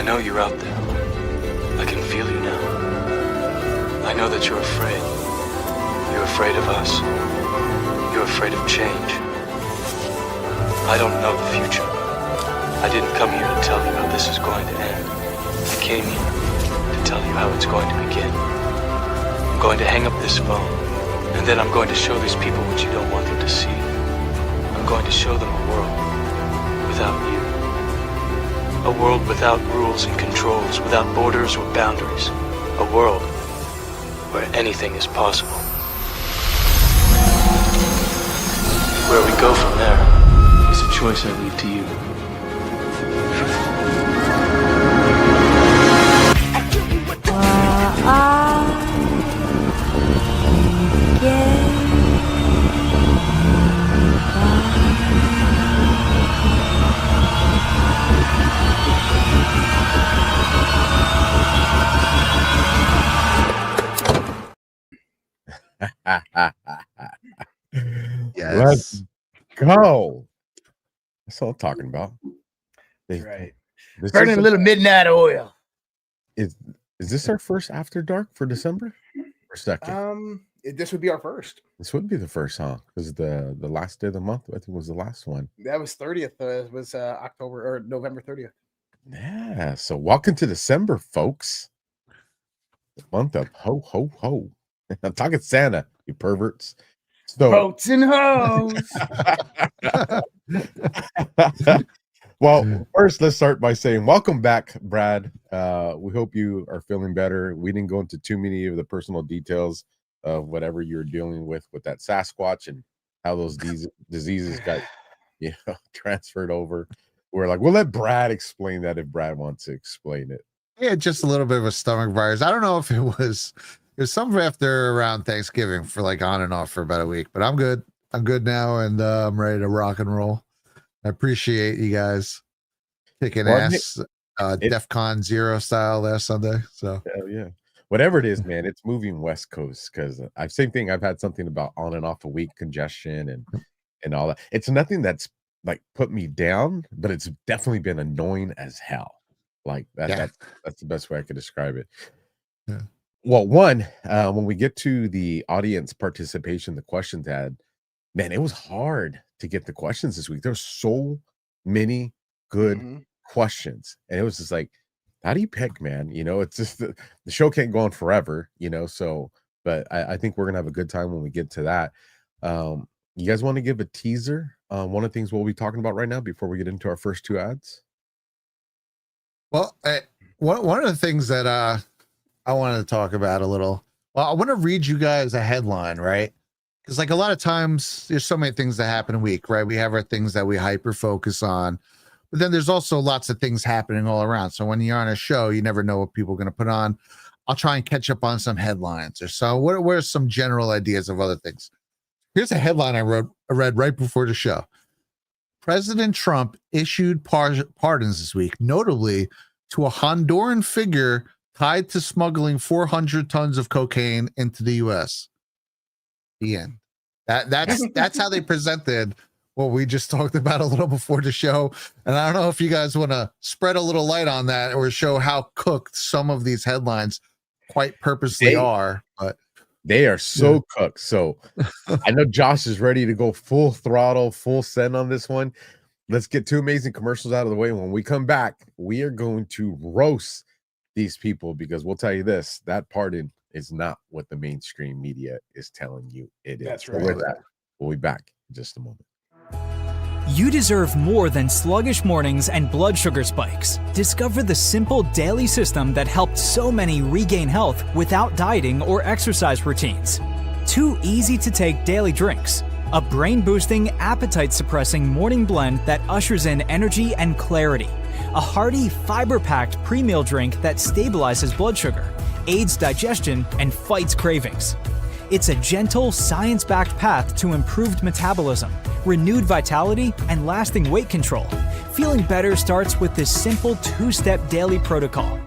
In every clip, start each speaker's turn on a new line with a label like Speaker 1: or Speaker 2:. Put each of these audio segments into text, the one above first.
Speaker 1: know you're out there. I can feel you now. I know that you're afraid. You're afraid of us. You're afraid of change. I don't know the future. I didn't come here to tell you how this is going to end. I came here to tell you how it's going to begin. I'm going to hang up this phone, and then I'm going to show these people what you don't want them to see. I'm going to show them a world without you. A world without rules and controls, without borders or boundaries. A world where anything is possible. Where we go from there is a choice I leave to you.
Speaker 2: Yes.
Speaker 3: Let's go. That's what I'm talking about.
Speaker 2: Right.
Speaker 4: Burning a little midnight oil.
Speaker 3: Is this our first After Dark for December? Or second?
Speaker 4: This would be our first.
Speaker 3: This would be the first, huh? Because the last day of the month, I think, was the last one.
Speaker 4: That was 30th. It was October or November 30th.
Speaker 3: Yeah. So welcome to December, folks. The month of ho ho ho. I'm talking Santa, you perverts. So,
Speaker 4: Boats and hoes.
Speaker 3: well, first, let's start by saying welcome back, Brad. We hope you are feeling better. We didn't go into too many of the personal details of whatever you're dealing with that Sasquatch and how those diseases got transferred over. We're like, we'll let Brad explain that if Brad wants to explain it.
Speaker 2: Yeah, just a little bit of a stomach virus. I don't know if it was some after around Thanksgiving for like on and off for about a week, but I'm good. I'm good now, and I'm ready to rock and roll. I appreciate you guys kicking ass, DEFCON 0 style last Sunday. So
Speaker 3: yeah, whatever it is, man, it's moving West Coast because same thing. I've had something about on and off a week congestion and all that. It's nothing that's like put me down, but it's definitely been annoying as hell. Like that.
Speaker 2: Yeah.
Speaker 3: That's the best way I could describe it.
Speaker 2: Yeah.
Speaker 3: Well, one, when we get to the audience participation, the questions had, man, it was hard to get the questions this week. There's so many good questions, and it was just like, how do you pick, man? It's just the show can't go on forever, so, but I think we're gonna have a good time when we get to that. You guys want to give a teaser on one of the things we'll be talking about right now before we get into our first two ads?
Speaker 2: Well, one of the things that I wanted to talk about a little. Well, I want to read you guys a headline, right? Because like a lot of times there's so many things that happen a week, right? We have our things that we hyper focus on, but then there's also lots of things happening all around. So when you're on a show, you never know what people are going to put on. I'll try and catch up on some headlines or so. What are some general ideas of other things? Here's a headline I read right before the show. President Trump issued pardons this week, notably to a Honduran figure tied to smuggling 400 tons of cocaine into the U.S. The end. That's how they presented what we just talked about a little before the show. And I don't know if you guys want to spread a little light on that or show how cooked some of these headlines quite purposely are, but
Speaker 3: they are so cooked. So I know Josh is ready to go full throttle, full send on this one. Let's get two amazing commercials out of the way. When we come back, we are going to roast these people because we'll tell you this, that pardon is not what the mainstream media is telling you it is.
Speaker 4: That's right.
Speaker 3: So with that, we'll be back in just a moment.
Speaker 5: You deserve more than sluggish mornings and blood sugar spikes. Discover the simple daily system that helped so many regain health without dieting or exercise routines. 2 easy-to-take daily drinks. A brain-boosting, appetite-suppressing morning blend that ushers in energy and clarity. A hearty, fiber-packed pre-meal drink that stabilizes blood sugar, aids digestion, and fights cravings. It's a gentle, science-backed path to improved metabolism, renewed vitality, and lasting weight control. Feeling better starts with this simple 2-step daily protocol.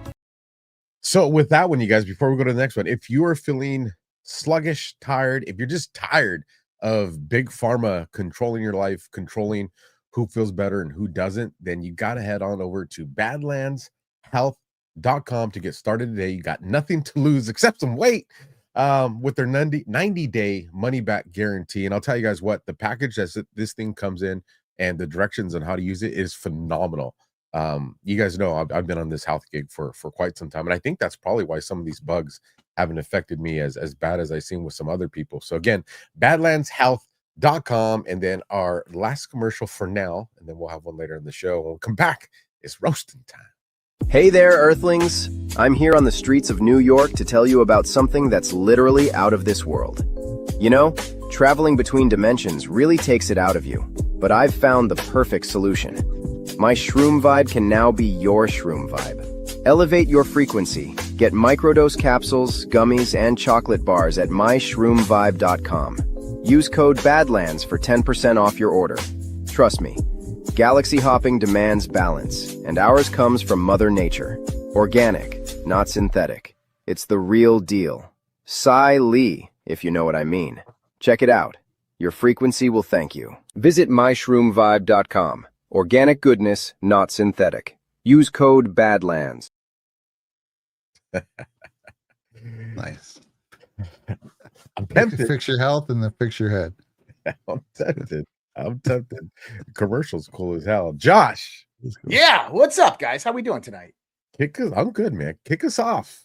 Speaker 3: So with that one, you guys, before we go to the next one, if you are feeling sluggish, tired, if you're just tired of big pharma controlling your life, controlling who feels better and who doesn't, then you got to head on over to Badlands badlandshealth.com to get started today. You got nothing to lose except some weight with their 90-day money-back guarantee. And I'll tell you guys what, the package as this thing comes in and the directions on how to use it is phenomenal. You guys know I've been on this health gig for quite some time, and I think that's probably why some of these bugs haven't affected me as bad as I've seen with some other people. So again, badlandshealth.com, and then our last commercial for now, and then we'll have one later in the show. When we come back, it's roasting time.
Speaker 6: Hey there, Earthlings. I'm here on the streets of New York to tell you about something that's literally out of this world. You know, traveling between dimensions really takes it out of you, but I've found the perfect solution. My Shroom Vibe can now be your Shroom Vibe. Elevate your frequency. Get microdose capsules, gummies, and chocolate bars at myshroomvibe.com. Use code BADLANDS for 10% off your order. Trust me, galaxy hopping demands balance, and ours comes from Mother Nature. Organic, not synthetic. It's the real deal. Cy Lee, if you know what I mean. Check it out. Your frequency will thank you. Visit myshroomvibe.com. Organic goodness, not synthetic. Use code BADLANDS.
Speaker 2: Nice.
Speaker 3: I'm tempted.
Speaker 2: Fix your health and then fix your head.
Speaker 3: I'm tempted. Commercial's cool as hell. Josh.
Speaker 4: Yeah, what's up, guys? How we doing tonight?
Speaker 3: I'm good, man. Kick us off.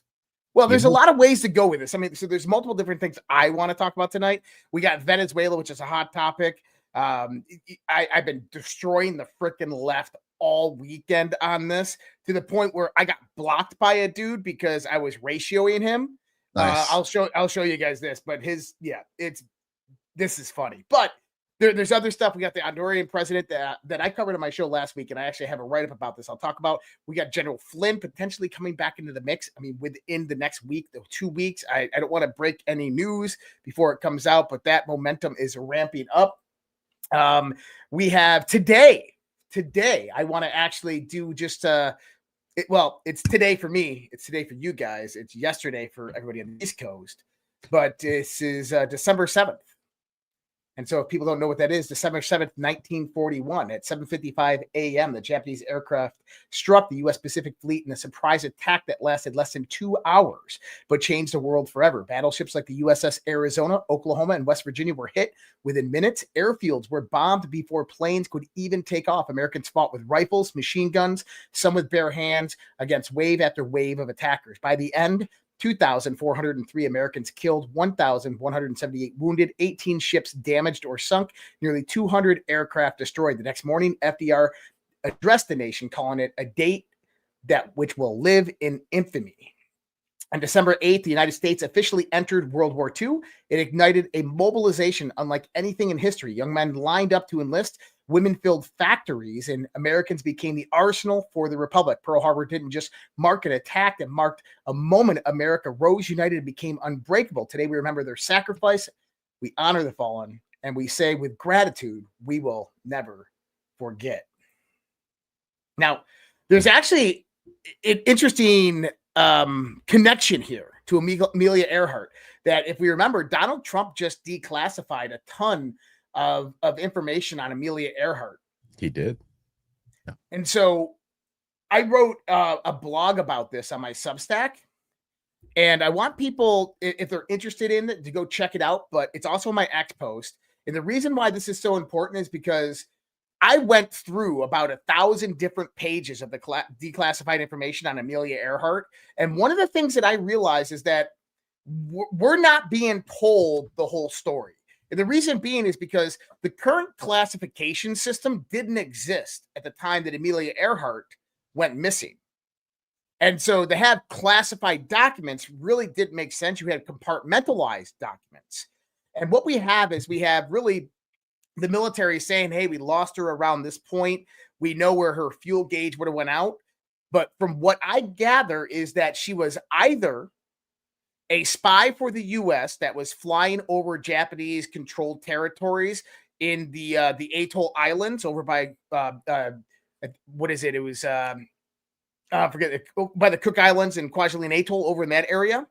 Speaker 4: Well, there's a lot of ways to go with this. I mean, so there's multiple different things I want to talk about tonight. We got Venezuela, which is a hot topic. I've been destroying the freaking left all weekend on this, to the point where I got blocked by a dude because I was ratioing him.
Speaker 2: Nice.
Speaker 4: I'll show you guys this, but this is funny. But there's other stuff. We got the Honduran president that I covered on my show last week, and I actually have a write-up about this. I'll talk about. We got General Flynn potentially coming back into the mix. I mean, within the next week, 2 weeks. I don't want to break any news before it comes out, but that momentum is ramping up. We have today, I want to actually do just it's today for me. It's today for you guys. It's yesterday for everybody on the East Coast, but this is December 7th. And so if people don't know what that is, December 7th, 1941 at 7:55 a.m., the Japanese aircraft struck the U.S. Pacific Fleet in a surprise attack that lasted less than 2 hours, but changed the world forever. Battleships like the USS Arizona, Oklahoma, and West Virginia were hit within minutes. Airfields were bombed before planes could even take off. Americans fought with rifles, machine guns, some with bare hands, against wave after wave of attackers. By the end, 2,403 Americans killed, 1,178 wounded, 18 ships damaged or sunk, nearly 200 aircraft destroyed. The next morning, FDR addressed the nation, calling it a date which will live in infamy. On December 8th, the United States officially entered World War II. It ignited a mobilization unlike anything in history. Young men lined up to enlist. Women filled factories, and Americans became the arsenal for the Republic. Pearl Harbor didn't just mark an attack, it marked a moment America rose united and became unbreakable. Today, we remember their sacrifice, we honor the fallen, and we say with gratitude, we will never forget. Now, there's actually an interesting connection here to Amelia Earhart, that if we remember, Donald Trump just declassified a ton of information on Amelia Earhart.
Speaker 3: He did.
Speaker 2: Yeah.
Speaker 4: And so I wrote a blog about this on my Substack, and I want people, if they're interested in it, to go check it out, but it's also my X post. And the reason why this is so important is because I went through about 1,000 different pages of the declassified information on Amelia Earhart. And one of the things that I realized is that we're not being told the whole story. And the reason being is because the current classification system didn't exist at the time that Amelia Earhart went missing. And so to have classified documents really didn't make sense. You had compartmentalized documents. And what we have is really the military saying, hey, we lost her around this point. We know where her fuel gauge would have went out. But from what I gather is that she was either a spy for the U.S. that was flying over Japanese-controlled territories in the Atoll Islands over by what is it? It was by the Cook Islands and Kwajalein Atoll over in that area,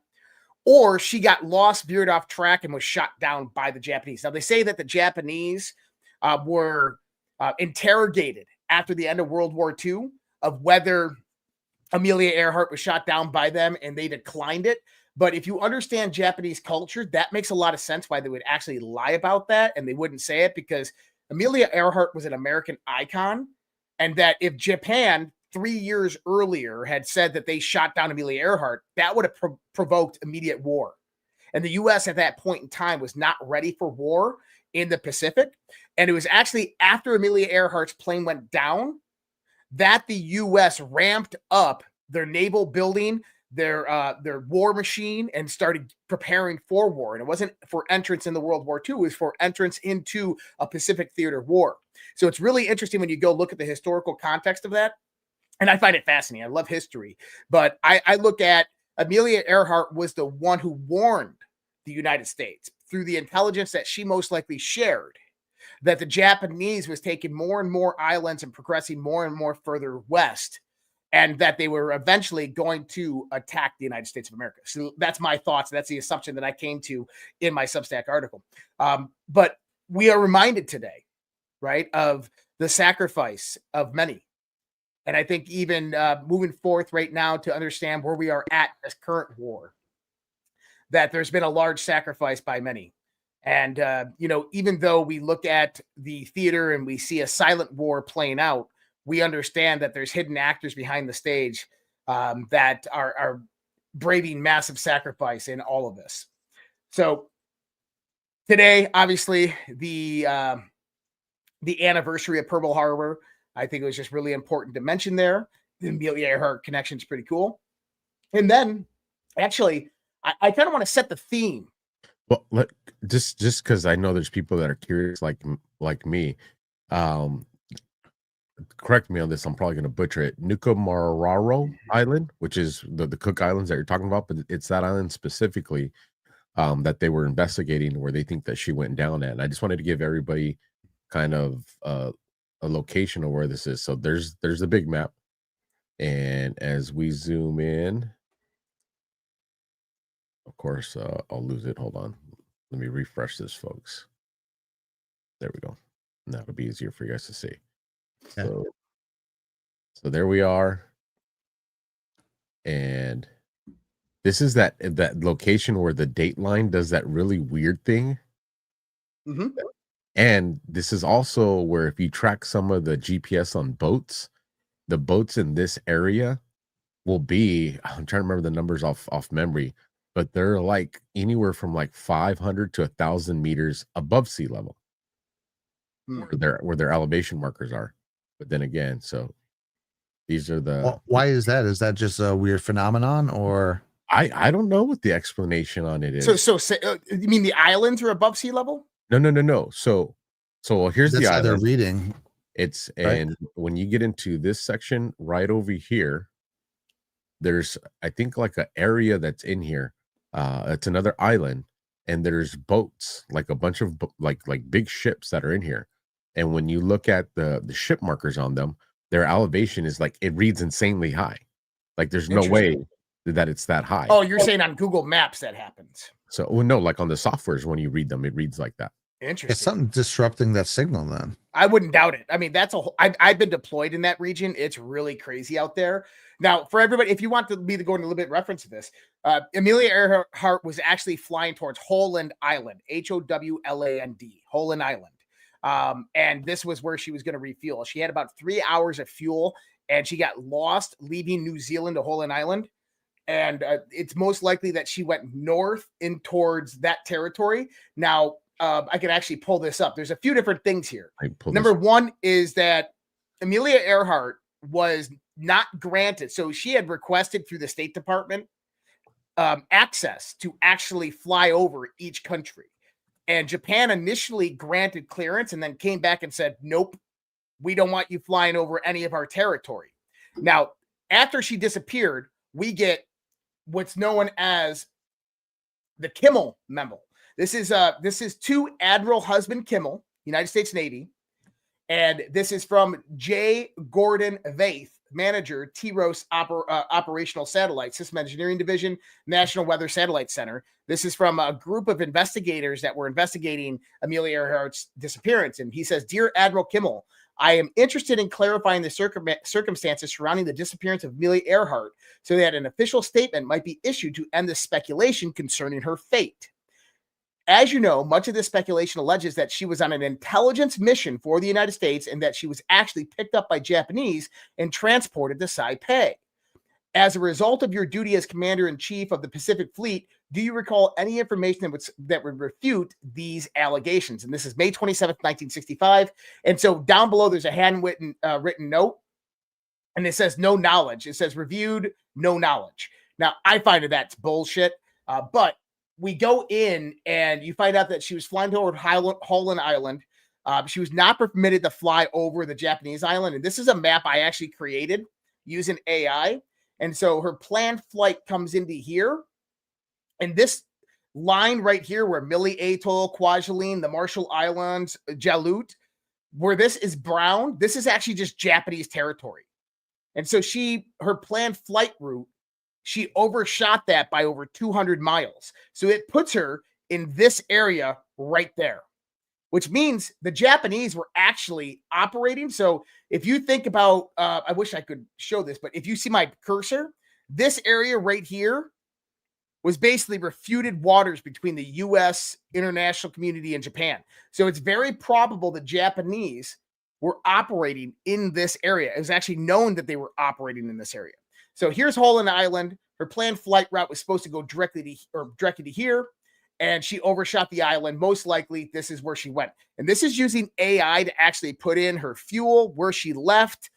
Speaker 4: or she got lost, veered off track, and was shot down by the Japanese. Now they say that the Japanese were interrogated after the end of World War II of whether Amelia Earhart was shot down by them and they declined it. But if you understand Japanese culture, that makes a lot of sense why they would actually lie about that and they wouldn't say it, because Amelia Earhart was an American icon. And that if Japan 3 years earlier had said that they shot down Amelia Earhart, that would have provoked immediate war. And the U.S. at that point in time was not ready for war in the Pacific. And it was actually after Amelia Earhart's plane went down that the U.S. ramped up their naval building, their war machine, and started preparing for war. And it wasn't for entrance in the World War II, it was for entrance into a Pacific theater war. So it's really interesting when you go look at the historical context of that. And I find it fascinating. I love history. But I look at Amelia Earhart was the one who warned the United States through the intelligence that she most likely shared that the Japanese was taking more and more islands and progressing more and more further west, and that they were eventually going to attack the United States of America. So that's my thoughts. That's the assumption that I came to in my Substack article. But we are reminded today, right, of the sacrifice of many. And I think even moving forth right now to understand where we are at this current war, that there's been a large sacrifice by many. And, even though we look at the theater and we see a silent war playing out, we understand that there's hidden actors behind the stage that are braving massive sacrifice in all of this. So today, obviously, the anniversary of Pearl Harbor, I think it was just really important to mention there. The Amelia Earhart connection is pretty cool. And then, actually, I kind of want to set the theme.
Speaker 3: Well, just because I know there's people that are curious like me. Correct me on this, I'm probably going to butcher it. Nukumararo Island, which is the Cook Islands that you're talking about, but it's that island specifically that they were investigating where they think that she went down at. And I just wanted to give everybody kind of a location of where this is. So there's a big map. And as we zoom in, of course, I'll lose it. Hold on. Let me refresh this, folks. There we go. And that'll be easier for you guys to see.
Speaker 2: Yeah.
Speaker 3: So there we are. And this is that location where the date line does that really weird thing.
Speaker 4: Mm-hmm.
Speaker 3: And this is also where if you track some of the GPS on boats, the boats in this area will be, I'm trying to remember the numbers off memory, but they're like anywhere from like 500 to 1,000 meters above sea level where their elevation markers are. But then again, so these are the...
Speaker 2: Well, why is that? Is that just a weird phenomenon, or...
Speaker 3: I don't know what the explanation on it is.
Speaker 4: So you mean the islands are above sea level?
Speaker 3: No. So here's the island.
Speaker 2: They're reading.
Speaker 3: It's
Speaker 2: right?
Speaker 3: And when you get into this section right over here, there's I think like an area that's in here. It's another island, and there's boats, like a bunch of like big ships that are in here. And when you look at the ship markers on them, their elevation is like, it reads insanely high. Like there's no way that it's that high.
Speaker 4: Oh, you're saying on Google Maps that happens.
Speaker 3: So no, like on the softwares, when you read them, it reads like that.
Speaker 4: Interesting.
Speaker 2: It's something disrupting that signal then.
Speaker 4: I wouldn't doubt it. I mean, I've been deployed in that region. It's really crazy out there. Now, for everybody, if you want me to go into a little bit of reference to this, Amelia Earhart was actually flying towards Holland Island, Howland, Holland Island. And this was where she was going to refuel. She had about 3 hours of fuel, and she got lost leaving New Zealand to Holland Island. And it's most likely that she went north in towards that territory. Now, I can actually pull this up. There's a few different things here. Number one is that Amelia Earhart was not granted. So she had requested through the State Department access to actually fly over each country. And Japan initially granted clearance and then came back and said, nope, we don't want you flying over any of our territory. Now, after she disappeared, we get what's known as the Kimmel memo. This is to Admiral Husband Kimmel, United States Navy. And this is from J. Gordon Vaith, manager, TROS Operational Satellite System Engineering Division, National Weather Satellite Center. This is from a group of investigators that were investigating Amelia Earhart's disappearance. And he says, Dear Admiral Kimmel, I am interested in clarifying the circumstances surrounding the disappearance of Amelia Earhart so that an official statement might be issued to end the speculation concerning her fate. As you know, much of this speculation alleges that she was on an intelligence mission for the United States and that she was actually picked up by Japanese and transported to Saipan. As a result of your duty as Commander-in-Chief of the Pacific Fleet, do you recall any information that would refute these allegations? And this is May 27th, 1965. And so down below, there's a handwritten written note, and it says no knowledge. It says reviewed, no knowledge. Now, I find that's bullshit, but we go in and you find out that she was flying toward Holland Island. She was not permitted to fly over the Japanese island. And this is a map I actually created using AI. And so her planned flight comes into here. And this line right here where Millie Atoll, Kwajalein, the Marshall Islands, Jalut, where this is brown, this is actually just Japanese territory. And so her planned flight route, she overshot that by over 200 miles. So it puts her in this area right there, which means the Japanese were actually operating. So if you think about, I wish I could show this, but if you see my cursor, this area right here was basically refuted waters between the U.S. international community and Japan. So it's very probable the Japanese were operating in this area. It was actually known that they were operating in this area. So here's Holland Island. Her planned flight route was supposed to go directly to here, and she overshot the island. Most likely, this is where she went. And this is using AI to actually put in her fuel, where she left,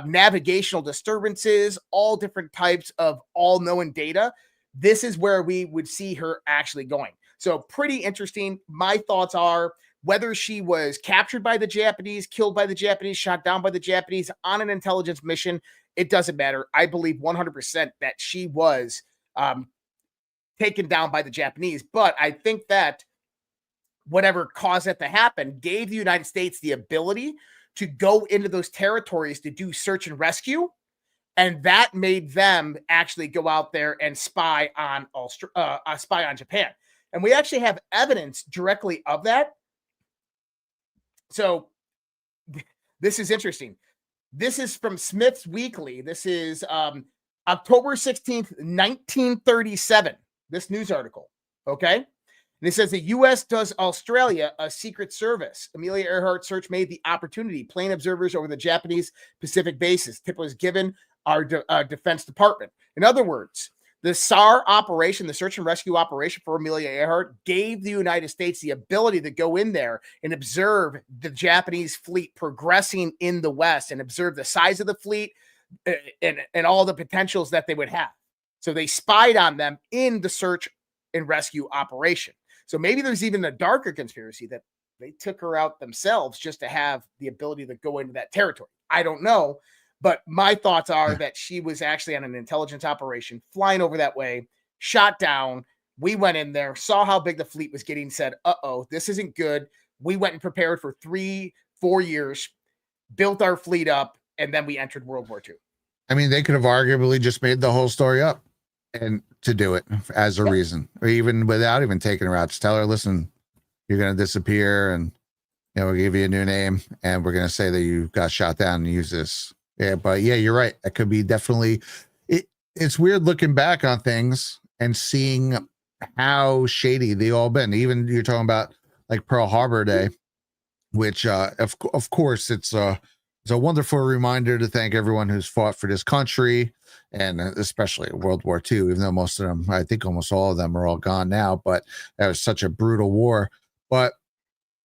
Speaker 4: navigational disturbances, all different types of all-knowing data. This is where we would see her actually going. So pretty interesting. My thoughts are whether she was captured by the Japanese, killed by the Japanese, shot down by the Japanese on an intelligence mission, it doesn't matter. I believe 100% that she was taken down by the Japanese. But I think that whatever caused that to happen gave the United States the ability to go into those territories to do search and rescue. And that made them actually go out there and spy on Japan. And we actually have evidence directly of that. So this is interesting. This is from Smith's Weekly. This is October 16th, 1937. This news article. Okay. And it says the U.S. does Australia a secret service. Amelia Earhart search made the opportunity. Plane observers over the Japanese Pacific bases. Tip was given our Defense Department. In other words, the SAR operation, the search and rescue operation for Amelia Earhart, gave the United States the ability to go in there and observe the Japanese fleet progressing in the West and observe the size of the fleet and all the potentials that they would have. So they spied on them in the search and rescue operation. So maybe there's even a darker conspiracy that they took her out themselves just to have the ability to go into that territory. I don't know. But my thoughts are that she was actually on an intelligence operation, flying over that way, shot down. We went in there, saw how big the fleet was getting, said, uh-oh, this isn't good. We went and prepared for 3-4 years, built our fleet up, and then we entered World War II.
Speaker 2: I mean, they could have arguably just made the whole story up and to do it as a reason, or even without even taking her out. Just tell her, listen, you're going to disappear, and we'll give you a new name, and we're going to say that you got shot down and use this. Yeah, but yeah, you're right. It could be definitely. It's weird looking back on things and seeing how shady they all been. Even you're talking about like Pearl Harbor Day, which of course it's a wonderful reminder to thank everyone who's fought for this country, and especially World War II. Even though most of them, I think almost all of them, are all gone now. But that was such a brutal war. But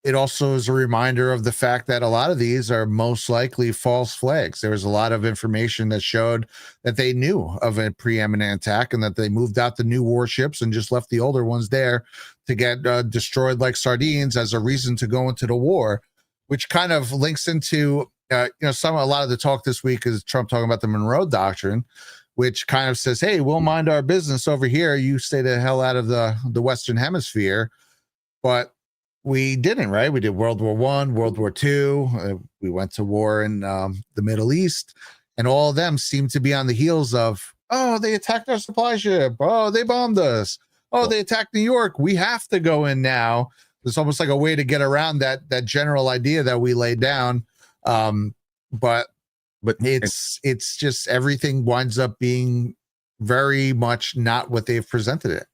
Speaker 2: it also is a reminder of the fact that a lot of these are most likely false flags. There was a lot of information that showed that they knew of a preeminent attack and that they moved out the new warships and just left the older ones there to get destroyed like sardines as a reason to go into the war, which kind of links into, a lot of the talk this week is Trump talking about the Monroe Doctrine, which kind of says, hey, we'll mind our business over here. You stay the hell out of the Western Hemisphere. But we didn't, right? We did World War I, World War II. We went to war in the Middle East, and all of them seem to be on the heels of, oh, they attacked our supply ship. Oh, they bombed us. Oh, they attacked New York. We have to go in now. It's almost like a way to get around that general idea that we laid down But
Speaker 3: But
Speaker 2: it's just everything winds up being very much not what they've presented it.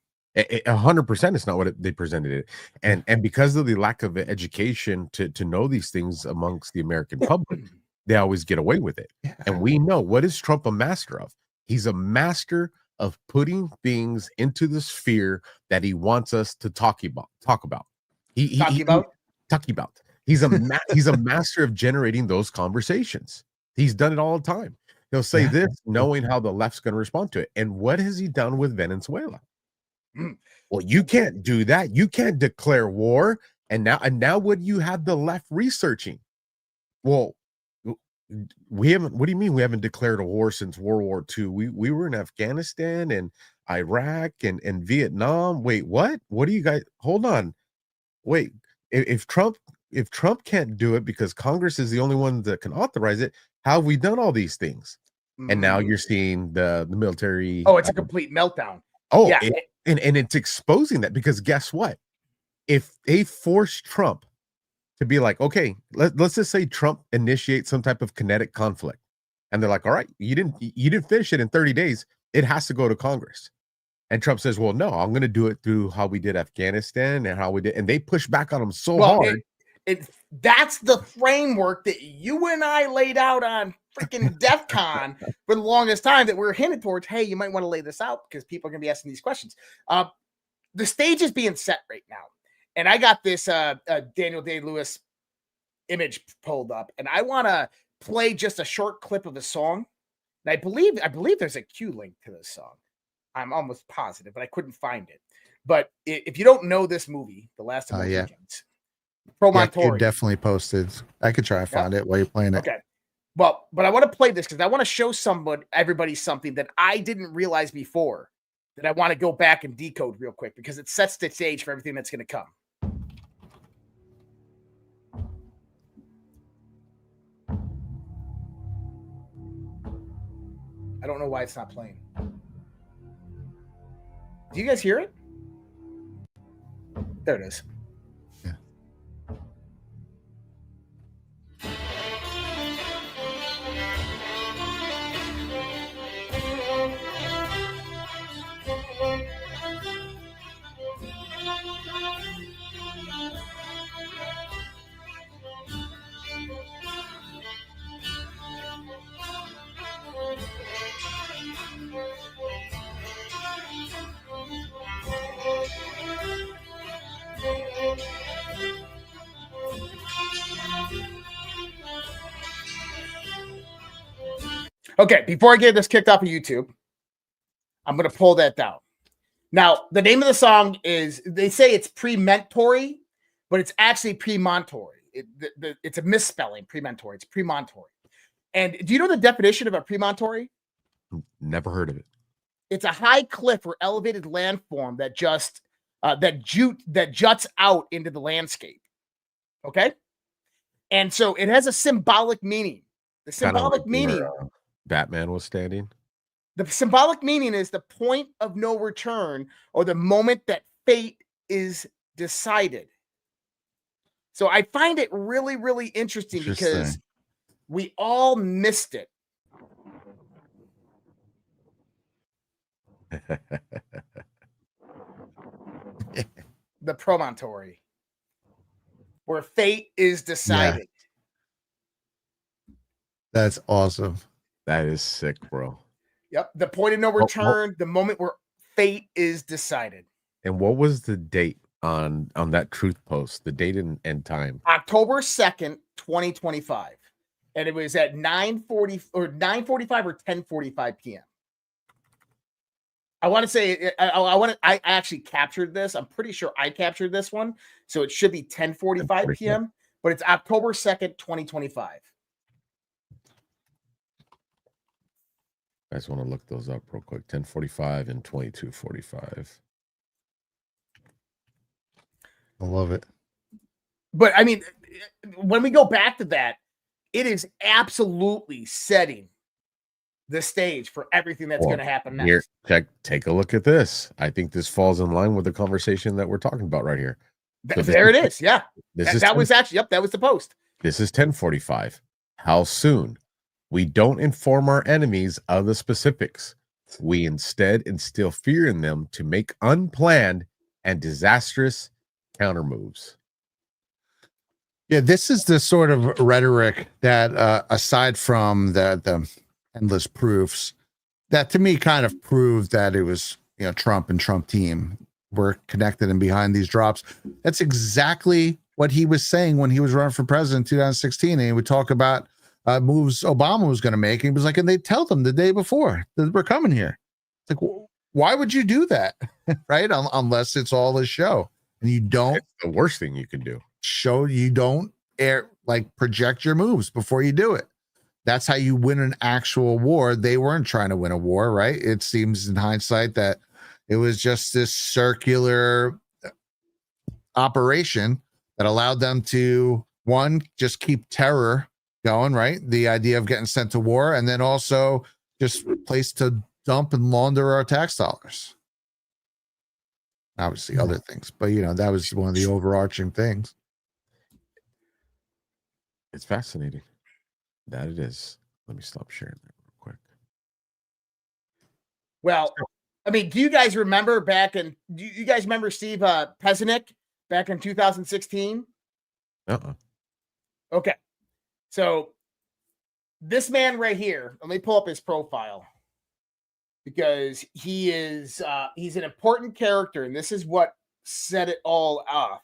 Speaker 3: 100% it's not what they presented it, and because of the lack of education to know these things amongst the American public, they always get away with it.
Speaker 2: Yeah.
Speaker 3: And we know, what is Trump a master of? He's a master of putting things into the sphere that he wants us to talk about. Talking about. He's a master of generating those conversations. He's done it all the time. He'll say this knowing how the left's going to respond to it. And what has he done with Venezuela? Well, you can't do that. You can't declare war. And now what do you have the left researching? Well, we haven't. What do you mean we haven't declared a war since World War II? We were in Afghanistan and Iraq and Vietnam. Wait, what? What do you guys? Hold on. Wait, if Trump can't do it because Congress is the only one that can authorize it, how have we done all these things? And now you're seeing the military.
Speaker 4: Oh, it's a complete meltdown.
Speaker 3: Oh,
Speaker 4: yeah.
Speaker 3: And it's exposing that, because guess what? If they force Trump to be like, okay, let's just say Trump initiates some type of kinetic conflict, and they're like, all right, you didn't finish it in 30 days. It has to go to Congress. And Trump says, well, no, I'm going to do it through how we did Afghanistan and how we did. And they push back on him so hard.
Speaker 4: That's the framework that you and I laid out on freaking DEF CON for the longest time, that we're hinted towards, hey, you might want to lay this out because people are going to be asking these questions. The stage is being set right now. And I got this Daniel Day-Lewis image pulled up, and I want to play just a short clip of a song. And I believe there's a Q link to this song. I'm almost positive, but I couldn't find it. But if you don't know this movie, The Last of the Mohicans, Promontory,
Speaker 2: definitely posted. I could try and find it while you're playing it.
Speaker 4: Okay. Well, but I want to play this because I want to show everybody something that I didn't realize before, that I want to go back and decode real quick, because it sets the stage for everything that's going to come. I don't know why it's not playing. Do you guys hear it? There it is.
Speaker 2: Yeah.
Speaker 4: Okay, before I get this kicked off of YouTube, I'm going to pull that down. Now, the name of the song is, they say it's premontory, but it's actually premontory. It's a misspelling, premontory. It's premontory. And do you know the definition of a premontory?
Speaker 3: Never heard of it.
Speaker 4: It's a high cliff or elevated landform that juts out into the landscape. Okay? And so it has a symbolic meaning. The symbolic meaning...
Speaker 3: Batman was standing.
Speaker 4: The symbolic meaning is the point of no return, or the moment that fate is decided. So I find it really, really interesting because we all missed it. The promontory, where fate is decided.
Speaker 2: Yeah. That's awesome.
Speaker 3: That is sick, bro.
Speaker 4: Yep. The point of no return, the moment where fate is decided.
Speaker 3: And what was the date on that truth post? The date and time?
Speaker 4: October 2nd, 2025. And it was at 9:45 or 10:45 p.m. I want to say I actually captured this. I'm pretty sure I captured this one. So it should be 10:45 p.m. But it's October 2nd, 2025.
Speaker 3: I just want to look those up real quick. 10:45 and 22:45.
Speaker 2: I love it.
Speaker 4: But I mean, when we go back to that, it is absolutely setting the stage for everything that's going to happen next.
Speaker 3: Here, take a look at this. I think this falls in line with the conversation that we're talking about right here.
Speaker 4: So there it is. Yeah.
Speaker 3: That
Speaker 4: was actually, that was the post.
Speaker 3: This is 10:45. How soon? We don't inform our enemies of the specifics. We instead instill fear in them to make unplanned and disastrous countermoves.
Speaker 2: Yeah, this is the sort of rhetoric that, aside from the endless proofs, that to me kind of proved that it was, Trump and Trump team were connected and behind these drops. That's exactly what he was saying when he was running for president in 2016. And he would talk about moves Obama was going to make. And he was like, and they tell them the day before that we're coming here. It's like, why would you do that? Right? Unless it's all a show and you don't.
Speaker 3: It's the worst thing you can do.
Speaker 2: You don't project your moves before you do it. That's how you win an actual war. They weren't trying to win a war, right? It seems in hindsight that it was just this circular operation that allowed them to, one, just keep terror going, right? The idea of getting sent to war, and then also just a place to dump and launder our tax dollars. Obviously other things, but that was one of the overarching things.
Speaker 3: It's fascinating. That it is. Let me stop sharing that real quick.
Speaker 4: Well, I mean, do you guys remember do you guys remember Steve Pezenik back in 2016? Okay. So this man right here, let me pull up his profile because he's an important character, and this is what set it all off.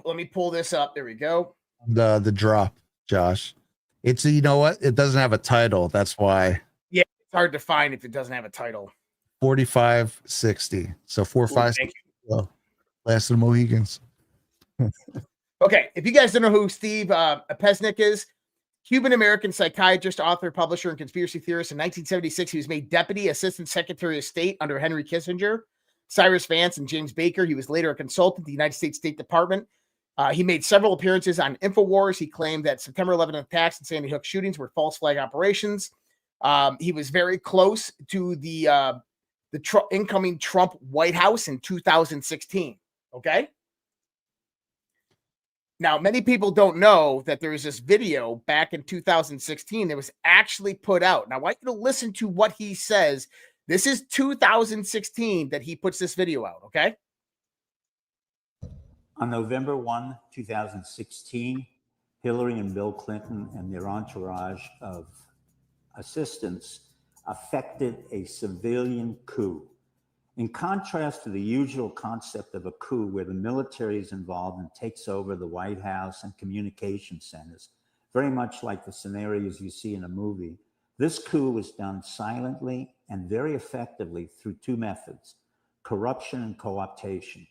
Speaker 4: Let me pull this up. There we go.
Speaker 2: The drop, Josh. It's you know what? It doesn't have a title. That's why.
Speaker 4: Yeah, it's hard to find if it doesn't have a title.
Speaker 2: 4560. So 456. Last of the Mohicans.
Speaker 4: Okay, if you guys don't know who Steve Pezenik is, Cuban-American psychiatrist, author, publisher, and conspiracy theorist. In 1976, he was made Deputy Assistant Secretary of State under Henry Kissinger, Cyrus Vance, and James Baker. He was later a consultant at the United States State Department. He made several appearances on InfoWars. He claimed that September 11th attacks and Sandy Hook shootings were false flag operations. He was very close to the incoming Trump White House in 2016. Okay. Now, many people don't know that there was this video back in 2016 that was actually put out. Now, I want you to listen to what he says. This is 2016 that he puts this video out, okay?
Speaker 7: On November 1, 2016, Hillary and Bill Clinton and their entourage of assistants effected a civilian coup. In contrast to the usual concept of a coup where the military is involved and takes over the White House and communication centers, very much like the scenarios you see in a movie, this coup was done silently and very effectively through two methods: corruption and co-optation.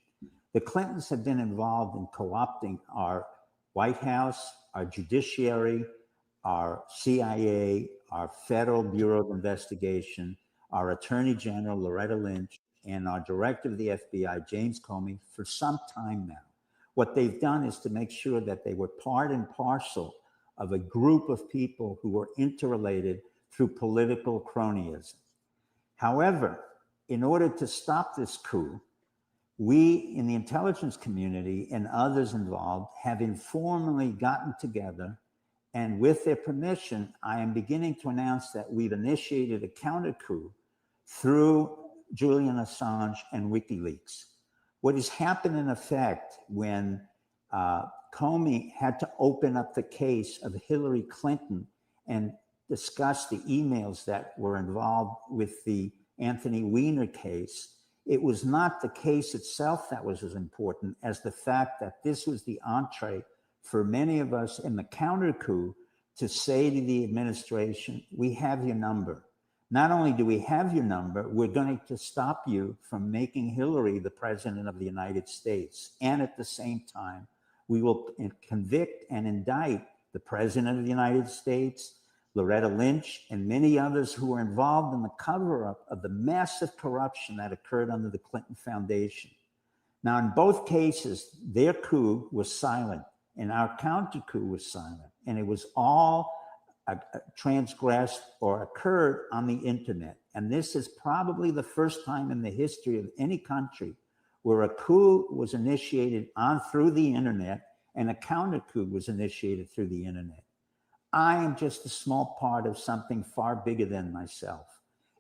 Speaker 7: The Clintons have been involved in co-opting our White House, our judiciary, our CIA, our Federal Bureau of Investigation, our Attorney General, Loretta Lynch, and our director of the FBI, James Comey, for some time now. What they've done is to make sure that they were part and parcel of a group of people who were interrelated through political cronyism. However, in order to stop this coup, we in the intelligence community and others involved have informally gotten together, and with their permission, I am beginning to announce that we've initiated a counter coup through Julian Assange and WikiLeaks. What has happened in effect when Comey had to open up the case of Hillary Clinton and discuss the emails that were involved with the Anthony Weiner case, it was not the case itself that was as important as the fact that this was the entree for many of us in the counter coup to say to the administration, we have your number. Not only do we have your number, we're going to stop you from making Hillary the president of the United States. And at the same time, we will convict and indict the president of the United States, Loretta Lynch, and many others who were involved in the cover-up of the massive corruption that occurred under the Clinton Foundation. Now, in both cases, their coup was silent and our counter coup was silent. And it was all transgressed or occurred on the internet. And this is probably the first time in the history of any country where a coup was initiated through the internet and a counter coup was initiated through the internet. I am just a small part of something far bigger than myself.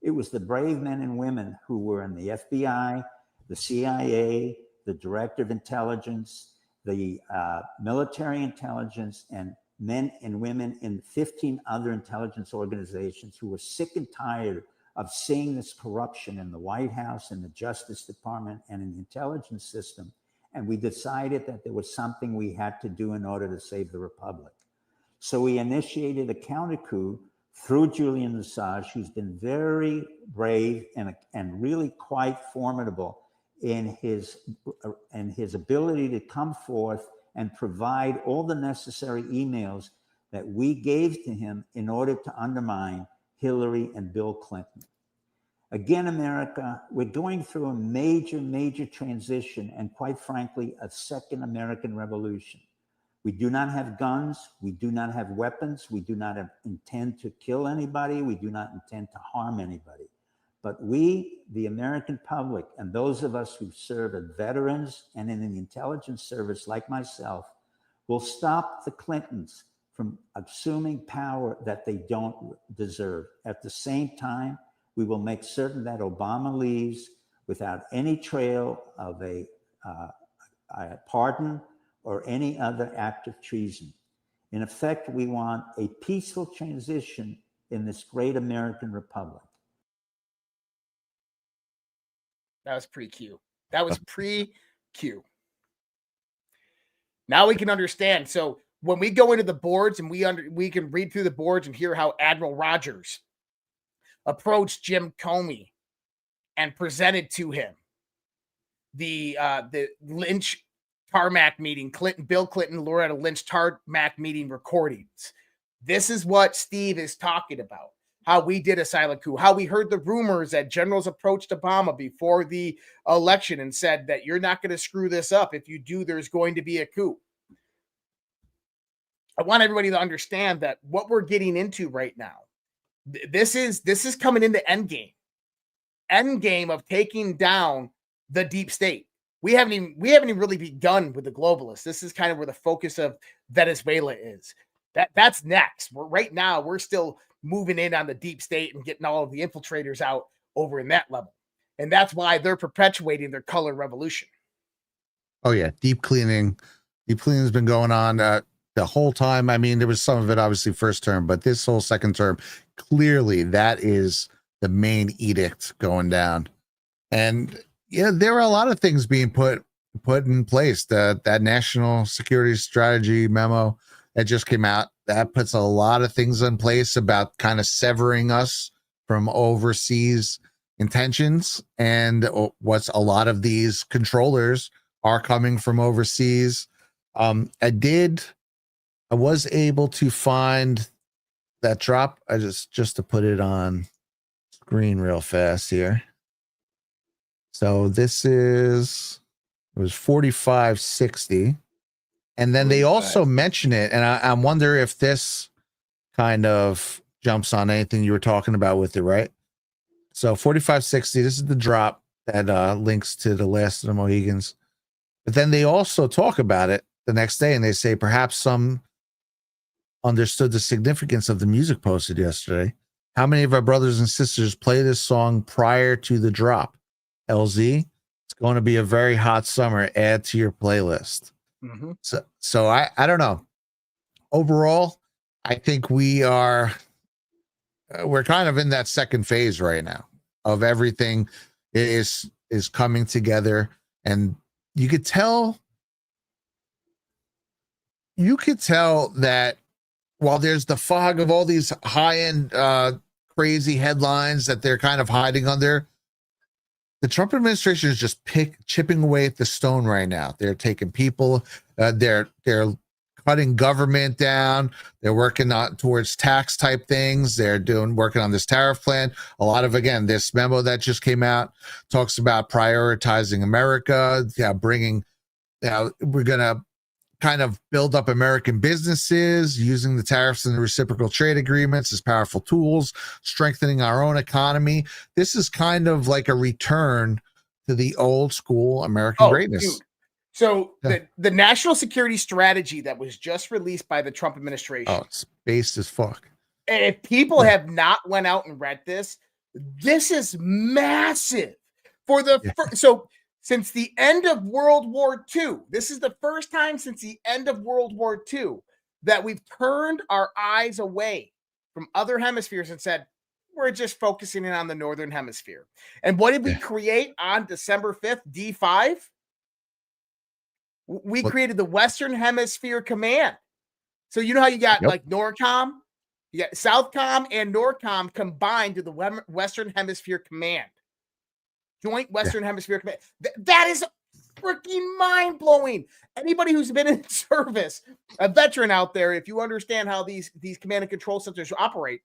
Speaker 7: It was the brave men and women who were in the FBI, the CIA, the Director of Intelligence, the military intelligence, and men and women in 15 other intelligence organizations who were sick and tired of seeing this corruption in the White House, in the Justice Department, and in the intelligence system. And we decided that there was something we had to do in order to save the Republic. So we initiated a counter coup through Julian Assange, who's been very brave and really quite formidable in his ability to come forth and provide all the necessary emails that we gave to him in order to undermine Hillary and Bill Clinton. Again, America, we're going through a major, major transition and, quite frankly, a second American Revolution. We do not have guns. We do not have weapons. We do not intend to kill anybody. We do not intend to harm anybody. But we, the American public, and those of us who serve as veterans and in the intelligence service like myself, will stop the Clintons from assuming power that they don't deserve. At the same time, we will make certain that Obama leaves without any trail of a pardon or any other act of treason. In effect, we want a peaceful transition in this great American republic.
Speaker 4: That was pre-Q. That was pre-Q. Now we can understand. So when we go into the boards and we can read through the boards and hear how Admiral Rogers approached Jim Comey and presented to him the Lynch tarmac meeting, Bill Clinton, Loretta Lynch tarmac meeting recordings. This is what Steve is talking about. How we did a silent coup, how we heard the rumors that generals approached Obama before the election and said that you're not going to screw this up. If you do, there's going to be a coup. I want everybody to understand that what we're getting into right now, this is coming into endgame of taking down the deep state. We haven't even really begun with the globalists. This is kind of where the focus of Venezuela is. That's next. Right now we're still moving in on the deep state and getting all of the infiltrators out over in that level. And that's why they're perpetuating their color revolution.
Speaker 2: Oh yeah. Deep cleaning has been going on the whole time. I mean, there was some of it obviously first term, but this whole second term, clearly that is the main edict going down. And yeah, there are a lot of things being put in place. That national security strategy memo that just came out, that puts a lot of things in place about kind of severing us from overseas intentions. And what's a lot of these controllers are coming from overseas. I was able to find that drop. I just to put it on screen real fast here. So it was 4560. And then they also mention it, and I wonder if this kind of jumps on anything you were talking about with it, right? So 4560, this is the drop that links to the Last of the Mohicans. But then they also talk about it the next day, and they say perhaps some understood the significance of the music posted yesterday. How many of our brothers and sisters play this song prior to the drop? LZ, it's going to be a very hot summer. Add to your playlist.
Speaker 4: Mm-hmm.
Speaker 2: So I don't know. Overall, I think we're kind of in that second phase right now of everything is coming together, and you could tell that while there's the fog of all these high-end crazy headlines that they're kind of hiding under, the Trump administration is just chipping away at the stone right now. They're taking people, they're cutting government down. They're working on towards tax type things. They're working on this tariff plan. A lot of, again, this memo that just came out talks about prioritizing America. Yeah, we're gonna kind of build up American businesses using the tariffs and the reciprocal trade agreements as powerful tools, strengthening our own economy. This is kind of like a return to the old school American greatness.
Speaker 4: Dude. So the national security strategy that was just released by the Trump administration.
Speaker 2: Oh, it's based as fuck.
Speaker 4: If people have not went out and read this, this is massive. So since the end of World War II, this is the first time since the end of World War II that we've turned our eyes away from other hemispheres and said, we're just focusing in on the Northern Hemisphere. And what did we create on December 5th, D5? We created the Western Hemisphere Command. So you know how you got like NORCOM? You got Southcom and NORCOM combined to the Western Hemisphere Command. Joint Western Hemisphere Command. That is freaking mind-blowing. Anybody who's been in service, a veteran out there, if you understand how these command and control centers operate,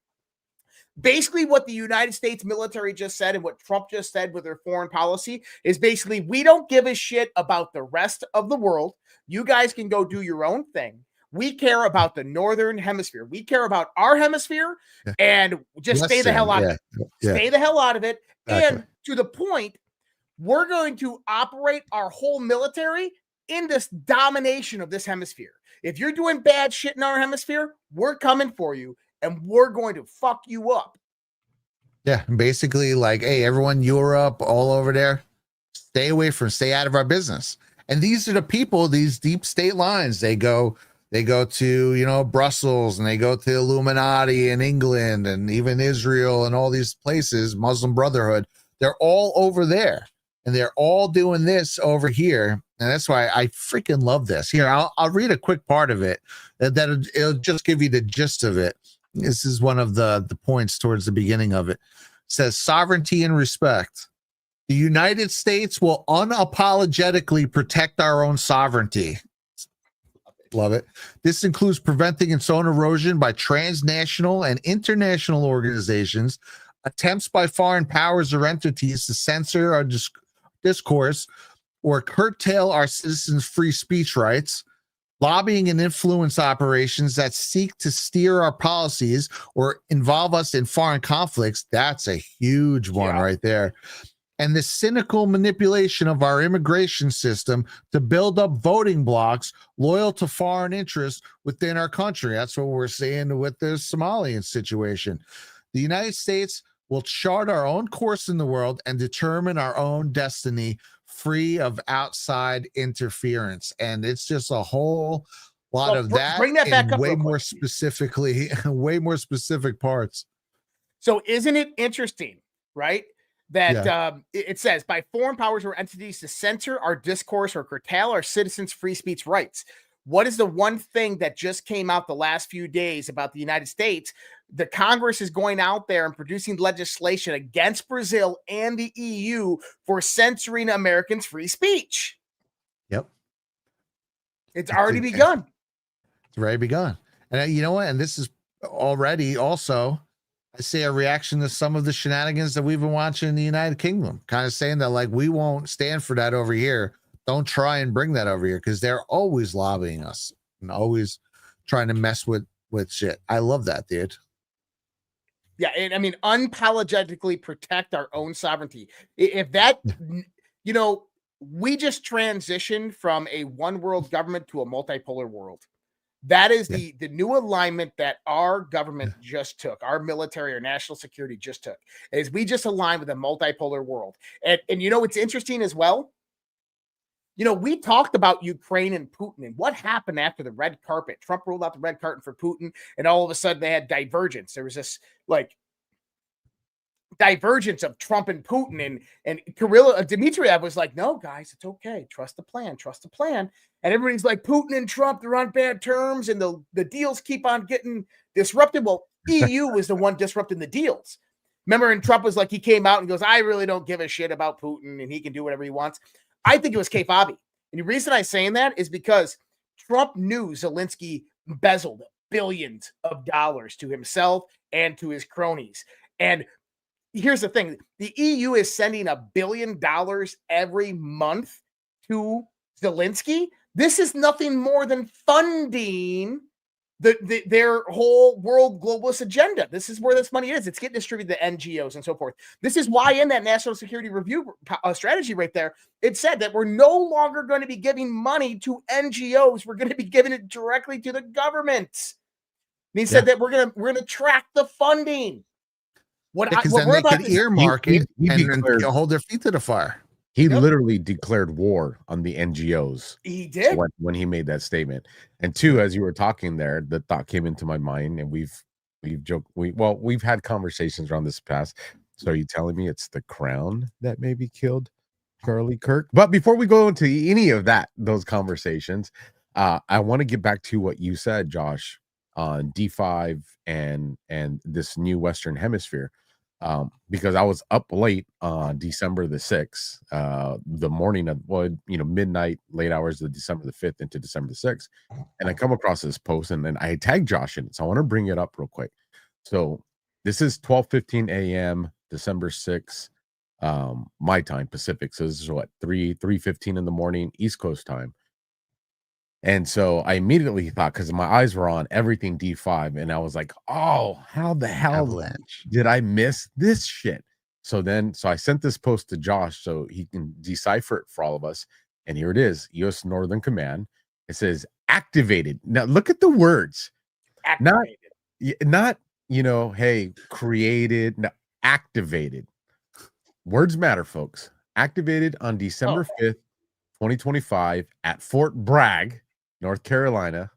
Speaker 4: basically what the United States military just said and what Trump just said with their foreign policy is basically, we don't give a shit about the rest of the world. You guys can go do your own thing. We care about the Northern Hemisphere. We care about our hemisphere and just stay the hell out of it. Stay the hell out of it. Exactly. And to the point, we're going to operate our whole military in this domination of this hemisphere. If you're doing bad shit in our hemisphere, we're coming for you. And we're going to fuck you up.
Speaker 2: Yeah, basically, like, hey, everyone, Europe, all over there, stay out of our business. And these are the people, these deep state lines. They go to, Brussels, and they go to the Illuminati in England and even Israel and all these places, Muslim Brotherhood. They're all over there, and they're all doing this over here. And that's why I freaking love this. Here, I'll read a quick part of it. It'll just give you the gist of it. This is one of the points towards the beginning of it. It says sovereignty and respect. The United States will unapologetically protect our own sovereignty. Love it. This includes preventing its own erosion by transnational and international organizations, attempts by foreign powers or entities to censor our discourse or curtail our citizens' free speech rights, lobbying and influence operations that seek to steer our policies or involve us in foreign conflicts. That's a huge one right there. And the cynical manipulation of our immigration system to build up voting blocs loyal to foreign interests within our country. That's what we're seeing with the Somalian situation. The United States will chart our own course in the world and determine our own destiny, free of outside interference. And it's just a whole lot of that.
Speaker 4: Bring that back up
Speaker 2: way more specifically, way more specific parts.
Speaker 4: So isn't it interesting, right? That it says by foreign powers or entities to censor our discourse or curtail our citizens' free speech rights. What is the one thing that just came out the last few days about the United States? The Congress is going out there and producing legislation against Brazil and the EU for censoring Americans' free speech.
Speaker 2: Yep.
Speaker 4: It's already begun.
Speaker 2: It's already begun. And you know what? And this is already also, I say, a reaction to some of the shenanigans that we've been watching in the United Kingdom, kind of saying that, like, we won't stand for that over here. Don't try and bring that over here, because they're always lobbying us and always trying to mess with shit. I love that, dude.
Speaker 4: Yeah, and I mean, unapologetically protect our own sovereignty. If that, we just transitioned from a one world government to a multipolar world. That is the new alignment that our government just took, our military or national security just took, is we just aligned with a multipolar world. And it's interesting as well. We talked about Ukraine and Putin and what happened after the red carpet. Trump rolled out the red carpet for Putin, and all of a sudden they had divergence. There was this divergence of Trump and Putin, and Kirill Dmitriev was like, no, guys, it's okay. Trust the plan. And everybody's like, Putin and Trump, they're on bad terms, and the deals keep on getting disrupted. Well, EU was the one disrupting the deals. Remember, and Trump was like, he came out and goes, I really don't give a shit about Putin, and he can do whatever he wants. I think it was K-Bobby. And the reason I'm saying that is because Trump knew Zelensky embezzled billions of dollars to himself and to his cronies. And here's the thing. The EU is sending $1 billion every month to Zelensky. This is nothing more than funding their whole world globalist agenda. This is where this money is. It's getting distributed to NGOs and so forth. This is why in that National Security Review strategy right there, it said that we're no longer going to be giving money to NGOs. We're going to be giving it directly to the government. And he said that we're gonna track the funding.
Speaker 2: Because then they could earmark it and then hold their feet to the fire.
Speaker 3: He literally declared war on the NGOs.
Speaker 4: He did
Speaker 3: when he made that statement. And two, as you were talking there, the thought came into my mind, and we've joked. We've had conversations around this past. So are you telling me it's the Crown that maybe killed Charlie Kirk? But before we go into any of those conversations, I want to get back to what you said, Josh, on D5 and this new Western Hemisphere. Because I was up late on December the 6th, the morning of midnight, late hours of December the 5th into December the 6th, and I come across this post, and then I tagged Josh in it, so I want to bring it up real quick. So this is 12:15 a.m. December 6th, my time, Pacific. So this is what 3:15 in the morning, East Coast time. And so I immediately thought, because my eyes were on everything D5, and I was like, oh, how the hell did I miss this shit? So I sent this post to Josh so he can decipher it for all of us. And here it is, U.S. Northern Command. It says activated. Now look at the words. Activated. Not hey, created. No, activated. Words matter, folks. Activated on December 5th, 2025 at Fort Bragg, North Carolina.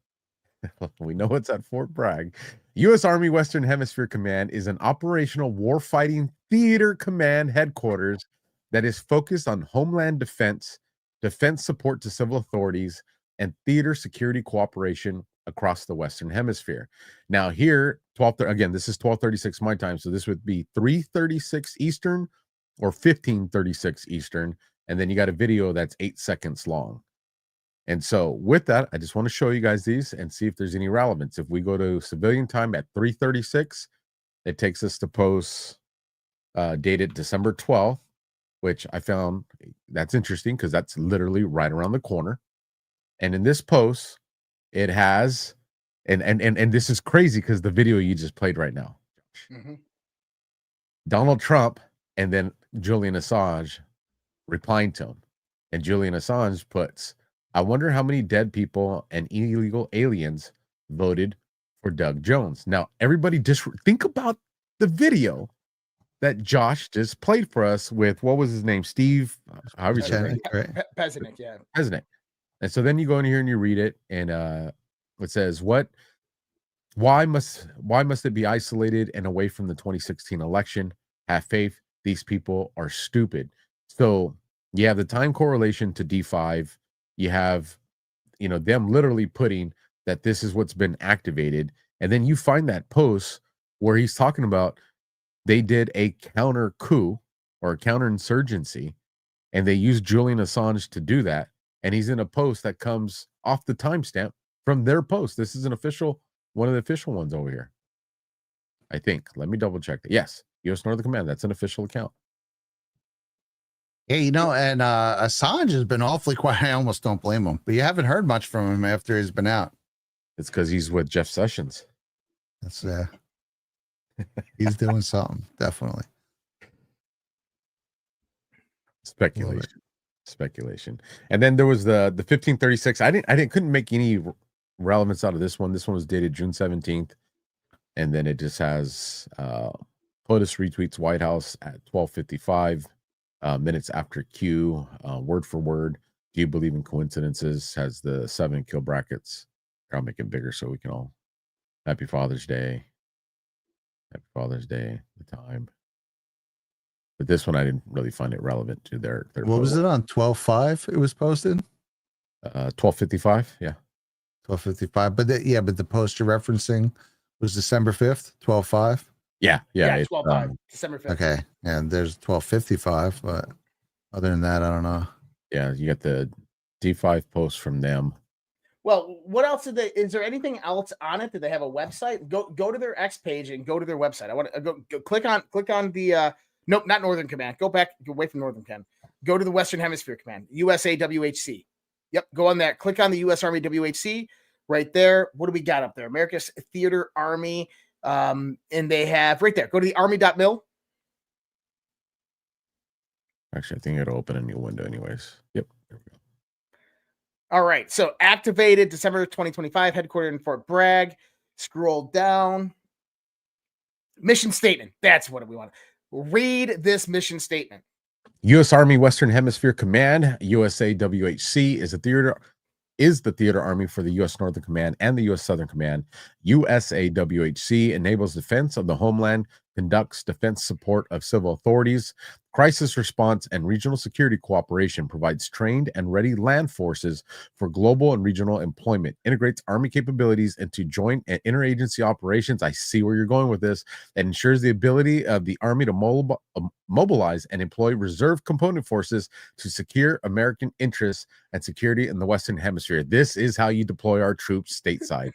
Speaker 3: We know it's at Fort Bragg. U.S. Army Western Hemisphere Command is an operational warfighting theater command headquarters that is focused on homeland defense, defense support to civil authorities, and theater security cooperation across the Western Hemisphere. Now here, this is 12:36 my time, so this would be 3:36 Eastern or 15:36 Eastern, and then you got a video that's 8 seconds long. And so with that, I just want to show you guys these and see if there's any relevance. If we go to civilian time at 3:36, it takes us to posts dated December 12th, which I found that's interesting because that's literally right around the corner. And in this post, it has, and this is crazy because the video you just played right now, Donald Trump and then Julian Assange replying to him. And Julian Assange puts, I wonder how many dead people and illegal aliens voted for Doug Jones. Now, everybody just think about the video that Josh just played for us with, what was his name? Steve?
Speaker 4: Pezenik, yeah.
Speaker 3: Pezenik. And so then you go in here and you read it, and it says, why must it be isolated and away from the 2016 election? Have faith. These people are stupid. So you have the time correlation to D5. You have, them literally putting that this is what's been activated. And then you find that post where he's talking about they did a counter coup or a counterinsurgency, and they used Julian Assange to do that. And he's in a post that comes off the timestamp from their post. This is one of the official ones over here, I think. Let me double check that. Yes, U.S. Northern Command. That's an official account.
Speaker 2: Yeah, and Assange has been awfully quiet. I almost don't blame him, but you haven't heard much from him after he's been out.
Speaker 3: It's because he's with Jeff Sessions.
Speaker 2: That's he's doing something, definitely.
Speaker 3: Speculation. And then there was the 1536. I couldn't make any relevance out of this one. This one was dated June 17th, and then it just has POTUS retweets White House at 12:55. Minutes after Q, word for word. Do you believe in coincidences? Has the 7 kill brackets. I'll make it bigger so we can all. Happy Father's Day. Happy Father's Day. The time. But this one I didn't really find it relevant to their
Speaker 2: what was it on 12/5? It was posted.
Speaker 3: 12:55. Yeah.
Speaker 2: 12:55. But the post you're referencing was December 5th, 12/5.
Speaker 3: Yeah.
Speaker 4: 12/5, December 5th.
Speaker 2: Okay, and there's 12:55, but other than that, I don't know.
Speaker 3: Yeah, you got the D5 post from them.
Speaker 4: Well, what else is there anything else on it? Did they have a website? Go to their X page and go to their website. I want to go click on the nope, not Northern Command. Go away from Northern Command. Go to the Western Hemisphere Command, USAWHC. Yep, go on there. Click on the U.S. Army WHC. right there. What do we got up there? America's Theater Army. And they have right there. Go to the army.mil.
Speaker 3: Actually, I think it'll open a new window anyways. Yep. There we go.
Speaker 4: All right. So activated December 2025, headquartered in Fort Bragg. Scroll down. Mission statement. That's what we want. Read this mission statement.
Speaker 3: U.S. Army Western Hemisphere Command, USAWHC, is the theater army for the U.S. Northern Command and the U.S. Southern Command. USAWHC enables defense of the homeland, conducts defense support of civil authorities, crisis response, and regional security cooperation, provides trained and ready land forces for global and regional employment, integrates Army capabilities into joint and interagency operations. I see where you're going with this. And ensures the ability of the Army to mobilize and employ reserve component forces to secure American interests and security in the Western Hemisphere. This is how you deploy our troops stateside.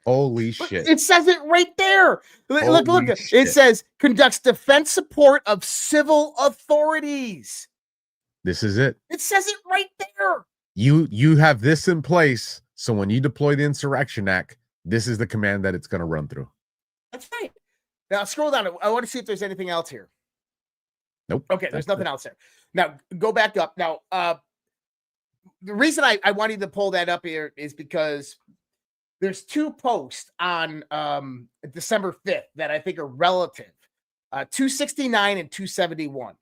Speaker 3: Holy shit.
Speaker 4: It says it right there. Look. It says conducts defense support of civil authorities.
Speaker 3: This is it.
Speaker 4: It says it right there.
Speaker 3: You have this in place. So when you deploy the Insurrection Act, this is the command that it's going to run through.
Speaker 4: That's right. Now scroll down. I want to see if there's anything else here.
Speaker 3: Nope.
Speaker 4: Okay, there's nothing else there. Now go back up. Now, the reason I wanted to pull that up here is because there's two posts on December 5th that I think are relative. 269 and 271.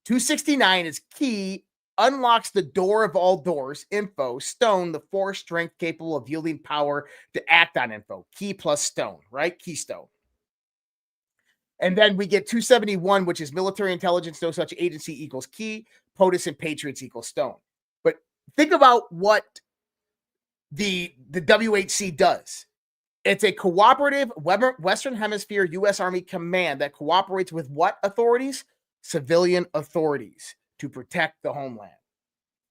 Speaker 4: 269 is key, unlocks the door of all doors, info, stone, the force strength capable of yielding power to act on info. Key plus stone, right? Keystone. And then we get 271, which is military intelligence, no such agency equals key, POTUS and patriots equals stone. But think about what the WHC does. It's a cooperative Western Hemisphere U.S. Army command that cooperates with what authorities? Civilian authorities to protect the homeland.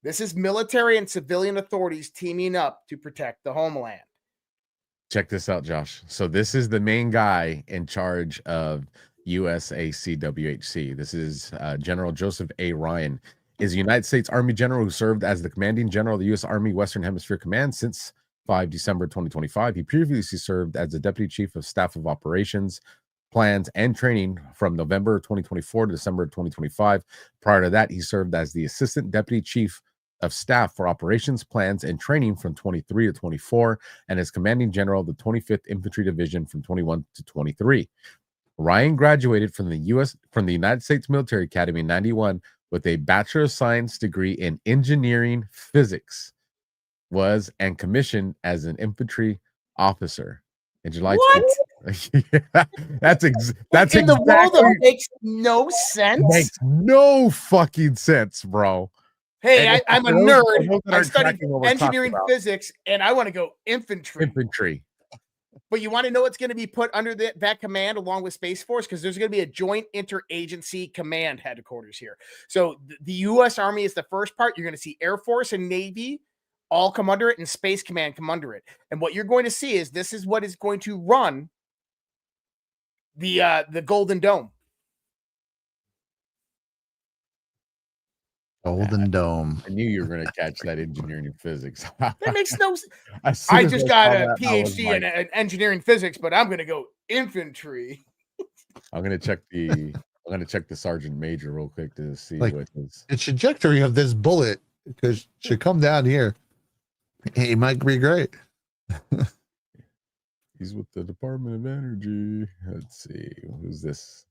Speaker 4: This is military and civilian authorities teaming up to protect the homeland.
Speaker 3: Check this out, Josh. So this is the main guy in charge of USACWHC. This is General Joseph A. Ryan. Is a United States Army general who served as the commanding general of the U.S. Army Western Hemisphere Command since 5 December 2025. He previously served as the Deputy Chief of Staff of Operations, Plans, and Training from November 2024 to December 2025. Prior to that, he served as the Assistant Deputy Chief of Staff for Operations, Plans, and Training from 23 to 24, and as Commanding General of the 25th Infantry Division from 21 to 23. Ryan graduated from the United States Military Academy in 91 with a Bachelor of Science degree in Engineering Physics, and commissioned as an infantry officer in July.
Speaker 4: What?
Speaker 3: That's
Speaker 4: in
Speaker 3: exactly
Speaker 4: the world that makes no sense.
Speaker 3: Makes no fucking sense, bro.
Speaker 4: Hey, I'm a nerd. I studied
Speaker 3: tracking what we're
Speaker 4: engineering
Speaker 3: talking about.
Speaker 4: physics, and I want to go infantry.
Speaker 3: Infantry.
Speaker 4: But you want to know what's going to be put under that command along with Space Force? Because there's going to be a joint interagency command headquarters here. So the U.S. Army is the first part. You're going to see Air Force and Navy all come under it, and Space Command come under it. And what you're going to see is this is what is going to run the Golden Dome.
Speaker 2: Golden Dome.
Speaker 3: I knew you were going to catch that engineering and physics.
Speaker 4: That makes no sense. I just got a PhD in engineering physics, but I'm going to go infantry.
Speaker 3: I'm going to check the sergeant major real quick to see
Speaker 2: Like,
Speaker 3: what his
Speaker 2: the trajectory of this bullet should come down here. He might be great.
Speaker 3: He's with the Department of Energy. Let's see. Who's this?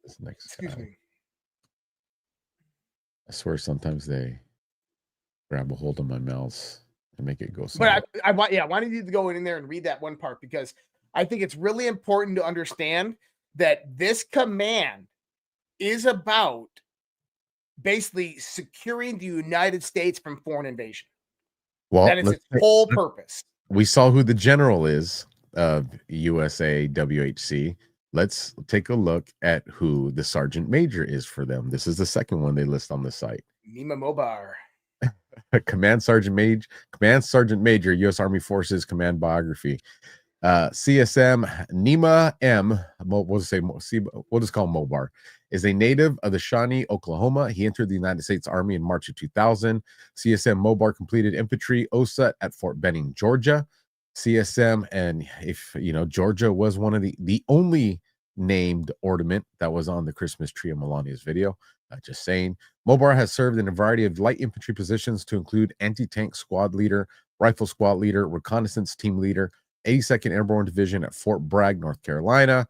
Speaker 3: This next
Speaker 4: Excuse
Speaker 3: guy.
Speaker 4: me.
Speaker 3: I swear sometimes they grab a hold of my mouse and make it go
Speaker 4: But I wanted you to go in there and read that one part, because I think it's really important to understand that this command is about basically securing the United States from foreign invasion.
Speaker 3: Well,
Speaker 4: That is its whole purpose.
Speaker 3: we saw who the general is of USAWHC. Let's take a look at who the sergeant major is for them. This is the second one they list on the site.
Speaker 4: Nima Mobar.
Speaker 3: Command Sergeant Major, U.S. Army Forces Command Biography. CSM Nima M. We'll just call him Mobar. is a native of the Shawnee, Oklahoma. He entered the United States Army in March of 2000. CSM Mobar completed infantry OSUT at Fort Benning, Georgia. CSM, and if you know, Georgia was one of the only named ornament that was on the Christmas tree of Melania's video. Just saying. Mobar has served in a variety of light infantry positions to include anti-tank squad leader, rifle squad leader, reconnaissance team leader, 82nd Airborne Division at Fort Bragg, North Carolina,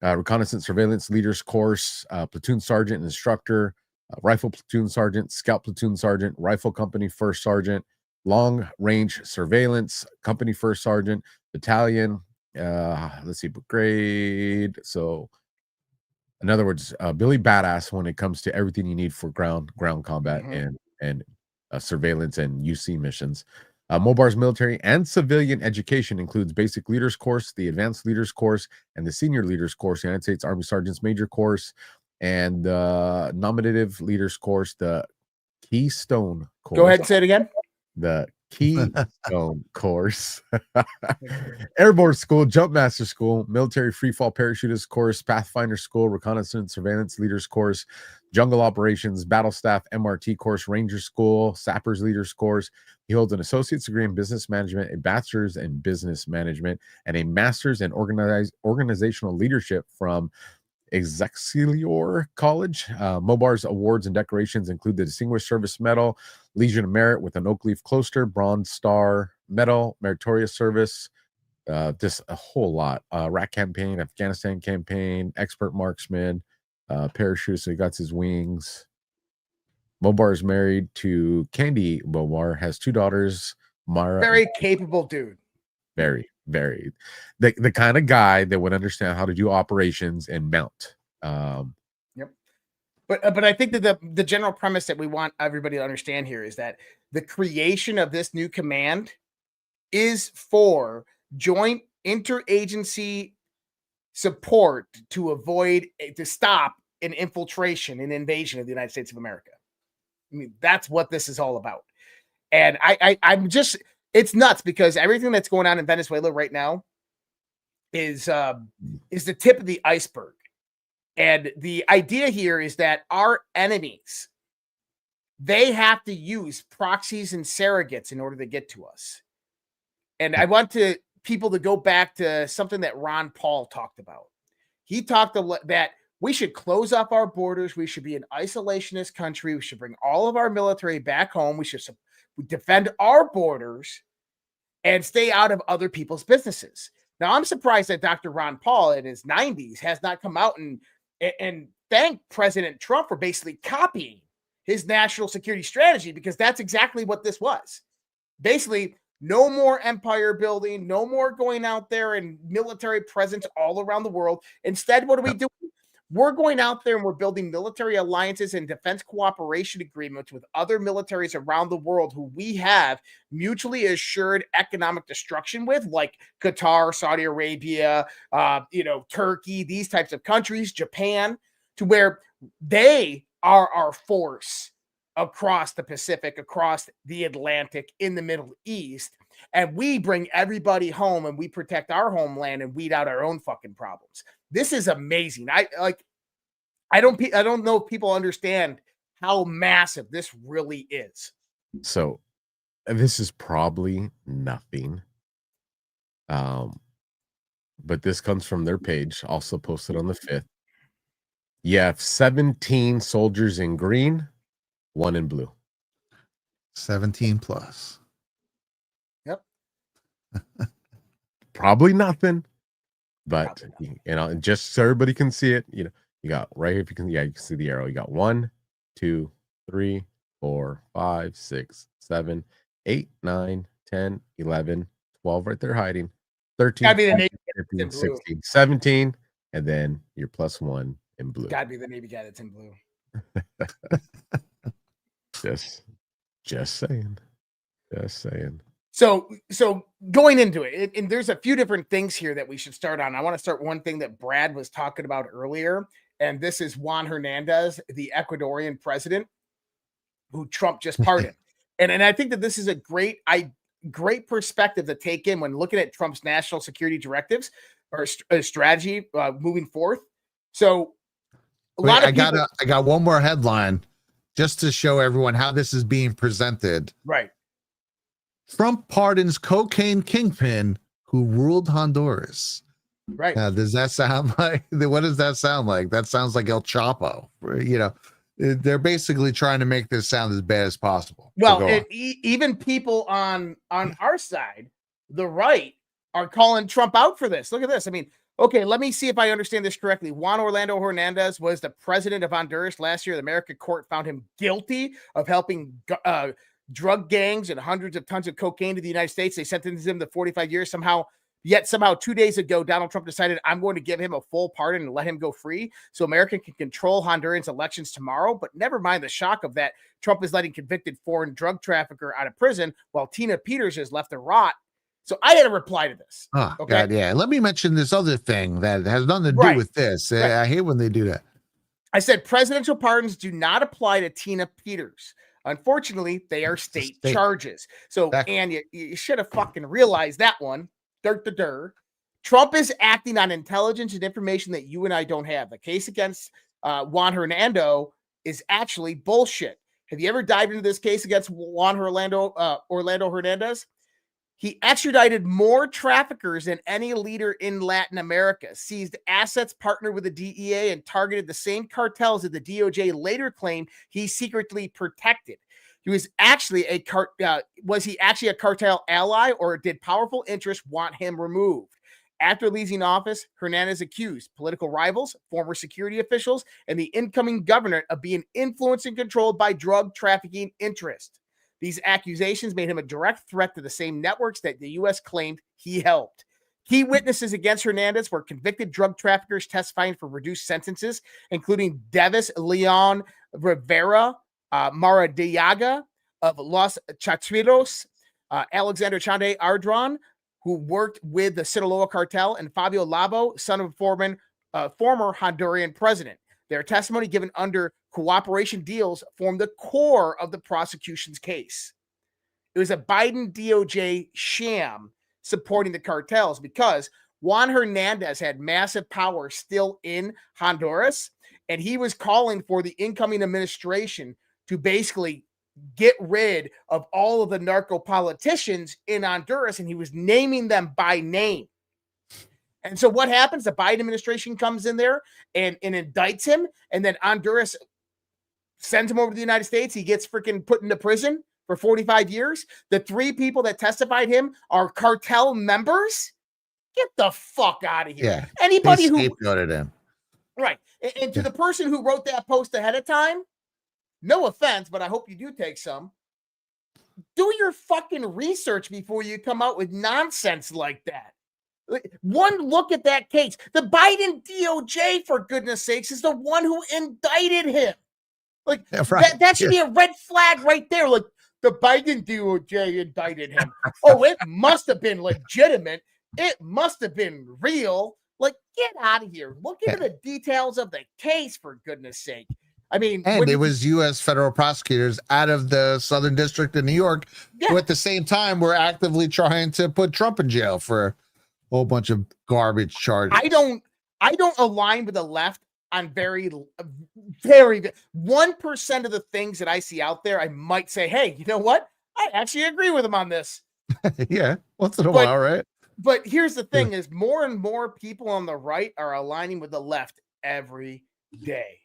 Speaker 3: reconnaissance surveillance leaders course, platoon sergeant and instructor, rifle platoon sergeant, scout platoon sergeant, rifle company first sergeant, long range surveillance company first sergeant, battalion, let's see, grade. So in other words, Billy Badass when it comes to everything you need for ground combat and surveillance and UC missions. Mobar's military and civilian education includes basic leaders course, the advanced leaders course, and the senior leaders course, the United States Army Sergeant's Major course, and the nominative leaders course, the Keystone course.
Speaker 4: Go ahead and say it again.
Speaker 3: The Keystone course, Airborne School, Jump Master School, Military Freefall Parachutist course, Pathfinder School, Reconnaissance Surveillance Leaders course, Jungle Operations, Battle Staff MRT course, Ranger School, Sappers Leaders course. He holds an associate's degree in business management, a bachelor's in business management, and a master's in organizational leadership from Excelsior College. Mobar's awards and decorations include the Distinguished Service Medal, Legion of Merit with an oak leaf cloister, Bronze Star Medal, Meritorious Service, just a whole lot. Iraq campaign, Afghanistan campaign, expert marksman, parachutist, so he got his wings. Mobar is married to Candy Mobar, has 2 daughters, Mara.
Speaker 4: Very capable dude.
Speaker 3: Very the kind of guy that would understand how to do operations and mount.
Speaker 4: Yep. But I think that the general premise that we want everybody to understand here is that the creation of this new command is for joint interagency support to stop an infiltration and invasion of the United States of America. I mean, that's what this is all about. And I'm just, it's nuts because everything that's going on in Venezuela right now is the tip of the iceberg. And the idea here is that our enemies, they have to use proxies and surrogates in order to get to us. And I want people to go back to something that Ron Paul talked about. He talked that we should close off our borders. We should be an isolationist country. We should bring all of our military back home. We should defend our borders and stay out of other people's businesses. Now, I'm surprised that Dr. Ron Paul in his 90s has not come out and thanked President Trump for basically copying his national security strategy, because that's exactly what this was. Basically, no more empire building, no more going out there and military presence all around the world. Instead, what do we do? We're going out there and we're building military alliances and defense cooperation agreements with other militaries around the world who we have mutually assured economic destruction with, like Qatar, Saudi Arabia, Turkey, these types of countries, Japan, to where they are our force across the Pacific, across the Atlantic, in the Middle East. And we bring everybody home and we protect our homeland and weed out our own fucking problems. This is amazing. I don't know if people understand how massive this really is.
Speaker 3: So this is probably nothing. But this comes from their page, also posted on the 5th. You have 17 soldiers in green, 1 in blue.
Speaker 2: 17 plus.
Speaker 4: Yep.
Speaker 3: Probably nothing. But just so everybody can see it, you got right here. If you can, you can see the arrow. You got 1, 2, 3, 4, 5, 6, 7, 8, 9, 10, 11, 12 right there hiding. 13, 14, 15, 16, 17, and then your +1 in blue.
Speaker 4: Gotta be the Navy guy that's in blue.
Speaker 3: Just saying.
Speaker 4: So going into it, and there's a few different things here that we should start on. I want to start one thing that Brad was talking about earlier, and this is Juan Hernandez, the Ecuadorian president, who Trump just pardoned. and I think that this is a great perspective to take in when looking at Trump's national security directives or strategy moving forth. So
Speaker 2: Wait, I got one more headline just to show everyone how this is being presented.
Speaker 4: Right.
Speaker 2: Trump pardons cocaine kingpin who ruled Honduras.
Speaker 4: Right.
Speaker 2: Now, does that sound like, what does that sound like? That sounds like El Chapo. You know, they're basically trying to make this sound as bad as possible.
Speaker 4: Well, even people on our side, the right, are calling Trump out for this. Look at this. I mean, okay, let me see if I understand this correctly. Juan Orlando Hernandez was the president of Honduras last year. The American court found him guilty of helping drug gangs and hundreds of tons of cocaine to the United States. They sentenced him to 45 years somehow. 2 days ago, Donald Trump decided, I'm going to give him a full pardon and let him go free so America can control Hondurans elections tomorrow. But never mind the shock of that. Trump is letting convicted foreign drug trafficker out of prison while Tina Peters is left to rot. So I had to reply to this.
Speaker 2: Oh,
Speaker 4: okay?
Speaker 2: God, yeah. Let me mention this other thing that has nothing to do with this.
Speaker 4: Right.
Speaker 2: I hate when they do that.
Speaker 4: I said presidential pardons do not apply to Tina Peters. Unfortunately, they are state charges. So, and you should have fucking realized that one. Trump is acting on intelligence and information that you and I don't have. The case against Juan Hernando is actually bullshit. Have you ever dived into this case against Juan Orlando Hernandez? He extradited more traffickers than any leader in Latin America, seized assets, partnered with the DEA, and targeted the same cartels that the DOJ later claimed he secretly protected. He was actually was he actually a cartel ally, or did powerful interests want him removed? After leaving office, Hernandez accused political rivals, former security officials, and the incoming governor of being influenced and controlled by drug trafficking interests. These accusations made him a direct threat to the same networks that the U.S. claimed he helped. Key witnesses against Hernandez were convicted drug traffickers testifying for reduced sentences, including Davis Leon Rivera Maradiaga of Los Chatritos, Alexander Chande Ardron, who worked with the Sinaloa cartel, and Fabio Labo, son of a former Honduran president. Their testimony given under cooperation deals formed the core of the prosecution's case. It was a Biden DOJ sham supporting the cartels because Juan Hernandez had massive power still in Honduras, and he was calling for the incoming administration to basically get rid of all of the narco politicians in Honduras, and he was naming them by name. And so what happens? The Biden administration comes in there and indicts him, and then Honduras sends him over to the United States. He gets freaking put into prison for 45 years. The 3 people that testified him are cartel members. Get the fuck out of here.
Speaker 2: Yeah.
Speaker 4: Anybody who
Speaker 2: scapegoated him.
Speaker 4: Right. And to the person who wrote that post ahead of time, no offense, but I hope you do take some. Do your fucking research before you come out with nonsense like that. One look at that case. The Biden DOJ, for goodness sakes, is the one who indicted him. Like, yeah, right. that should be a red flag right there. Like, the Biden DOJ indicted him. Oh, it must have been legitimate. It must have been real. Like, get out of here. Look into the details of the case, for goodness sake. I mean,
Speaker 2: and it was U.S. federal prosecutors out of the Southern District of New York who at the same time were actively trying to put Trump in jail for a whole bunch of garbage charges.
Speaker 4: I don't align with the left on very 1% of the things that I see out there. I might say, hey, you know what? I actually agree with them on this.
Speaker 2: Yeah, once in a while, right?
Speaker 4: But here's the thing: is more and more people on the right are aligning with the left every day.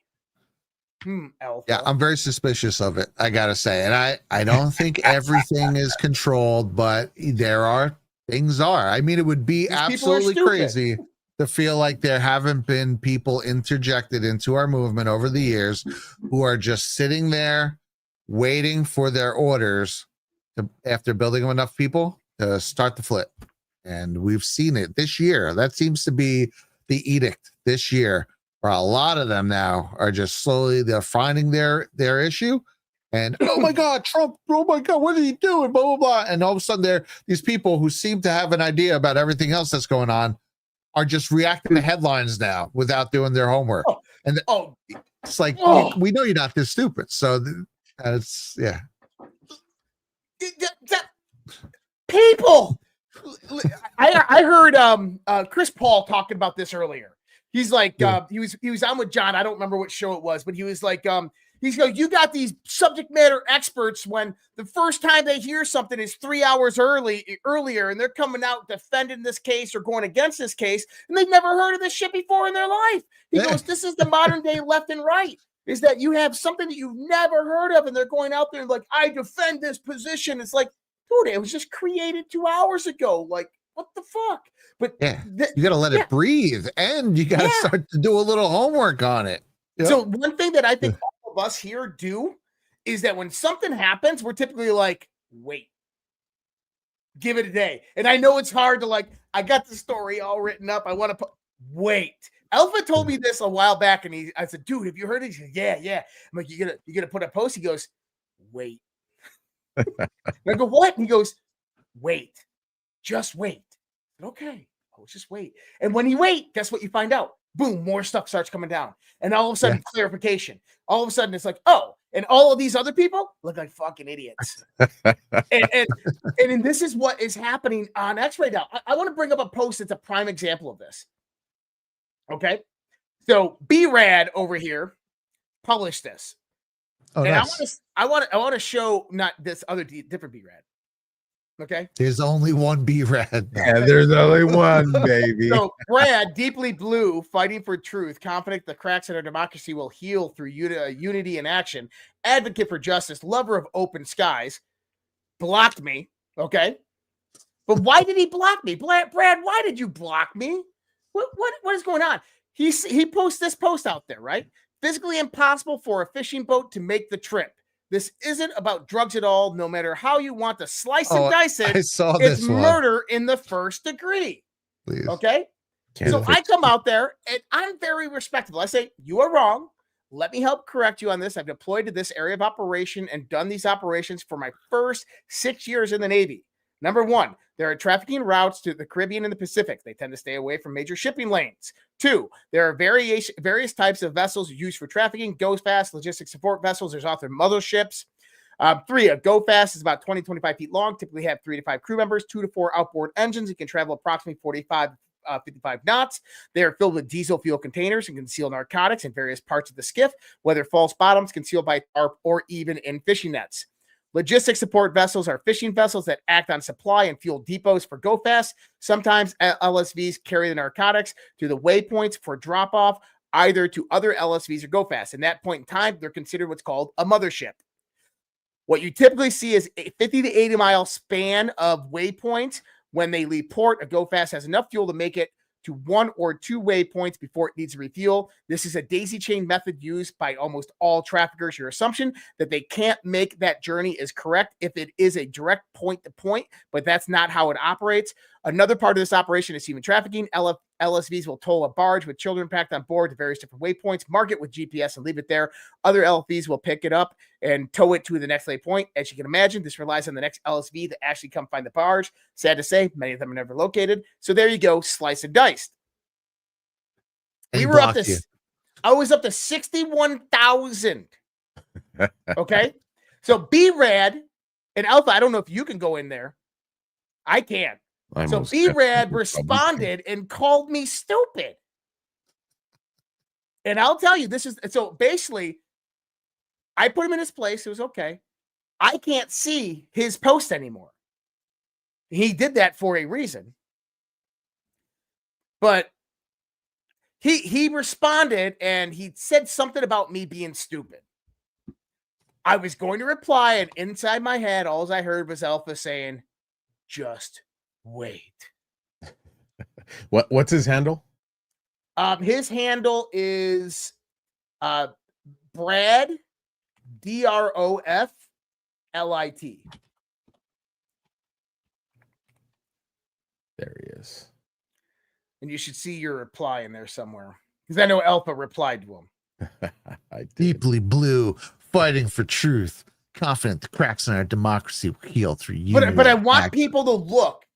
Speaker 4: Alpha.
Speaker 2: Yeah, I'm very suspicious of it, I gotta say. And I don't think everything is controlled, but there are things are. I mean, it would be absolutely crazy to feel like there haven't been people interjected into our movement over the years who are just sitting there waiting for their orders to, after building enough people, to start the flip. And we've seen it this year. That seems to be the edict this year. Where a lot of them now are just slowly, they're finding their issue, and oh my God, Trump, oh my God, what are you doing? Blah, blah, blah. And all of a sudden there, these people who seem to have an idea about everything else that's going on are just reacting to headlines now without doing their homework. It's like, we know you're not this stupid. So it's, yeah.
Speaker 4: People, I heard Chris Paul talking about this earlier. He's like,
Speaker 2: Yeah.
Speaker 4: he was on with John. I don't remember what show it was, but he was like, he's like, you got these subject matter experts when the first time they hear something is 3 hours earlier, and they're coming out defending this case or going against this case, and they've never heard of this shit before in their life. He goes, this is the modern day left and right. Is that you have something that you've never heard of, and they're going out there and like, I defend this position. It's like, dude, it was just created 2 hours ago. Like, what the fuck? But
Speaker 2: Yeah, you got to let it breathe, and you got to start to do a little homework on it. Yep.
Speaker 4: So one thing that I think all of us here do is that when something happens, we're typically like, wait, give it a day. And I know it's hard to like, I got the story all written up. I want to wait. Alpha told me this a while back, and I said, dude, have you heard it? He said, yeah. I'm like, you gonna put a post? He goes, wait. And I go, what? And he goes, wait, just wait. I said, okay, I'll just wait. And when you wait, guess what you find out? Boom, more stuff starts coming down. And all of a sudden, clarification. All of a sudden, it's like, oh, and all of these other people look like fucking idiots. and this is what is happening on X-Ray now. I want to bring up a post that's a prime example of this. Okay, so B-Rad over here published this,
Speaker 2: Oh,
Speaker 4: and
Speaker 2: nice.
Speaker 4: I want to show not this other different B-Rad. Okay,
Speaker 2: There's only one B-Rad.
Speaker 3: Yeah, there's only one, baby.
Speaker 4: so Brad, deeply blue, fighting for truth, confident the cracks in our democracy will heal through unity and action, advocate for justice, lover of open skies, blocked me. Okay, but why did he block me, Brad? Why did you block me? What is going on? He posts this post out there, right? Physically impossible for a fishing boat to make the trip. This isn't about drugs at all. No matter how you want to slice and dice it,
Speaker 2: I saw
Speaker 4: it's
Speaker 2: this one.
Speaker 4: murder in the first degree.
Speaker 2: Please.
Speaker 4: Okay? So I come out there, and I'm very respectful. I say, you are wrong. Let me help correct you on this. I've deployed to this area of operation and done these operations for my first 6 years in the Navy. Number one, there are trafficking routes to the Caribbean and the Pacific. They tend to stay away from major shipping lanes. Two, there are various types of vessels used for trafficking. Go fast, logistics support vessels. There's also motherships. Three, a go fast is about 20, 25 feet long. Typically have 3 to 5 crew members, 2 to 4 outboard engines. It can travel approximately 55 knots. They are filled with diesel fuel containers and conceal narcotics in various parts of the skiff, whether false bottoms, concealed by tarp, or even in fishing nets. Logistics support vessels are fishing vessels that act on supply and fuel depots for go fast. Sometimes LSVs carry the narcotics to the waypoints for drop off, either to other LSVs or go fast. In that point in time, they're considered what's called a mothership. What you typically see is a 50 to 80 mile span of waypoints. When they leave port, a go fast has enough fuel to make it to 1 or 2 waypoints before it needs to refuel. This is a daisy chain method used by almost all traffickers. Your assumption that they can't make that journey is correct if it is a direct point to point, but that's not how it operates. Another part of this operation is human trafficking. LSVs will tow a barge with children packed on board to various different waypoints, mark it with GPS and leave it there. Other LSVs will pick it up and tow it to the next waypoint. As you can imagine, this relies on the next LSV to actually come find the barge. Sad to say, many of them are never located. So there you go, slice and diced.
Speaker 2: And
Speaker 4: We were up to, I was up to 61,000. Okay. So B-Rad and Alpha, I don't know if you can go in there. I can't. So B-Rad responded and called me stupid. And I'll tell you, this is so basically, I put him in his place. It was okay. I can't see his post anymore. He did that for a reason. But he responded and he said something about me being stupid. I was going to reply, and inside my head, all I heard was Alpha saying, just wait.
Speaker 3: What's his handle?
Speaker 4: His handle is Brad DROFLIT.
Speaker 3: There he is.
Speaker 4: And you should see your reply in there somewhere, because I know Alpha replied to him.
Speaker 3: I did.
Speaker 2: Deeply blue, fighting for truth, confident the cracks in our democracy will heal through you.
Speaker 4: But I want people to look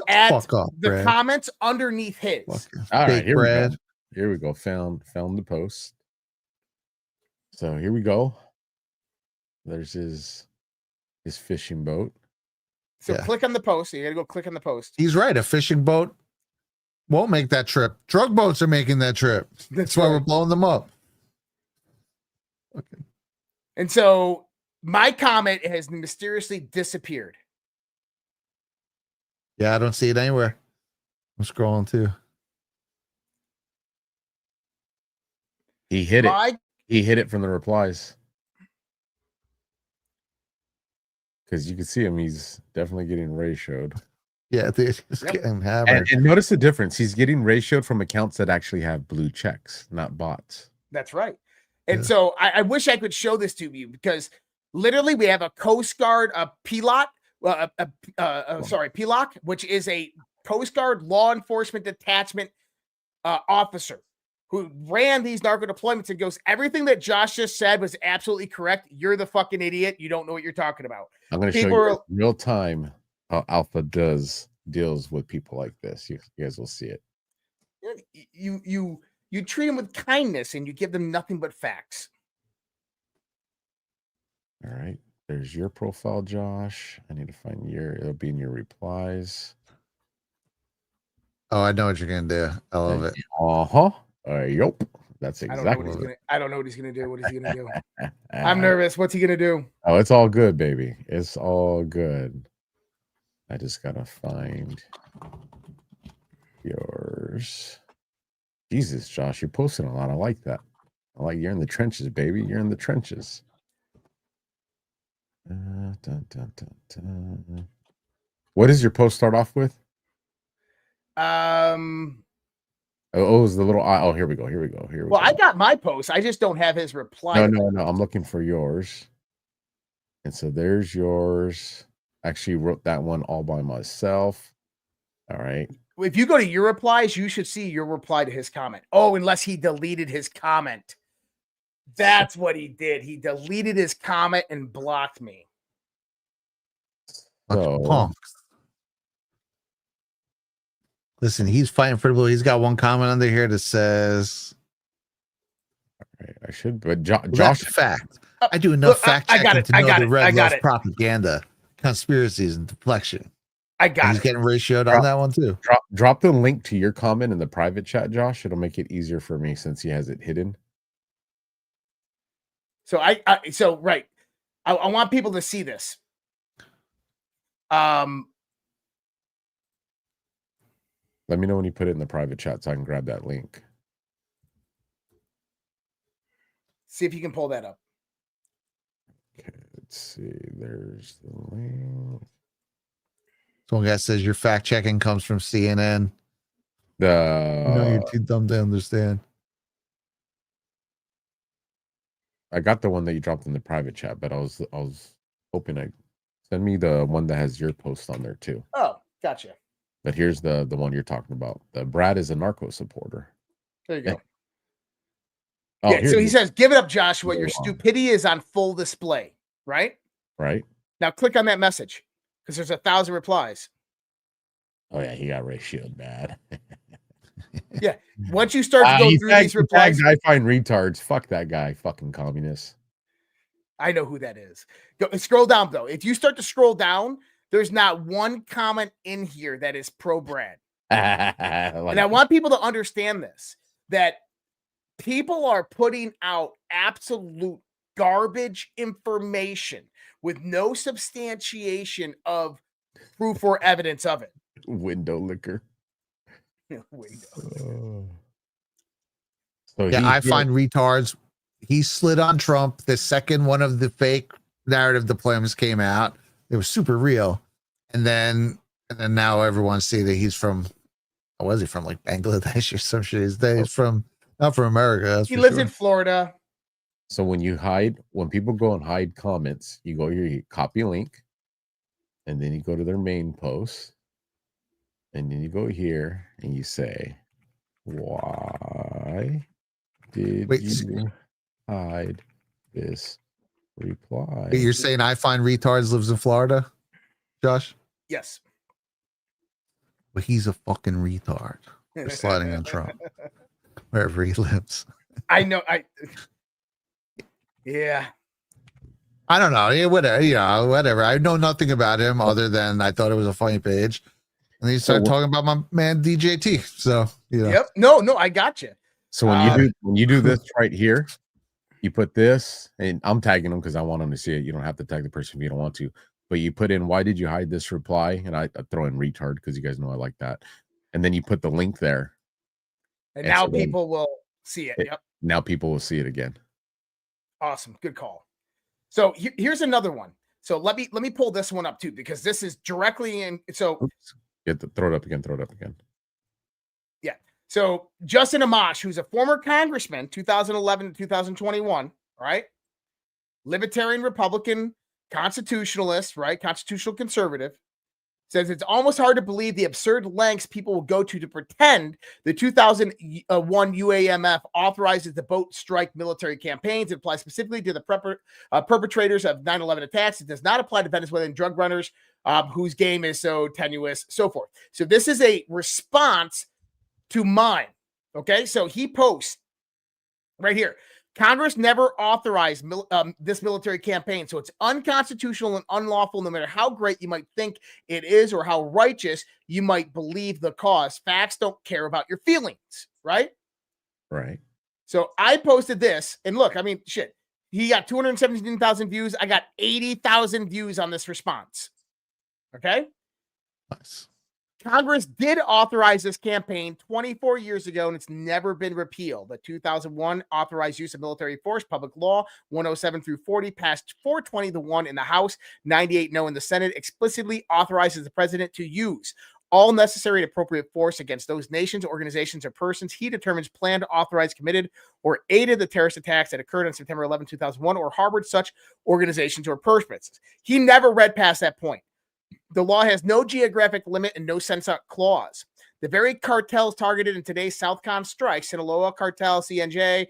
Speaker 4: at
Speaker 2: Fuck off,
Speaker 4: the
Speaker 2: Brad.
Speaker 4: comments underneath his.
Speaker 3: All right, here
Speaker 2: Brad.
Speaker 3: we go. Here we go. Found the post. So here we go. There's his fishing boat.
Speaker 4: So
Speaker 2: Yeah.
Speaker 4: click on the post. You got to go click on the post.
Speaker 2: He's right. A fishing boat won't make that trip. Drug boats are making that trip. That's why we're blowing them up. Okay.
Speaker 4: And so my comment has mysteriously disappeared.
Speaker 2: Yeah, I don't see it anywhere. I'm scrolling too.
Speaker 3: He hit it. He hit it from the replies. Because you can see him, he's definitely getting ratioed.
Speaker 2: Yeah, he's getting hammered.
Speaker 3: And notice the difference. He's getting ratioed from accounts that actually have blue checks, not bots.
Speaker 4: That's right. And so I wish I could show this to you because literally we have a Coast Guard, a PLOT, PLOC, which is a Coast Guard law enforcement detachment officer who ran these narco deployments and goes, everything that Josh just said was absolutely correct. You're the fucking idiot. You don't know what you're talking about.
Speaker 3: I'm going to show you in real time how Alpha deals with people like this. You guys will see it.
Speaker 4: You treat them with kindness and you give them nothing but facts.
Speaker 3: All right. There's your profile, Josh. I need to find it'll be in your replies.
Speaker 2: Oh, I know what you're going to do. I love it.
Speaker 3: Uh-huh. Yup. That's exactly
Speaker 4: I don't know what he's gonna do. What is he gonna do? I'm nervous. What's he gonna do?
Speaker 3: Oh, it's all good, baby. It's all good. I just gotta find yours. Jesus, Josh, you're posting a lot. I like that. I like you're in the trenches, baby. You're in the trenches. What does your post start off with? Oh, it's the little eye. Oh, here we go.
Speaker 4: Well, I got my post. I just don't have his reply.
Speaker 3: No. I'm looking for yours. And so there's yours. Actually wrote that one all by myself. All right.
Speaker 4: If you go to your replies, you should see your reply to his comment. Oh, unless he deleted his comment. That's what he did. He deleted his comment and blocked me.
Speaker 3: So,
Speaker 2: listen, he's fighting for the blue. He's got one comment under here that says,
Speaker 3: all right, I should, but Josh,
Speaker 2: that's a fact. I do enough fact checking to know the red loves propaganda, conspiracies, and deflection. He's getting ratioed on that one too.
Speaker 3: Drop the link to your comment in the private chat, Josh. It'll make it easier for me since he has it hidden.
Speaker 4: So I want people to see this.
Speaker 3: Let me know when you put it in the private chat so I can grab that link.
Speaker 4: See if you can pull that up.
Speaker 3: Okay, let's see. There's the link.
Speaker 2: So one guy says your fact checking comes from CNN. You're too dumb to understand.
Speaker 3: I got the one that you dropped in the private chat, but I was hoping send me the one that has your post on there too.
Speaker 4: Oh, gotcha.
Speaker 3: But here's the one you're talking about. Brad is a narco supporter.
Speaker 4: There you go.
Speaker 3: Oh,
Speaker 4: yeah, so he says, give it up, Joshua. Your stupidity is on full display, right?
Speaker 3: Right.
Speaker 4: Now click on that message because there's 1,000 replies.
Speaker 3: Oh, yeah, he got ratioed bad.
Speaker 4: Yeah. Once you start to go through these replies.
Speaker 3: I find retards. Fuck that guy. Fucking communist.
Speaker 4: I know who that is. Go, scroll down, though. If you start to scroll down, there's not one comment in here that is pro Brad. And I want people to understand this, that people are putting out absolute garbage information with no substantiation of proof or evidence of it.
Speaker 3: Window liquor.
Speaker 2: So I find retards. He slid on Trump the second one of the fake narrative deployments came out. It was super real. And then now everyone see that he's from, was he from like Bangladesh or some shit? He's from, not from America.
Speaker 4: He lives in Florida.
Speaker 3: So when people go and hide comments, you go here, you copy a link, and then you go to their main post, and then you go here and you say, why did you hide this reply?
Speaker 2: You're saying I find retards lives in Florida, Josh?
Speaker 4: Yes.
Speaker 2: Well, he's a fucking retard for sliding on Trump wherever he lives.
Speaker 4: I know. Yeah.
Speaker 2: I don't know. Yeah, whatever. Whatever. I know nothing about him other than I thought it was a funny page. And then you start talking about my man DJT. So
Speaker 4: Yep. No, I got you.
Speaker 3: So when you do this right here, you put this, and I'm tagging them because I want them to see it. You don't have to tag the person if you don't want to, but you put in, why did you hide this reply? And I throw in retard because you guys know I like that. And then you put the link there.
Speaker 4: And now people will see it. Yep.
Speaker 3: Now people will see it again.
Speaker 4: Awesome. Good call. So here's another one. So let me pull this one up too, because this is directly in. So
Speaker 3: throw it up again.
Speaker 4: Yeah. So Justin Amash, who's a former congressman, 2011 to 2021, right? Libertarian Republican, constitutionalist, right? Constitutional conservative, says it's almost hard to believe the absurd lengths people will go to pretend the 2001 UAMF authorizes the boat strike military campaigns. It applies specifically to the perpetrators of 9/11 attacks. It does not apply to Venezuelan drug runners whose game is so tenuous, so forth. So this is a response to mine. Okay, so he posts right here. Congress never authorized this military campaign, so it's unconstitutional and unlawful no matter how great you might think it is or how righteous you might believe the cause. Facts don't care about your feelings, right?
Speaker 3: Right.
Speaker 4: So I posted this, and look, I mean, shit, he got 217,000 views. I got 80,000 views on this response. Okay?
Speaker 2: nice.
Speaker 4: Congress did authorize this campaign 24 years ago, and it's never been repealed. The 2001 authorized use of military force, public law 107 through 40, passed 420 to 1 in the House, 98 no in the Senate, explicitly authorizes the president to use all necessary and appropriate force against those nations, organizations, or persons he determines planned, authorized, committed, or aided the terrorist attacks that occurred on September 11, 2001, or harbored such organizations or persons. He never read past that point. The law has no geographic limit and no sunset clause. The very cartels targeted in today's Southcon strikes, Sinaloa Cartel, CNJ,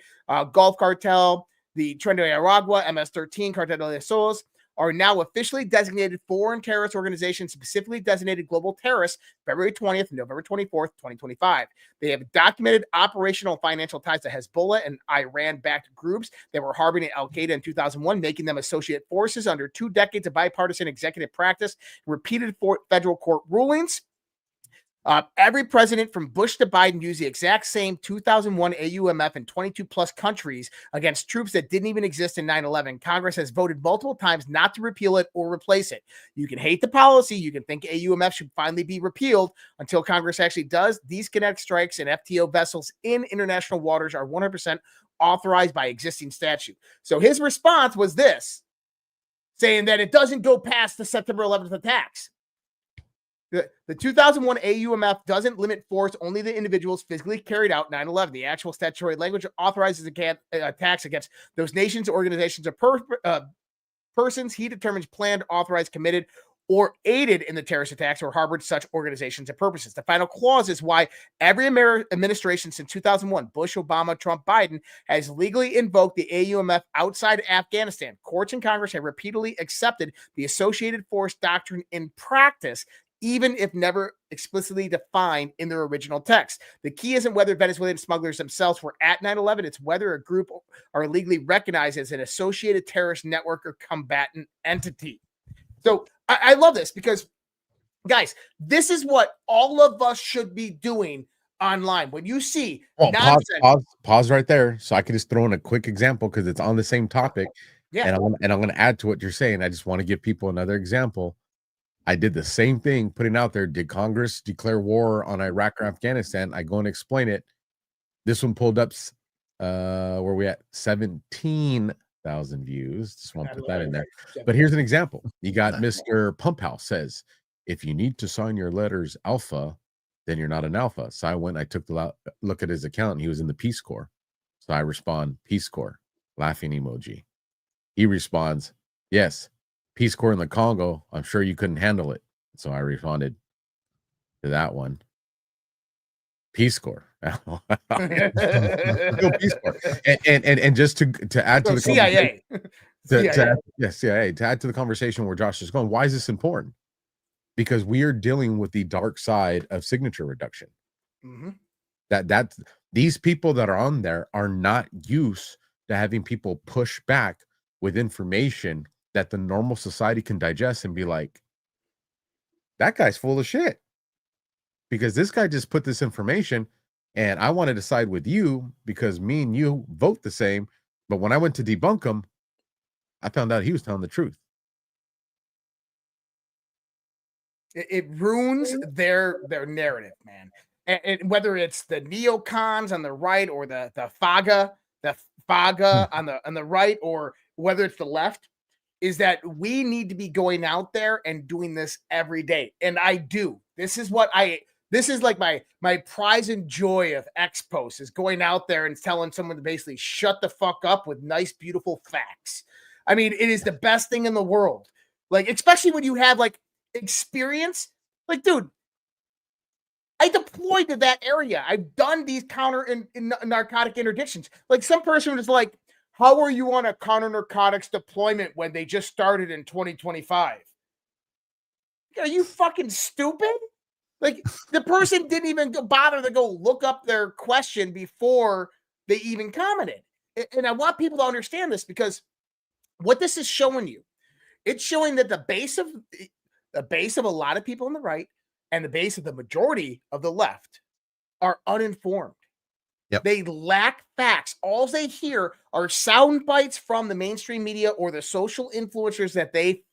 Speaker 4: Gulf Cartel, the Tren de Aragua, MS-13, Cartel de los Soles, are now officially designated foreign terrorist organizations, specifically designated global terrorists, February 20th and November 24th, 2025. They have documented operational and financial ties to Hezbollah and Iran-backed groups that were harboring Al-Qaeda in 2001, making them associate forces under 2 decades of bipartisan executive practice, repeated federal court rulings. Every president from Bush to Biden used the exact same 2001 AUMF in 22 plus countries against troops that didn't even exist in 9/11. Congress has voted multiple times not to repeal it or replace it. You can hate the policy. You can think AUMF should finally be repealed until Congress actually does. These kinetic strikes and FTO vessels in international waters are 100% authorized by existing statute. So his response was this, saying that it doesn't go past the September 11th attacks. The 2001 AUMF doesn't limit force, only the individuals physically carried out 9/11. The actual statutory language authorizes attacks against those nations, organizations, or persons he determines planned, authorized, committed, or aided in the terrorist attacks or harbored such organizations and purposes. The final clause is why every administration since 2001, Bush, Obama, Trump, Biden, has legally invoked the AUMF outside Afghanistan. Courts and Congress have repeatedly accepted the associated force doctrine in practice, even if never explicitly defined in their original text. The key isn't whether Venezuelan smugglers themselves were at 9/11, it's whether a group are legally recognized as an associated terrorist network or combatant entity. So I love this because, guys, this is what all of us should be doing online. When you see
Speaker 3: pause right there, so I can just throw in a quick example because it's on the same topic.
Speaker 4: Yeah.
Speaker 3: And I'm going to add to what you're saying. I just want to give people another example. I did the same thing, putting out there, did Congress declare war on Iraq or Afghanistan? I go and explain it. This one pulled up, where we at 17,000 views. Just want to put that in there. But here's an example. You got Mr. Pump House says, if you need to sign your letters alpha, then you're not an alpha. So I took the look at his account, and he was in the Peace Corps. So I respond, Peace Corps, laughing emoji. He responds, yes, Peace Corps in the Congo, I'm sure you couldn't handle it. So I responded to that one. Peace Corps. Peace Corps. And just to add to the
Speaker 4: CIA.
Speaker 3: CIA. To add to the conversation where Josh is going, why is this important? Because we are dealing with the dark side of signature reduction.
Speaker 4: Mm-hmm.
Speaker 3: That these people that are on there are not used to having people push back with information that the normal society can digest and be like, that guy's full of shit. because this guy just put this information and I wanted to side with you because me and you vote the same. But when I went to debunk him, I found out he was telling the truth.
Speaker 4: It ruins their narrative, man. And whether it's the neocons on the right or the FAGA on the right, or whether it's the left, is that we need to be going out there and doing this every day. And I do. This is like my prize and joy of X posts, is going out there and telling someone to basically shut the fuck up with nice, beautiful facts. I mean, it is the best thing in the world. Like, especially when you have like experience. Like, dude, I deployed to that area. I've done these in narcotic interdictions. Like, some person was like, how are you on a counter narcotics deployment when they just started in 2025? Are you fucking stupid? Like, the person didn't even bother to go look up their question before they even commented. And I want people to understand this, because what this is showing you, it's showing that the base of a lot of people on the right and the base of the majority of the left are uninformed.
Speaker 2: Yep.
Speaker 4: They lack facts. All they hear are sound bites from the mainstream media or the social influencers that they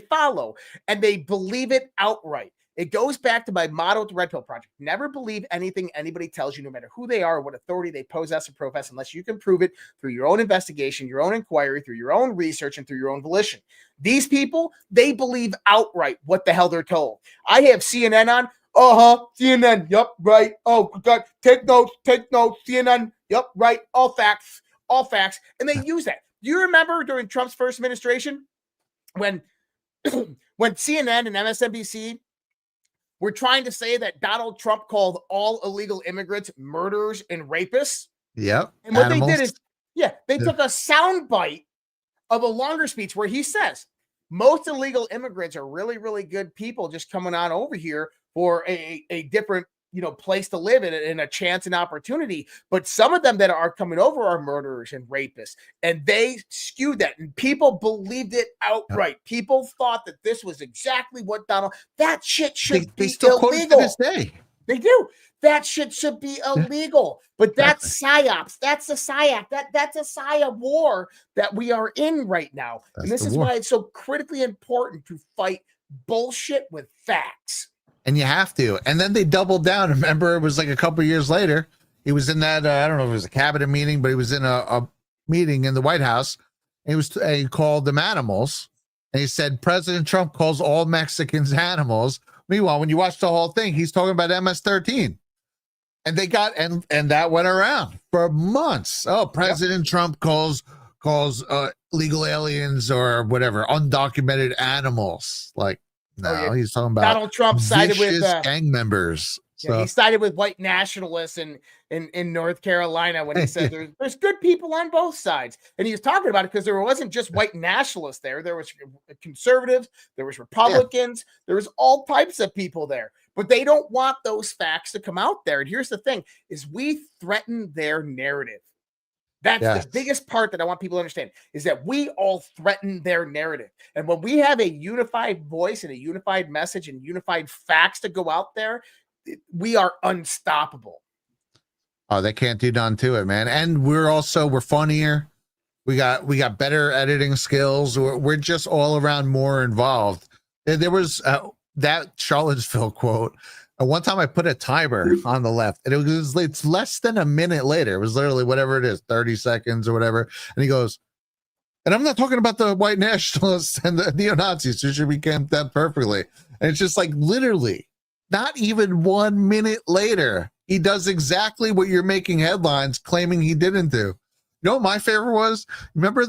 Speaker 4: follow, and they believe it outright. It goes back to my motto at the Red Pill Project. Never believe anything anybody tells you, no matter who they are or what authority they possess or profess, unless you can prove it through your own investigation, your own inquiry, through your own research, and through your own volition. These people, they believe outright what the hell they're told. I have CNN on. CNN. Yep, right. Oh, God. Take notes. CNN. Yep, right. All facts. And they use that. Do you remember during Trump's first administration when CNN and MSNBC were trying to say that Donald Trump called all illegal immigrants murderers and rapists?
Speaker 2: Yep.
Speaker 4: And what they did is, they took a sound bite of a longer speech where he says, most illegal immigrants are really, really good people just coming on over here for a different, place to live in a chance and opportunity. But some of them that are coming over are murderers and rapists. And they skewed that. And people believed it outright. Yep. People thought that this was exactly what that shit should be
Speaker 2: still
Speaker 4: illegal.
Speaker 2: To this day.
Speaker 4: They do. That shit should be illegal. But that's psyops. That's a psyop. That's a psyop war that we are in right now. And this is why it's so critically important to fight bullshit with facts.
Speaker 2: And you have to. And then they doubled down. Remember, it was like a couple of years later. He was in that, I don't know if it was a cabinet meeting, but he was in a meeting in the White House. And he called them animals. And he said, President Trump calls all Mexicans animals. Meanwhile, when you watch the whole thing, he's talking about MS-13. And they got, and that went around for months. Oh, President Trump calls legal aliens or whatever, undocumented animals. Like, no, he's talking about
Speaker 4: Donald Trump sided with
Speaker 2: gang members. So.
Speaker 4: He sided with white nationalists in North Carolina when he said there's good people on both sides. And he was talking about it because there wasn't just white nationalists there. There was conservatives, there was Republicans, there was all types of people there. But they don't want those facts to come out there. And here's the thing, is we threaten their narrative. That's the biggest part that I want people to understand, is that we all threaten their narrative. And when we have a unified voice and a unified message and unified facts to go out there, we are unstoppable.
Speaker 2: Oh, they can't do none to it, man. And we're funnier. We got better editing skills. We're just all around more involved. There was that Charlottesville quote. One time I put a timer on the left, and it's less than a minute later. It was literally whatever it is, 30 seconds or whatever. And he goes, and I'm not talking about the white nationalists and the neo-Nazis who should be condemned perfectly. And it's just like literally not even 1 minute later, he does exactly what you're making headlines claiming he didn't do. You know what my favorite was? Remember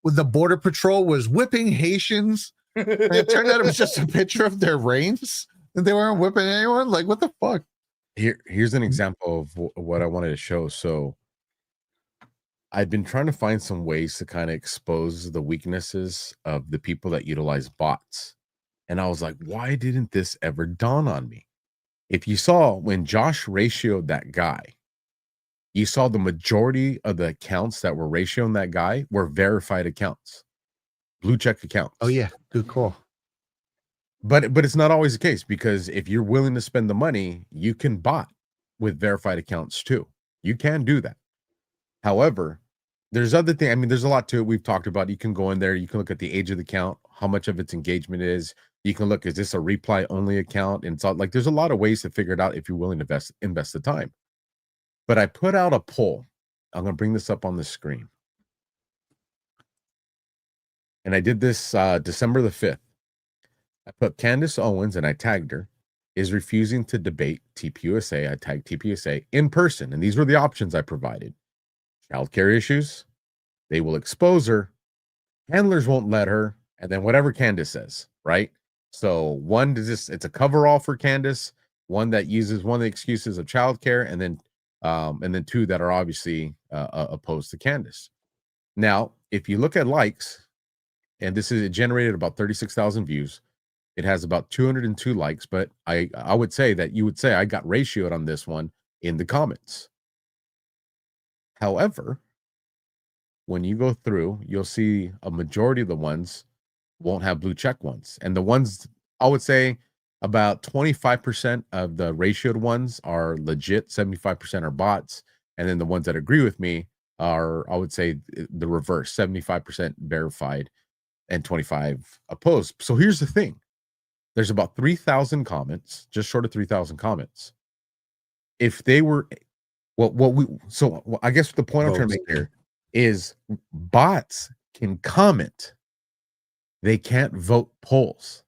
Speaker 2: when the Border Patrol was whipping Haitians? And it turned out it was just a picture of their reins. And they weren't whipping anyone? Like, what the fuck?
Speaker 3: Here's an example of what I wanted to show. So I've been trying to find some ways to kind of expose the weaknesses of the people that utilize bots. And I was like, why didn't this ever dawn on me? If you saw when Josh ratioed that guy, you saw the majority of the accounts that were ratioing that guy were verified accounts, blue check accounts.
Speaker 2: Oh, yeah. Good call.
Speaker 3: But it's not always the case, because if you're willing to spend the money, you can bot with verified accounts too. You can do that. However, there's other things. I mean, there's a lot to it. We've talked about. You can go in there. You can look at the age of the account, how much of its engagement is. You can look, is this a reply only account? And it's all, like, there's a lot of ways to figure it out if you're willing to invest the time. But I put out a poll. I'm going to bring this up on the screen. And I did this December the 5th. I put Candace Owens, and I tagged her, is refusing to debate TPUSA. I tagged TPUSA in person. And these were the options I provided. Childcare issues, they will expose her, handlers won't let her, and then whatever Candace says, right? So one is just, it's a coverall for Candace, one that uses one of the excuses of childcare, and then two that are obviously opposed to Candace. Now, if you look at likes, and it generated about 36,000 views. It has about 202 likes, but I would say that you would say I got ratioed on this one in the comments. However, when you go through, you'll see a majority of the ones won't have blue check ones. And the ones, I would say about 25% of the ratioed ones are legit, 75% are bots. And then the ones that agree with me are, I would say, the reverse, 75% verified and 25 opposed. So here's the thing. There's about 3,000 comments, just short of 3,000 comments. If they were, I guess the point I'm trying to make here is bots can comment. They can't vote polls.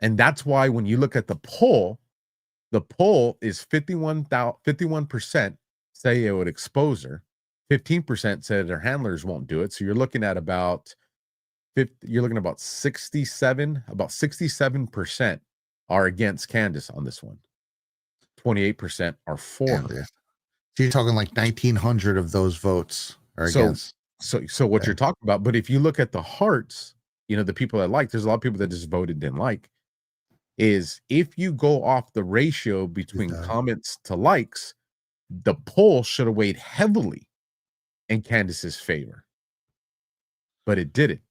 Speaker 3: And that's why when you look at the poll is 51% say it would expose her. 15% said their handlers won't do it. So you're looking at about 67% are against Candace on this one. 28% are for her.
Speaker 2: So you're talking like 1,900 of those votes are against.
Speaker 3: So what you're talking about, but if you look at the hearts, the people that like, there's a lot of people that just voted didn't like, is if you go off the ratio between comments to likes, the poll should have weighed heavily in Candace's favor, but it didn't.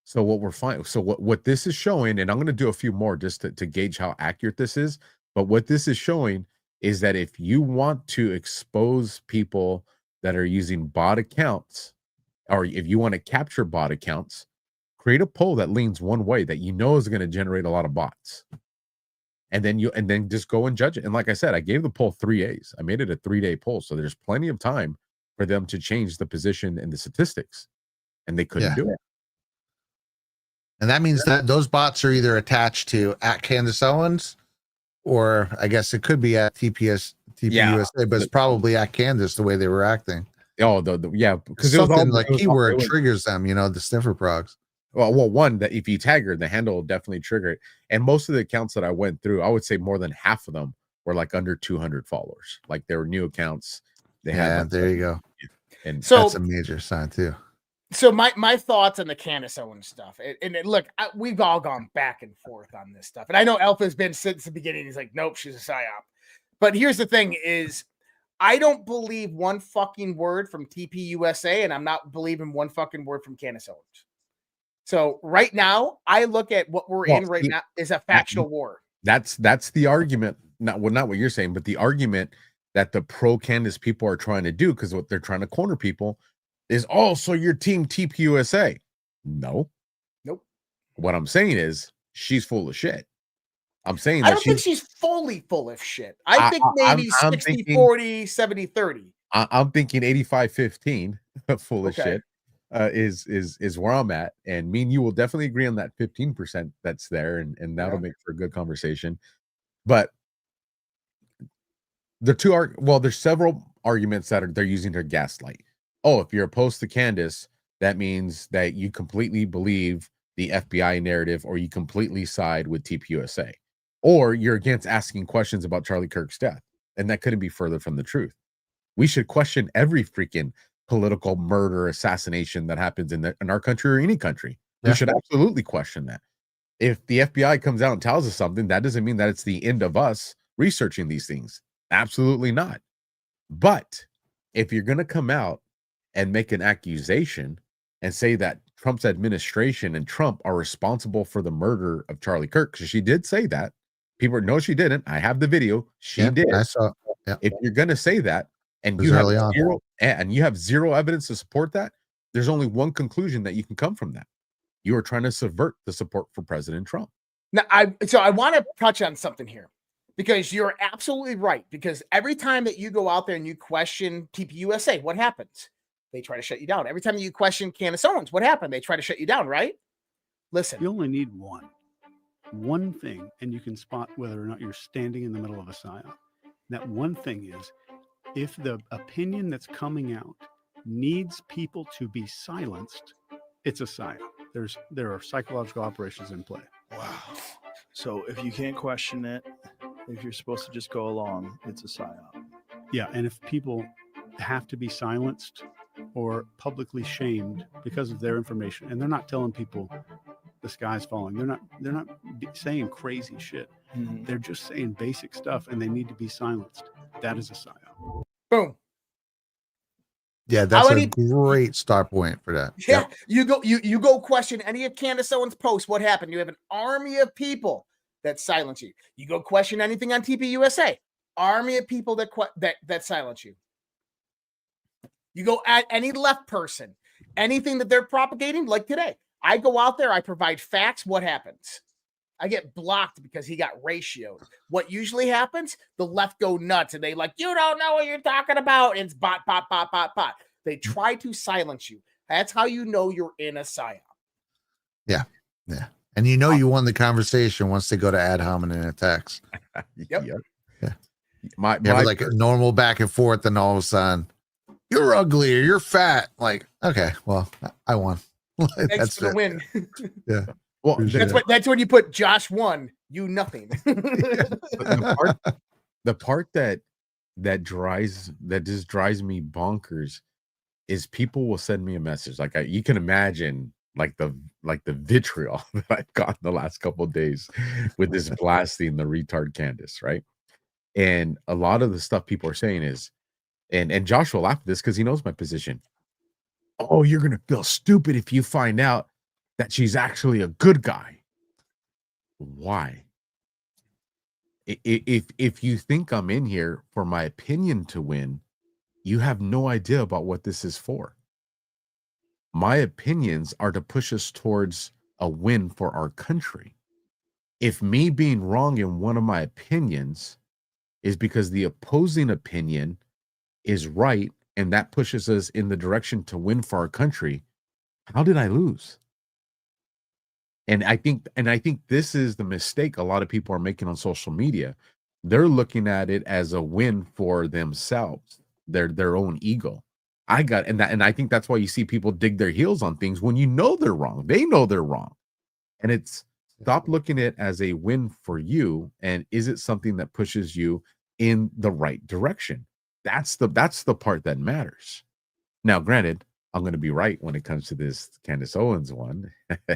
Speaker 3: So what we're finding, so what this is showing, and I'm going to do a few more just to gauge how accurate this is, but what this is showing is that if you want to expose people that are using bot accounts, or if you want to capture bot accounts, create a poll that leans one way that is going to generate a lot of bots. And then just go and judge it. And like I said, I gave the poll 3 A's. I made it a 3-day poll. So there's plenty of time for them to change the position and the statistics. And they couldn't do it.
Speaker 2: And that means that those bots are either attached to at Candace Owens, or I guess it could be at TPUSA, but it's probably at Candace the way they were acting.
Speaker 3: Oh, because
Speaker 2: something like keyword triggers them, the sniffer progs.
Speaker 3: Well, one, that if you tag her, the handle will definitely trigger it. And most of the accounts that I went through, I would say more than half of them were like under 200 followers. Like they were new accounts. They had
Speaker 2: there you go.
Speaker 3: And
Speaker 2: so that's a major sign too.
Speaker 4: So my thoughts on the Candace Owens stuff, look, we've all gone back and forth on this stuff, and I know Alpha's been since the beginning. He's like, nope, she's a psyop. But here's the thing: is I don't believe one fucking word from TPUSA, and I'm not believing one fucking word from Candace Owens. So right now, I look at what we're in right now is a factual war.
Speaker 3: That's the argument. Not what you're saying, but the argument that the pro Candace people are trying to do, because what they're trying to corner people is, so your team TPUSA. No. Nope. What I'm saying is she's full of shit. I'm saying
Speaker 4: I don't think she's fully full of shit. I think maybe 60-40, 70-30.
Speaker 3: I'm thinking 85-15 full of shit is where I'm at. And me and you will definitely agree on that 15% that's there, and that'll make for a good conversation. But there's several arguments that they're using to gaslight. If you're opposed to Candace, that means that you completely believe the FBI narrative, or you completely side with TPUSA, or you're against asking questions about Charlie Kirk's death. And that couldn't be further from the truth. We should question every freaking political murder, assassination that happens in our country or any country. We should absolutely question that. If the FBI comes out and tells us something, that doesn't mean that it's the end of us researching these things. Absolutely not. But if you're going to come out and make an accusation and say that Trump's administration and Trump are responsible for the murder of Charlie Kirk. Because she did say that. People no, she didn't. I have the video. She did.
Speaker 2: I saw. Yeah.
Speaker 3: If you're going to say that, and you have zero evidence to support that, there's only one conclusion that you can come from that. You are trying to subvert the support for President Trump.
Speaker 4: Now, I want to touch on something here, because you're absolutely right. Because every time that you go out there and you question TPUSA, what happens? They try to shut you down. Every time you question Candace Owens, what happened? They try to shut you down, right? Listen.
Speaker 8: You only need one thing, and you can spot whether or not you're standing in the middle of a psyop. That one thing is, if the opinion that's coming out needs people to be silenced, it's a psyop. There are psychological operations in play.
Speaker 9: Wow. So if you can't question it, if you're supposed to just go along, it's a psyop.
Speaker 8: Yeah, and if people have to be silenced or publicly shamed because of their information, and they're not telling people the sky's falling, they're not saying crazy shit.
Speaker 9: Mm-hmm.
Speaker 8: They're just saying basic stuff, and they need to be silenced. That is a psyop.
Speaker 4: Boom.
Speaker 2: Yeah, that's a great start point for that.
Speaker 4: Yeah, yep. You go question any of Candace Owens' posts. What happened? You have an army of people that silence you. You go question anything on TPUSA. Army of people that silence you. You go at any left person, anything that they're propagating, like today. I go out there, I provide facts. What happens? I get blocked because he got ratioed. What usually happens? The left go nuts and they like, you don't know what you're talking about. It's bot. They try to silence you. That's how you know you're in a psyop.
Speaker 2: Yeah. Yeah. And you know you won the conversation once they go to ad hominem attacks.
Speaker 4: Yep.
Speaker 2: Yeah.
Speaker 3: My
Speaker 2: like a normal back and forth, and all of a sudden, you're ugly or you're fat. Like, okay, well, I won.
Speaker 4: Thanks for the win.
Speaker 2: Yeah.
Speaker 3: Well,
Speaker 4: that's when you put Josh won, you nothing.
Speaker 3: The part that just drives me bonkers is people will send me a message. Like you can imagine, like the vitriol that I've gotten the last couple of days with this blasting the retard Candace, right? And a lot of the stuff people are saying is, and Josh will laugh at this because he knows my position. Oh, you're gonna feel stupid if you find out that she's actually a good guy. Why? If you think I'm in here for my opinion to win, you have no idea about what this is for. My opinions are to push us towards a win for our country. If me being wrong in one of my opinions is because the opposing opinion is right, and that pushes us in the direction to win for our country, how did I lose? And I think this is the mistake a lot of people are making on social media. They're looking at it as a win for themselves, their own ego. And I think that's why you see people dig their heels on things when you know they're wrong. They know they're wrong. And it's stop looking at it as a win for you, and is it something that pushes you in the right direction? That's the part that matters. Now, granted, I'm going to be right when it comes to this Candace Owens one,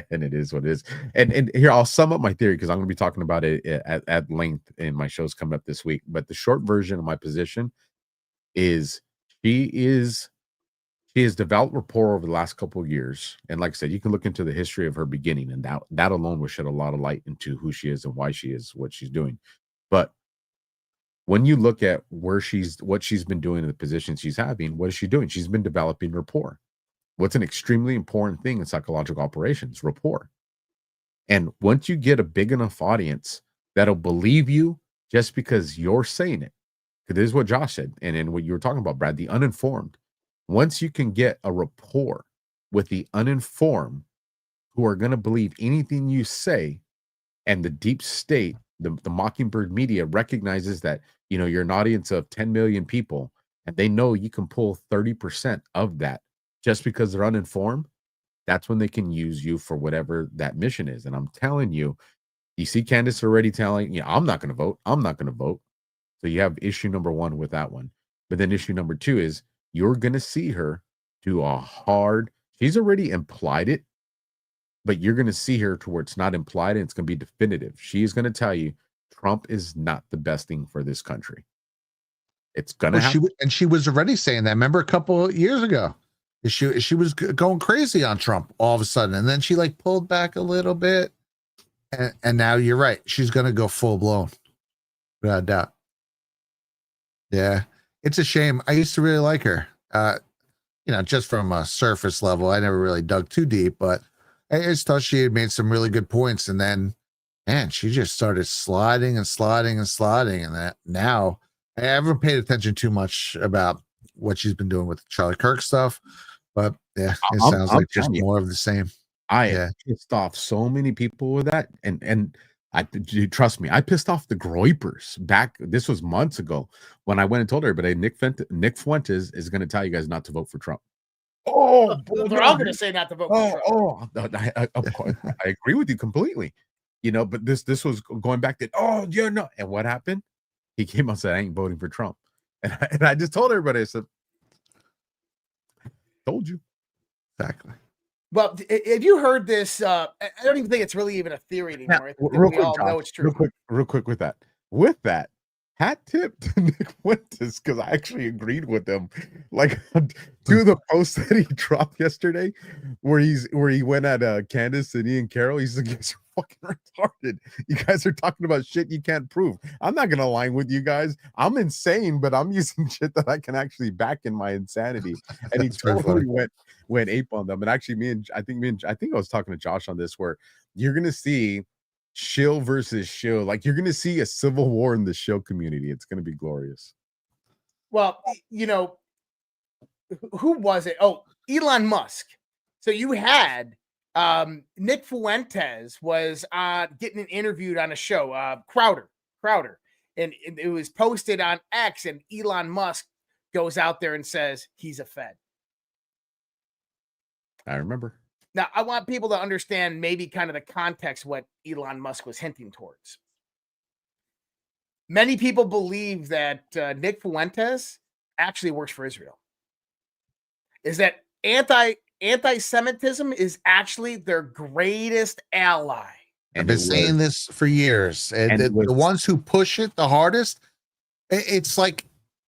Speaker 3: and it is what it is. And here, I'll sum up my theory because I'm going to be talking about it at length in my shows coming up this week. But the short version of my position is she has developed rapport over the last couple of years. And like I said, you can look into the history of her beginning, and that alone will shed a lot of light into who she is and why she is what she's doing. But when you look at what she's been doing in the position she's having, what is she doing? She's been developing rapport. What's an extremely important thing in psychological operations? Rapport. And once you get a big enough audience that'll believe you just because you're saying it, because this is what Josh said, and what you were talking about, Brad, the uninformed. Once you can get a rapport with the uninformed who are going to believe anything you say, and the deep state, the Mockingbird media recognizes that, you're an audience of 10 million people, and they know you can pull 30% of that just because they're uninformed, that's when they can use you for whatever that mission is. And I'm telling you, you see Candace already telling, I'm not going to vote. I'm not going to vote. So you have issue number one with that one. But then issue number two is you're going to see her do she's already implied it, but you're going to see her to where it's not implied and it's going to be definitive. She's going to tell you Trump is not the best thing for this country. It's going to happen.
Speaker 2: And she was already saying that. Remember a couple of years ago, She was going crazy on Trump all of a sudden, and then she like pulled back a little bit, and now you're right. She's gonna go full blown, without a doubt. Yeah, it's a shame. I used to really like her. Just from a surface level, I never really dug too deep, but I just thought she had made some really good points, and then, man, she just started sliding and sliding and sliding, and that now I haven't paid attention too much about what she's been doing with the Charlie Kirk stuff, but yeah, it sounds like just more of the same.
Speaker 3: I pissed off so many people with that, and trust me, I pissed off the Groypers back. This was months ago when I went and told everybody Nick Fuentes is going to tell you guys not to vote for Trump.
Speaker 4: Oh, they're all going to say not to vote for
Speaker 3: Trump. Of course, I agree with you completely. But this was going back to and what happened? He came out and said, I ain't voting for Trump, and I just told everybody, I said, told you.
Speaker 2: Exactly.
Speaker 4: Well, have you heard this? I don't even think it's really even a theory anymore. I think we all know it's true.
Speaker 3: Real quick with that. With that, hat tip to Nick Fuentes, because I actually agreed with him. Like, to the post that he dropped yesterday, where he went at Candace and Ian Carroll. He's like, "You're fucking retarded. You guys are talking about shit you can't prove. I'm not gonna align with you guys. I'm insane, but I'm using shit that I can actually back in my insanity." And he totally went ape on them. And actually, I think I was talking to Josh on this, where you're gonna see shill versus shill. Like, you're gonna see a civil war in the shill community. It's gonna be glorious.
Speaker 4: Well, who was it? Oh, Elon Musk. So you had Nick Fuentes was getting interviewed on a show, Crowder, and it was posted on X, and Elon Musk goes out there and says he's a Fed.
Speaker 3: I remember.
Speaker 4: Now, I want people to understand maybe kind of the context what Elon Musk was hinting towards. Many people believe that Nick Fuentes actually works for Israel. Is that anti-Semitism is actually their greatest ally.
Speaker 2: I've been saying this for years. And the ones who push it the hardest, it's like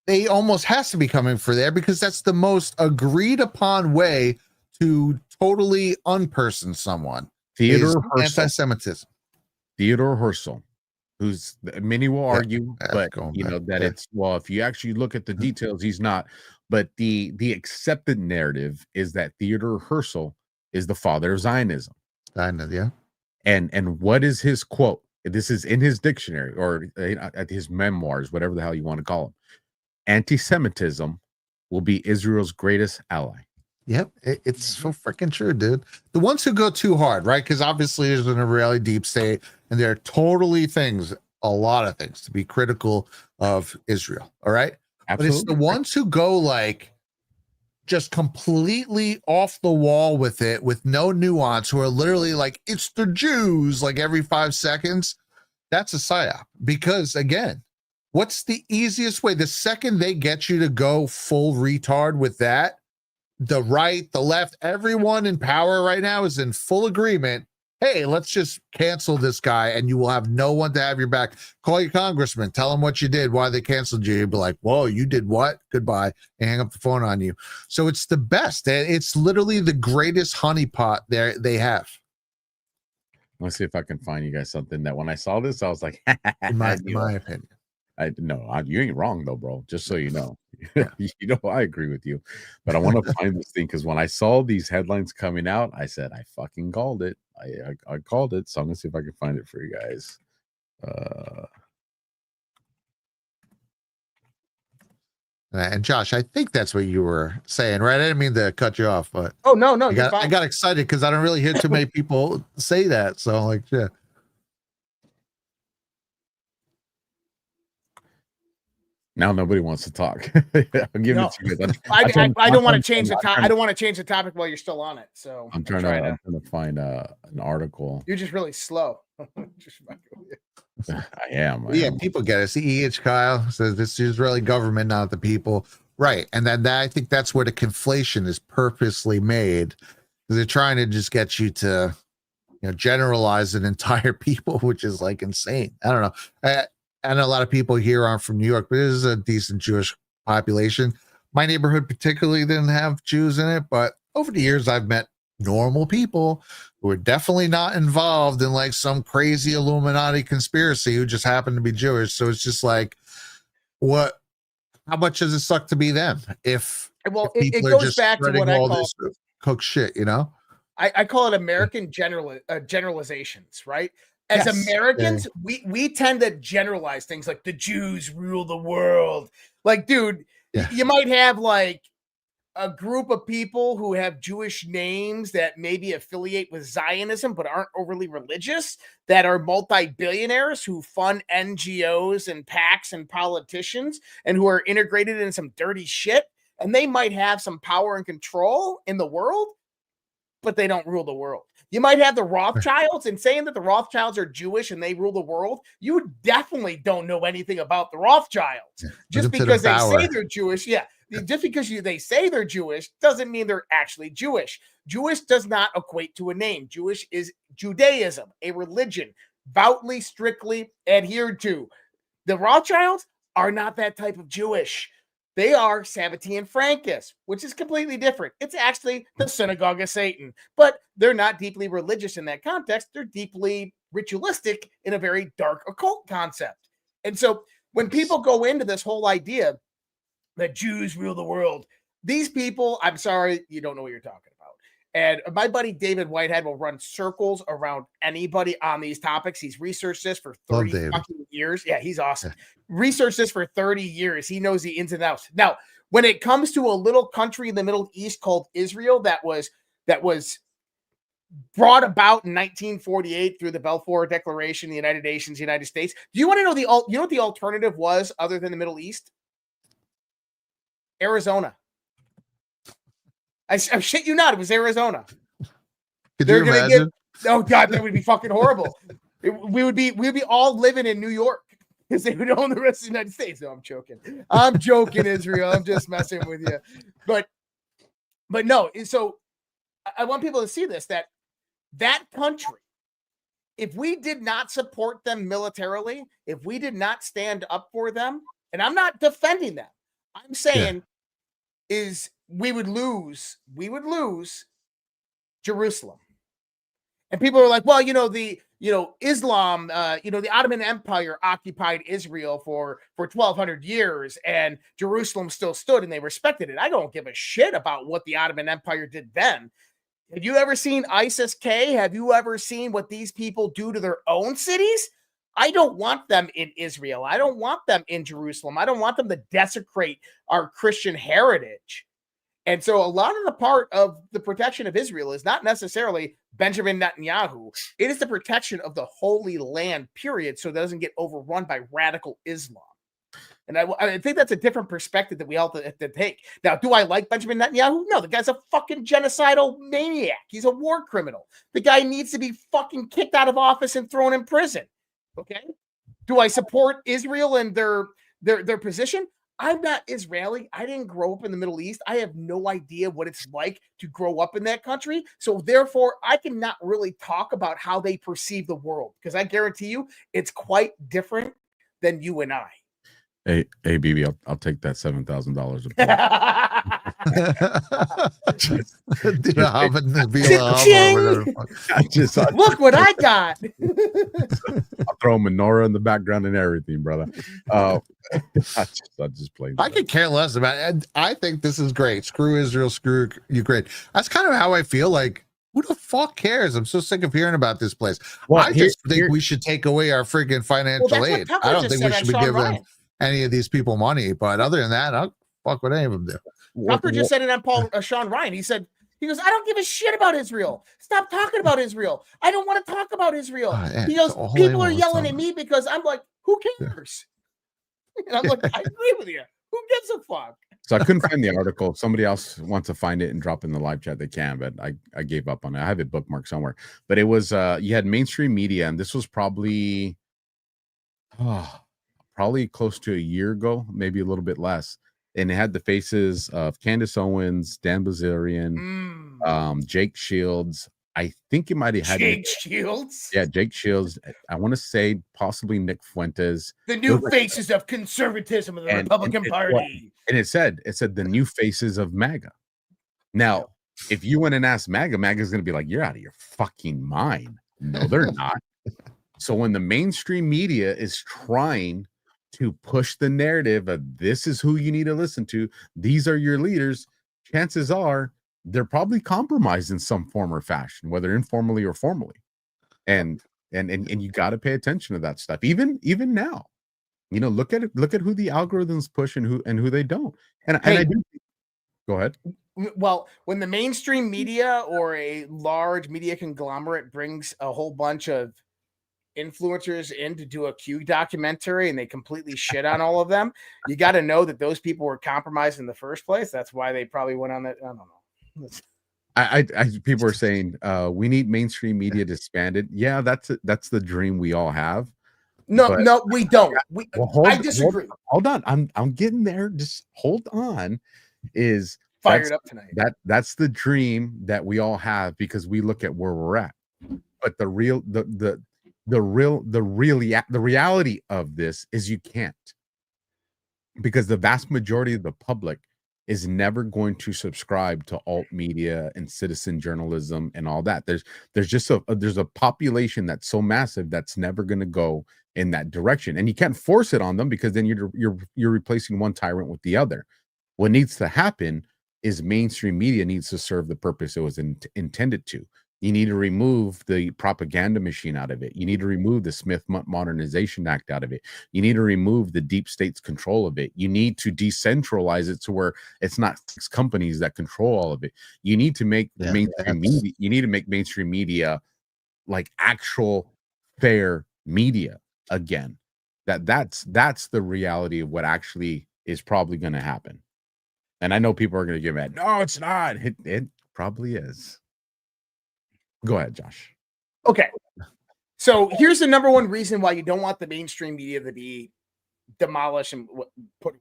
Speaker 2: they almost has to be coming for there, because that's the most agreed upon way to totally unperson someone. Anti-Semitism.
Speaker 3: Theodore Herzl, who's many will argue, but it's, well, if you actually look at the details, he's not. But the accepted narrative is that Theodore Herzl is the father of Zionism.
Speaker 2: Yeah.
Speaker 3: And what is his quote? This is in his dictionary, or at his memoirs, whatever the hell you want to call them. Anti-Semitism will be Israel's greatest ally.
Speaker 2: Yep, it's so freaking true, dude. The ones who go too hard, right? Because obviously there's a really deep state, and there are totally a lot of things to be critical of Israel. All right. Absolutely. But it's the ones who go like just completely off the wall with it, with no nuance, who are literally like, it's the Jews, like every 5 seconds. That's a psyop. Because again, what's the easiest way? The second they get you to go full retard with that, the right, the left, everyone in power right now is in full agreement. Hey, let's just cancel this guy, and you will have no one to have your back. Call your congressman, tell him what you did, why they canceled you. You'll be like, whoa, you did what? Goodbye, and hang up the phone on you. So it's the best. It's literally the greatest honeypot they have.
Speaker 3: Let's see if I can find you guys something that when I saw this, I was like,
Speaker 2: in my opinion.
Speaker 3: You ain't wrong though, bro. Just so you know, I agree with you, but I want to find this thing, because when I saw these headlines coming out, I said, I fucking called it. I called it. So I'm gonna see if I can find it for you guys.
Speaker 2: And Josh, I think that's what you were saying, right? I didn't mean to cut you off, but
Speaker 4: no,
Speaker 2: I got excited because I don't really hear too many people say that. So I'm like, yeah.
Speaker 3: Now nobody wants to talk. I'll give it to you.
Speaker 4: I don't want to change the topic. I don't want to change the topic while you're still on it. So
Speaker 3: I'm trying to find an article.
Speaker 4: You're just really slow.
Speaker 3: I am.
Speaker 2: People get it. CEH Kyle says this is really government, not the people. Right. And then I think that's where the conflation is purposely made, because they're trying to just get you to generalize an entire people, which is like insane. I don't know. I know a lot of people here aren't from New York, but it is a decent Jewish population. my neighborhood particularly didn't have Jews in it, but over the years I've met normal people who are definitely not involved in like some crazy Illuminati conspiracy who just happen to be Jewish. So it's just like, what? How much does it suck to be them if
Speaker 4: Well,
Speaker 2: if
Speaker 4: it
Speaker 2: people are
Speaker 4: goes
Speaker 2: just
Speaker 4: back to
Speaker 2: spreading
Speaker 4: what I
Speaker 2: all
Speaker 4: call
Speaker 2: this cooked shit, you know?
Speaker 4: I call it American generalizations, right? As
Speaker 2: Yes.
Speaker 4: Americans, we tend to generalize things like the Jews rule the world. Like, dude,
Speaker 2: Yeah.
Speaker 4: you might have like a group of people who have Jewish names that maybe affiliate with Zionism but aren't overly religious, that are multi-billionaires who fund NGOs and PACs and politicians and who are integrated in some dirty shit. And they might have some power and control in the world, but they don't rule the world. You might have the Rothschilds, and saying that the Rothschilds are Jewish and they rule the world, you definitely don't know anything about the Rothschilds. Just because they say they're Jewish, just because they say they're Jewish doesn't mean they're actually Jewish. Jewish does not equate to a name. Jewish is Judaism, a religion, devoutly, strictly adhered to. The Rothschilds are not that type of Jewish. They are Sabbatean Frankists, which is completely different. It's actually the synagogue of Satan, but they're not deeply religious in that context. They're deeply ritualistic in a very dark occult concept. And so when people go into this whole idea that Jews rule the world, these people, I'm sorry, you don't know what you're talking about. And my buddy David Whitehead will run circles around anybody on these topics. He's researched this for 30 fucking years. Yeah, he's awesome. Researched this for 30 years. He knows the ins and outs. Now, when it comes to a little country in the Middle East called Israel that was brought about in 1948 through the Balfour Declaration, the United Nations, United States. Do you want to know what the alternative was other than the Middle East? Arizona. I shit you not. It was Arizona.
Speaker 2: Could you imagine?
Speaker 4: Oh God, that would be fucking horrible. We would be all living in New York because they would own the rest of the United States. No, I'm joking. I'm joking, Israel. I'm just messing with you. But no. So I want people to see this, that country, if we did not support them militarily, if we did not stand up for them, and I'm not defending them, I'm saying is we would lose Jerusalem. And people are like, well, Islam, the Ottoman Empire occupied Israel for 1,200 years and Jerusalem still stood and they respected it. I don't give a shit about what the Ottoman Empire did then. Have you ever seen ISIS-K? Have you ever seen what these people do to their own cities? I don't want them in Israel. I don't want them in Jerusalem. I don't want them to desecrate our Christian heritage. And so a lot of the part of the protection of Israel is not necessarily Benjamin Netanyahu. It is the protection of the Holy Land, period, so it doesn't get overrun by radical Islam. And I think that's a different perspective that we all have to take. Now, do I like Benjamin Netanyahu? No, the guy's a fucking genocidal maniac. He's a war criminal. The guy needs to be fucking kicked out of office and thrown in prison. Okay? Do I support Israel and their position? I'm not Israeli. I didn't grow up in the Middle East. I have no idea what it's like to grow up in that country. So therefore, I cannot really talk about how they perceive the world because I guarantee you it's quite different than you and I.
Speaker 3: Hey, BB, I'll take that $7,000.
Speaker 4: Look what I got.
Speaker 3: I'll throw a menorah in the background and everything, brother. I just played.
Speaker 2: I could care less about it. I think this is great. Screw Israel, screw Ukraine. That's kind of how I feel. Like, who the fuck cares? I'm so sick of hearing about this place. Well, I just think we should take away our freaking financial aid. I don't think we should be giving any of these people money, but other than that, I'll fuck what any of them do.
Speaker 4: Tucker just said it on Sean Ryan. He goes, I don't give a shit about Israel. Stop talking about Israel. I don't want to talk about Israel. He goes, people are yelling at me because I'm like, who cares? And I'm like, I agree with you. Who gives a fuck?
Speaker 3: So I couldn't find the article. If somebody else wants to find it and drop in the live chat, they can, but I gave up on it. I have it bookmarked somewhere. But it was you had mainstream media, and this was probably close to a year ago, maybe a little bit less. And it had the faces of Candace Owens, Dan Bazarian, Jake Shields, I think it might have had
Speaker 4: Jake Shields.
Speaker 3: Yeah, Jake Shields. I want to say possibly Nick Fuentes.
Speaker 4: The new faces of conservatism of the Republican Party.
Speaker 3: And it said the new faces of MAGA. Now, if you went and asked MAGA, MAGA's going to be like, you're out of your fucking mind. No, they're not. So when the mainstream media is trying to push the narrative of this is who you need to listen to, these are your leaders, chances are they're probably compromised in some form or fashion, whether informally or formally. And you got to pay attention to that stuff. Even now, look at who the algorithms push and who they don't. And I do. Go ahead.
Speaker 4: Well, when the mainstream media or a large media conglomerate brings a whole bunch of influencers in to do a Q documentary and they completely shit on all of them, you got to know that those people were compromised in the first place. That's why they probably went on that. I don't know.
Speaker 3: I people are saying we need mainstream media disbanded. Yeah, that's the dream we all have.
Speaker 4: No, we don't. I disagree.
Speaker 3: Hold on. I'm getting there. Just hold on.
Speaker 4: Fired up tonight.
Speaker 3: That's the dream that we all have because we look at where we're at. But the reality of this is you can't, because the vast majority of the public is never going to subscribe to alt media and citizen journalism and all that. There's just a population that's so massive that's never going to go in that direction, and you can't force it on them because then you're replacing one tyrant with the other. What needs to happen is mainstream media needs to serve the purpose it was intended to. You need to remove the propaganda machine out of it. You need to remove the Smith Modernization Act out of it. You need to remove the deep state's control of it. You need to decentralize it to where it's not 6 companies that control all of it. You need to make mainstream media. You need to make mainstream media like actual fair media again. That's the reality of what actually is probably going to happen. And I know people are going to get mad. No, it's not. It probably is. Go ahead, Josh.
Speaker 4: Okay. So here's the number one reason why you don't want the mainstream media to be demolished and put away.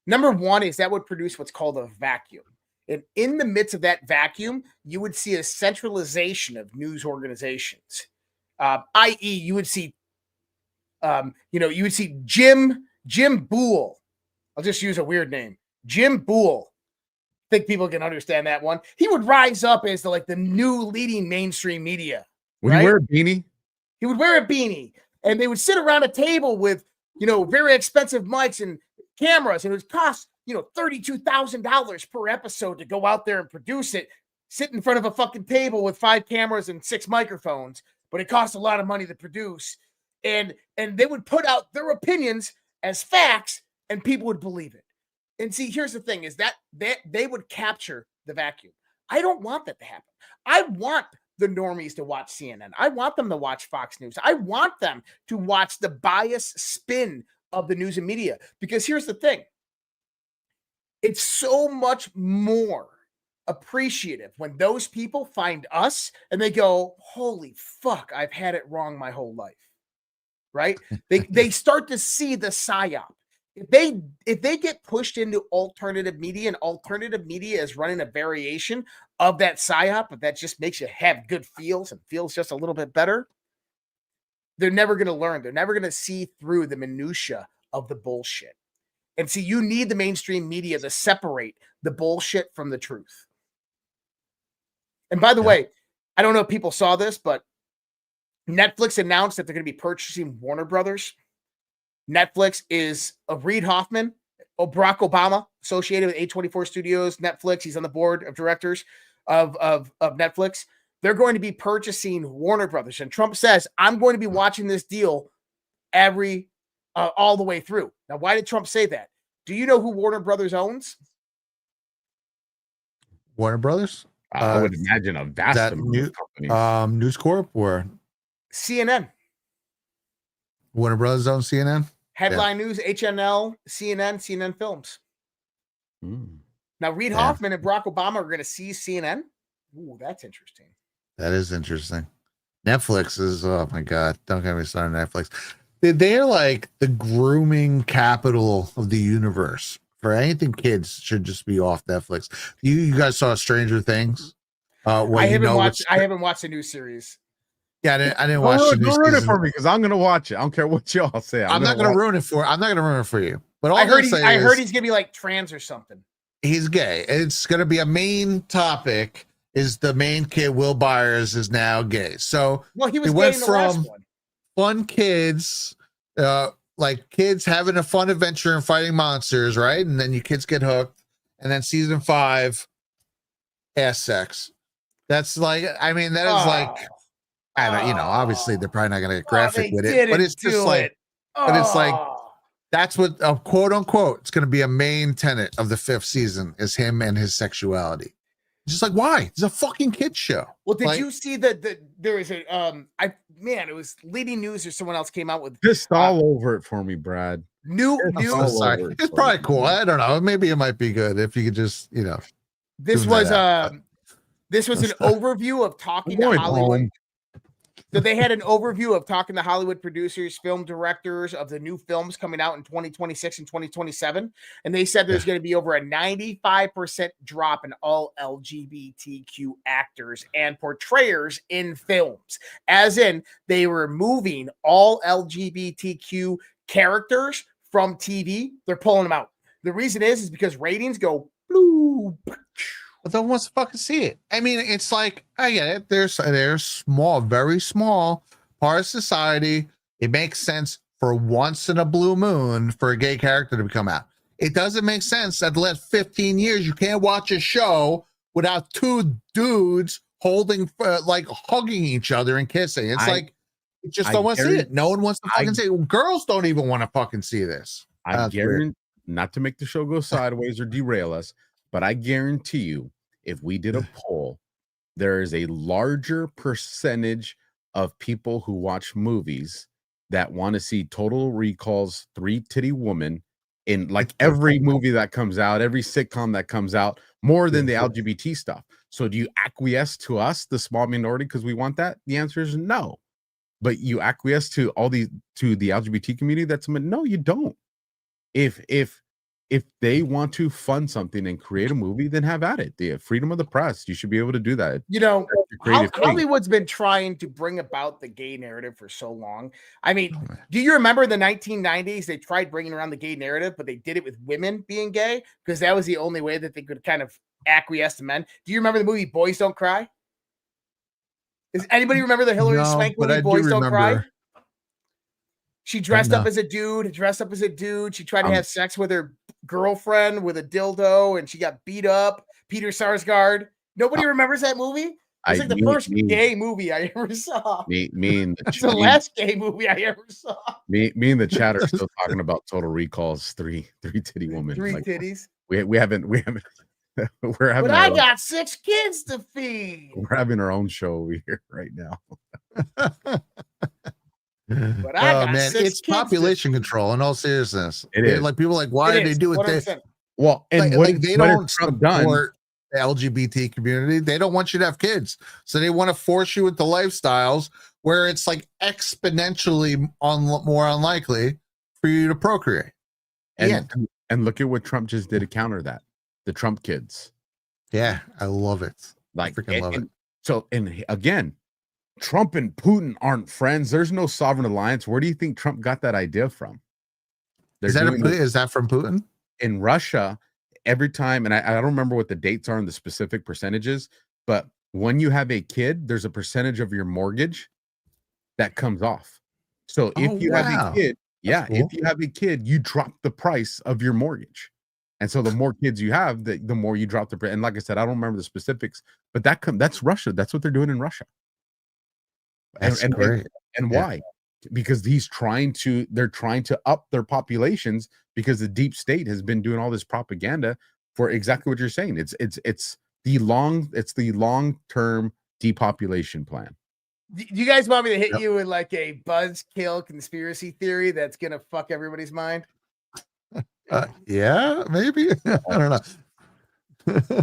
Speaker 4: Number one is that would produce what's called a vacuum. And in the midst of that vacuum, you would see a centralization of news organizations. I.e., you would see, you would see Jim Boole. I'll just use a weird name. Jim Boole. I think people can understand that one. He would rise up as the new leading mainstream media.
Speaker 3: Would he wear a beanie?
Speaker 4: He would wear a beanie, and they would sit around a table with, very expensive mics and cameras, and it would cost, $32,000 per episode to go out there and produce it, sit in front of a fucking table with 5 cameras and 6 microphones, but it costs a lot of money to produce. And they would put out their opinions as facts, and people would believe it. And see, here's the thing is that they would capture the vacuum. I don't want that to happen. I want the normies to watch CNN. I want them to watch Fox News. I want them to watch the bias spin of the news and media. Because here's the thing. It's so much more appreciative when those people find us and they go, holy fuck, I've had it wrong my whole life. Right? They start to see the psyop. If they get pushed into alternative media, and alternative media is running a variation of that psyop, but that just makes you have good feels and feels just a little bit better, they're never going to learn. They're never going to see through the minutia of the bullshit. And see, you need the mainstream media to separate the bullshit from the truth. And by the way, I don't know if people saw this, but Netflix announced that they're going to be purchasing Warner Brothers. Netflix is Reid Hoffman, Barack Obama, associated with A24 Studios, Netflix. He's on the board of directors of Netflix. They're going to be purchasing Warner Brothers. And Trump says, I'm going to be watching this deal all the way through. Now, why did Trump say that? Do you know who Warner Brothers owns?
Speaker 2: Warner Brothers?
Speaker 3: I would imagine a vast amount of companies.
Speaker 2: News Corp or
Speaker 4: CNN.
Speaker 2: Warner Brothers owns CNN?
Speaker 4: Headline News, HNL, CNN Films. Now, Reid Hoffman and Barack Obama are going to seize CNN. Ooh, that's interesting.
Speaker 2: That is interesting. Netflix is, oh my God, don't get me started on Netflix. They're like the grooming capital of the universe. For anything kids should just be off Netflix. You guys saw Stranger Things? Well,
Speaker 4: I
Speaker 2: you
Speaker 4: haven't
Speaker 2: know
Speaker 4: watched.
Speaker 2: which-
Speaker 4: I haven't watched the new series.
Speaker 2: Yeah, I didn't watch the new
Speaker 3: Don't ruin it
Speaker 2: season.
Speaker 3: for me because I'm gonna watch it. I don't care what y'all say.
Speaker 2: I'm not gonna
Speaker 3: watch
Speaker 2: ruin it for. I'm not gonna ruin it for you. But all
Speaker 4: I
Speaker 2: I'm
Speaker 4: heard.
Speaker 2: gonna say
Speaker 4: I heard
Speaker 2: is
Speaker 4: he's gonna be like trans or something.
Speaker 2: he's gay. It's gonna be a main topic. Is the main kid Will Byers is now gay? So
Speaker 4: Well, he was
Speaker 2: it
Speaker 4: gay
Speaker 2: went
Speaker 4: in the last
Speaker 2: from
Speaker 4: one.
Speaker 2: fun kids, like kids having a fun adventure and fighting monsters, right? And then you kids get hooked. And then season 5, ass sex. That's like, I mean, that is like, I don't, you know, obviously they're probably not going to get graphic with it, but it's just like, but it's like, that's what, quote unquote, it's going to be a main tenet of the 5th season is him and his sexuality. It's just like, why? It's a fucking kid show.
Speaker 4: Well, did
Speaker 2: Like-
Speaker 4: you see that there is a it was leading news or someone else came out with
Speaker 3: Pissed all over it for me, Brad.
Speaker 4: new
Speaker 2: I'm so
Speaker 3: all
Speaker 2: sorry.
Speaker 3: over it
Speaker 2: It's
Speaker 3: for
Speaker 2: probably
Speaker 3: me.
Speaker 2: cool. I don't know. Maybe it might be good if you could just, you know.
Speaker 4: this
Speaker 2: tune
Speaker 4: was
Speaker 2: that out.
Speaker 4: this was an overview of talking to
Speaker 3: going
Speaker 4: Hollywood.
Speaker 3: home.
Speaker 4: So they had an overview of talking to Hollywood producers, film directors of the new films coming out in 2026 and 2027. And they said there's going to be over a 95% drop in all LGBTQ actors and portrayers in films. As in, they were moving all LGBTQ characters from TV. They're pulling them out. The reason is because ratings go blue.
Speaker 2: But no one wants to fucking see it. I mean, it's like, I get it. There's small, very small part of society. It makes sense for once in a blue moon for a gay character to come out. It doesn't make sense that the last 15 years you can't watch a show without 2 dudes holding, like hugging each other and kissing. It's like, you just
Speaker 3: I
Speaker 2: don't want to see
Speaker 3: guarantee-
Speaker 2: it. No one wants to fucking see it. Girls don't even want to fucking see this.
Speaker 3: I
Speaker 2: That's weird.
Speaker 3: guarantee, not to make the show go sideways or derail us, but I guarantee you, if we did a poll, there is a larger percentage of people who watch movies that want to see Total Recall's 3-titty woman in like every movie that comes out, every sitcom that comes out, more than the LGBT stuff. So do you acquiesce to us, the small minority, because we want that? The answer is no. But you acquiesce to to the LGBT community, that's no, you don't. If they want to fund something and create a movie, then have at it. The freedom of the press. You should be able to do that.
Speaker 4: You know,
Speaker 3: Creative thing.
Speaker 4: Hollywood's been trying to bring about the gay narrative for so long. I mean, do you remember the 1990s? They tried bringing around the gay narrative, but they did it with women being gay because that was the only way that they could kind of acquiesce to men. Do you remember the movie Boys Don't Cry? Does anybody remember the Hilary Swank
Speaker 2: but
Speaker 4: movie
Speaker 2: I do
Speaker 4: Boys Don't Cry?
Speaker 2: remember.
Speaker 4: She dressed up
Speaker 2: No.
Speaker 4: as a dude, She tried to have sex with her girlfriend with a dildo, and she got beat up. Peter Sarsgaard. Nobody remembers that movie? It's like the first gay movie I ever saw.
Speaker 3: Me and
Speaker 4: That's the last gay movie I ever saw.
Speaker 3: me and the chat are still talking about Total Recall's three titty woman.
Speaker 4: Three
Speaker 3: Like,
Speaker 4: titties.
Speaker 3: we haven't we're having
Speaker 4: But I
Speaker 3: our,
Speaker 4: got 6 kids to feed.
Speaker 3: we're having our own show over here right now.
Speaker 4: But I got
Speaker 2: man,
Speaker 4: 6
Speaker 2: it's
Speaker 4: kids to
Speaker 2: population control. In all seriousness,
Speaker 3: It is.
Speaker 2: like people are like, why
Speaker 4: It
Speaker 2: did they
Speaker 4: is,
Speaker 2: do it? They,
Speaker 4: 100%.
Speaker 3: Well, and
Speaker 2: like they
Speaker 3: what has
Speaker 2: don't
Speaker 3: Trump done?
Speaker 2: support the LGBT community. They don't want you to have kids, so they want to force you into lifestyles where it's like exponentially more unlikely for you to procreate.
Speaker 3: And look at what Trump just did to counter that. The Trump kids.
Speaker 2: Yeah, I love it.
Speaker 3: Like,
Speaker 2: freaking love it.
Speaker 3: So, and again, Trump and Putin aren't friends. There's no sovereign alliance. Where do you think Trump got that idea from?
Speaker 2: Is that from Putin?
Speaker 3: In Russia, every time, and I don't remember what the dates are and the specific percentages, but when you have a kid, there's a percentage of your mortgage that comes off. So if you have a kid,
Speaker 2: cool.
Speaker 3: if you have a kid, you drop the price of your mortgage. And so the more kids you have, the more you drop the price. And like I said, I don't remember the specifics, but that's Russia. That's what they're doing in Russia.
Speaker 2: That's great.
Speaker 3: And why? Because they're trying to up their populations because the deep state has been doing all this propaganda for exactly what you're saying. It's the long-term depopulation plan.
Speaker 4: Do you guys want me to hit you with like a buzzkill conspiracy theory that's gonna fuck everybody's mind?
Speaker 2: Yeah, maybe. I don't know.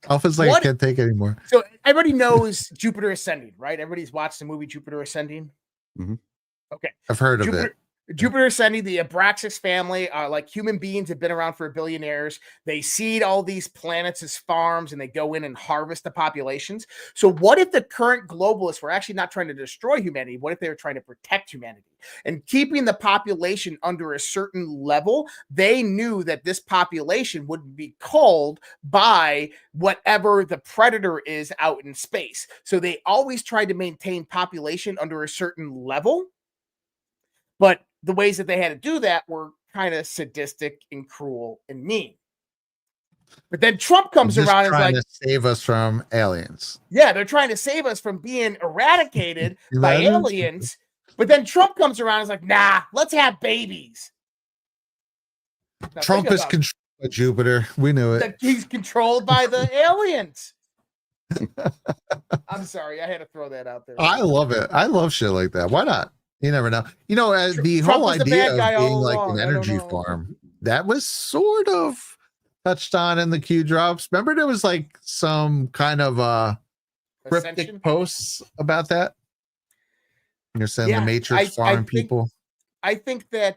Speaker 2: Alpha's like, I can't take it anymore.
Speaker 4: So everybody knows Jupiter Ascending, right? Everybody's watched the movie Jupiter Ascending.
Speaker 3: Mm-hmm.
Speaker 4: Okay,
Speaker 2: I've heard of it.
Speaker 4: Jupiter sending the Abraxas family, like human beings have been around for billionaires. They seed all these planets as farms and they go in and harvest the populations. So what if the current globalists were actually not trying to destroy humanity? What if they were trying to protect humanity? And keeping the population under a certain level, they knew that this population would be culled by whatever the predator is out in space. So they always tried to maintain population under a certain level. But the ways that they had to do that were kind of sadistic and cruel and mean. But then Trump comes
Speaker 2: Just
Speaker 4: around and is
Speaker 2: trying
Speaker 4: like,
Speaker 2: to save us from aliens.
Speaker 4: yeah, they're trying to save us from being eradicated by aliens. But then Trump comes around and is like, nah, let's have babies. Now,
Speaker 2: Trump is controlled by Jupiter. We knew it.
Speaker 4: He's controlled by the aliens. I'm sorry, I had to throw that out there.
Speaker 2: I love it. I love shit like that. Why not? You never know. You know, the
Speaker 4: Trump
Speaker 2: whole
Speaker 4: was the
Speaker 2: idea
Speaker 4: bad guy
Speaker 2: of being
Speaker 4: all
Speaker 2: like
Speaker 4: along.
Speaker 2: an
Speaker 4: I don't
Speaker 2: energy
Speaker 4: know.
Speaker 2: farm, that was sort of touched on in the Q drops. Remember there was like some kind of
Speaker 4: Ascension?
Speaker 2: cryptic posts about that? You're saying
Speaker 4: Yeah,
Speaker 2: the Matrix farm people.
Speaker 4: I think that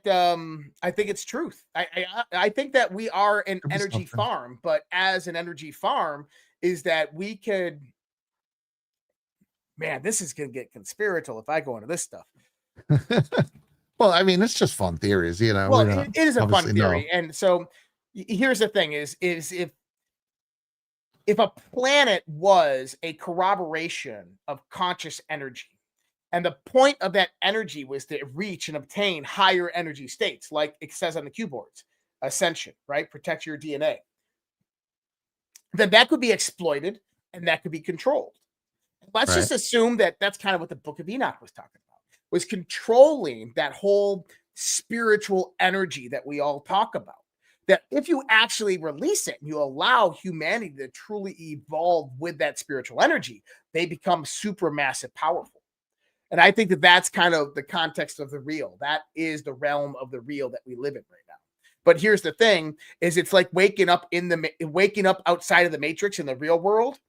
Speaker 4: I think it's truth. I think that we are an
Speaker 2: Could be
Speaker 4: energy
Speaker 2: something.
Speaker 4: farm, but as an energy farm, is that we could. Man, this is gonna get conspiratorial if I go into this stuff.
Speaker 2: Well, I mean, it's just fun theories, you know.
Speaker 4: Well,
Speaker 2: we don't
Speaker 4: it is a fun
Speaker 2: obviously know.
Speaker 4: theory, and so here's the thing: is if a planet was a corroboration of conscious energy, and the point of that energy was to reach and obtain higher energy states, like it says on the Q boards, ascension, right? Protect your DNA. Then that could be exploited and that could be controlled. Let's just assume that that's kind of what the Book of Enoch was talking about, was controlling that whole spiritual energy that we all talk about. That if you actually release it and you allow humanity to truly evolve with that spiritual energy, they become supermassive powerful. And I think that that's kind of the context of the real. That is the realm of the real that we live in right now. But here's the thing: is it's like waking up outside of the matrix in the real world.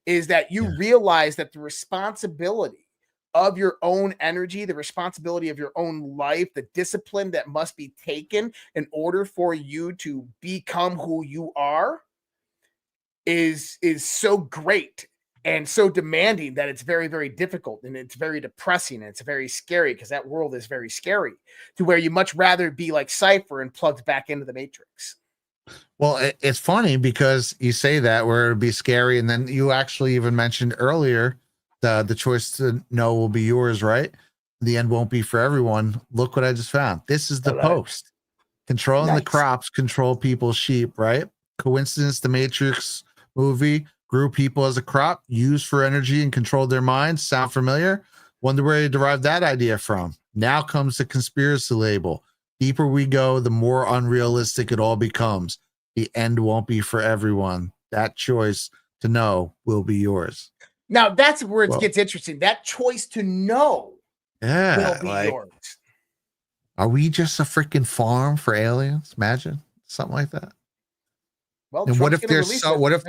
Speaker 4: Is that you realize that the responsibility of your own energy, the responsibility of your own life, the discipline that must be taken in order for you to become who you are is so great and so demanding that it's very, very difficult and it's very depressing and it's very scary because that world is very scary to where you much rather be like Cypher and plugged back into the matrix.
Speaker 2: Well, it's funny because you say that where it'd be scary, and then you actually even mentioned earlier the choice to know will be yours, right? The end won't be for everyone. Look what I just found. This is the post. Controlling the crops, control people's sheep, right? Coincidence, the Matrix movie grew people as a crop, used for energy and controlled their minds. Sound familiar? Wonder where they derived that idea from. Now comes the conspiracy label. Deeper we go, the more unrealistic it all becomes. The end won't be for everyone. That choice to know will be yours.
Speaker 4: Now that's where it gets interesting. That choice to know will be yours.
Speaker 2: Are we just a freaking farm for aliens? Imagine something like that.
Speaker 4: Well,
Speaker 2: and what if they're